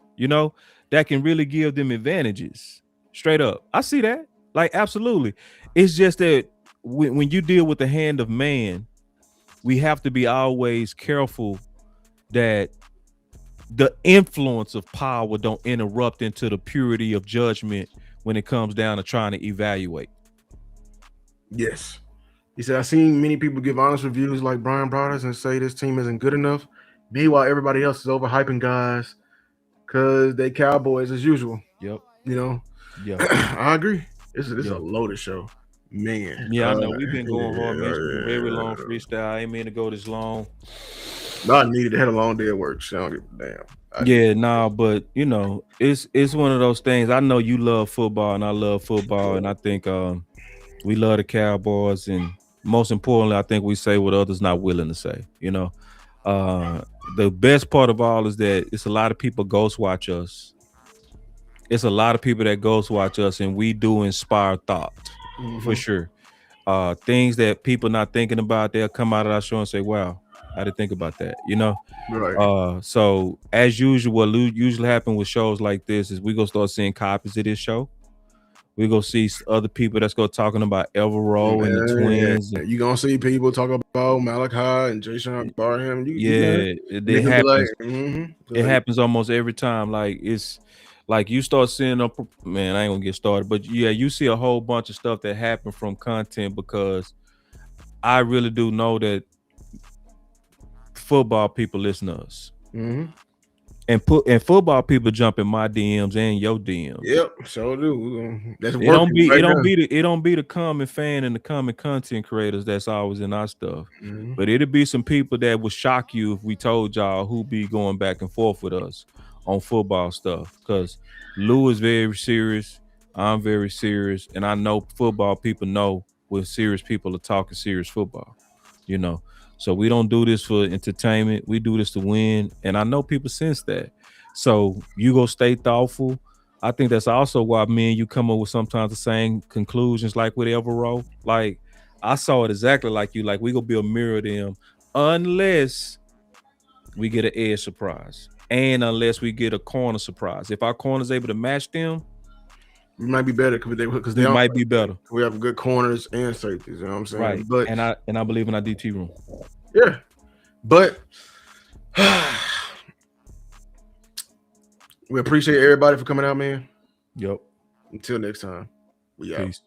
that can really give them advantages. Straight up. I see that. Like, absolutely. It's just that when you deal with the hand of man, we have to be always careful that the influence of power don't interrupt into the purity of judgment when it comes down to trying to evaluate. Yes. He said, I've seen many people give honest reviews like Brian Brothers and say this team isn't good enough. Meanwhile, everybody else is overhyping guys because they Cowboys as usual. Yep. Yeah. I agree. This is a loaded show. Man. Yeah, I know. We've been going hard, man. It's been a very long freestyle. I ain't mean to go this long. No, I needed to have a long day at work. So I don't give a damn. But it's one of those things. I know you love football and I love football, and I think we love the Cowboys, and most importantly, I think we say what others not willing to say. The best part of all is that it's a lot of people ghost watch us. It's a lot of people that ghost watch us, and we do inspire thought for sure. Things that people not thinking about, they'll come out of our show and say, wow, I didn't think about that, Right. So as usual, what usually happen with shows like this is we gonna start seeing copies of this show. We go see other people that's go talking about Evero and the Twins. Yeah. You gonna see people talk about Malachi and Jaishawn Barham. It happens. It happens almost every time. Like, it's like you start seeing I ain't gonna get started, but yeah, you see a whole bunch of stuff that happen from content, because I really do know that football people listen to us. And football people jump in my DMs and your DMs. Yep, so do. That's it don't be the common fan and the common content creators that's always in our stuff. But it'll be some people that would shock you if we told y'all who be going back and forth with us on football stuff. Because Lou is very serious, I'm very serious, and I know football people know when serious people are talking serious football. So we don't do this for entertainment. We do this to win. And I know people sense that. So you go stay thoughtful. I think that's also why me and you come up with sometimes the same conclusions, like with Evero. Like, I saw it exactly like you. Like, we gonna be a mirror to them unless we get an edge surprise. And unless we get a corner surprise. If our corner's able to match them, we might be better because they might be better. We have good corners and safeties. You know what I'm saying? Right. But and I believe in our DT room. Yeah, but we appreciate everybody for coming out, man. Yep. Until next time, we out. Peace.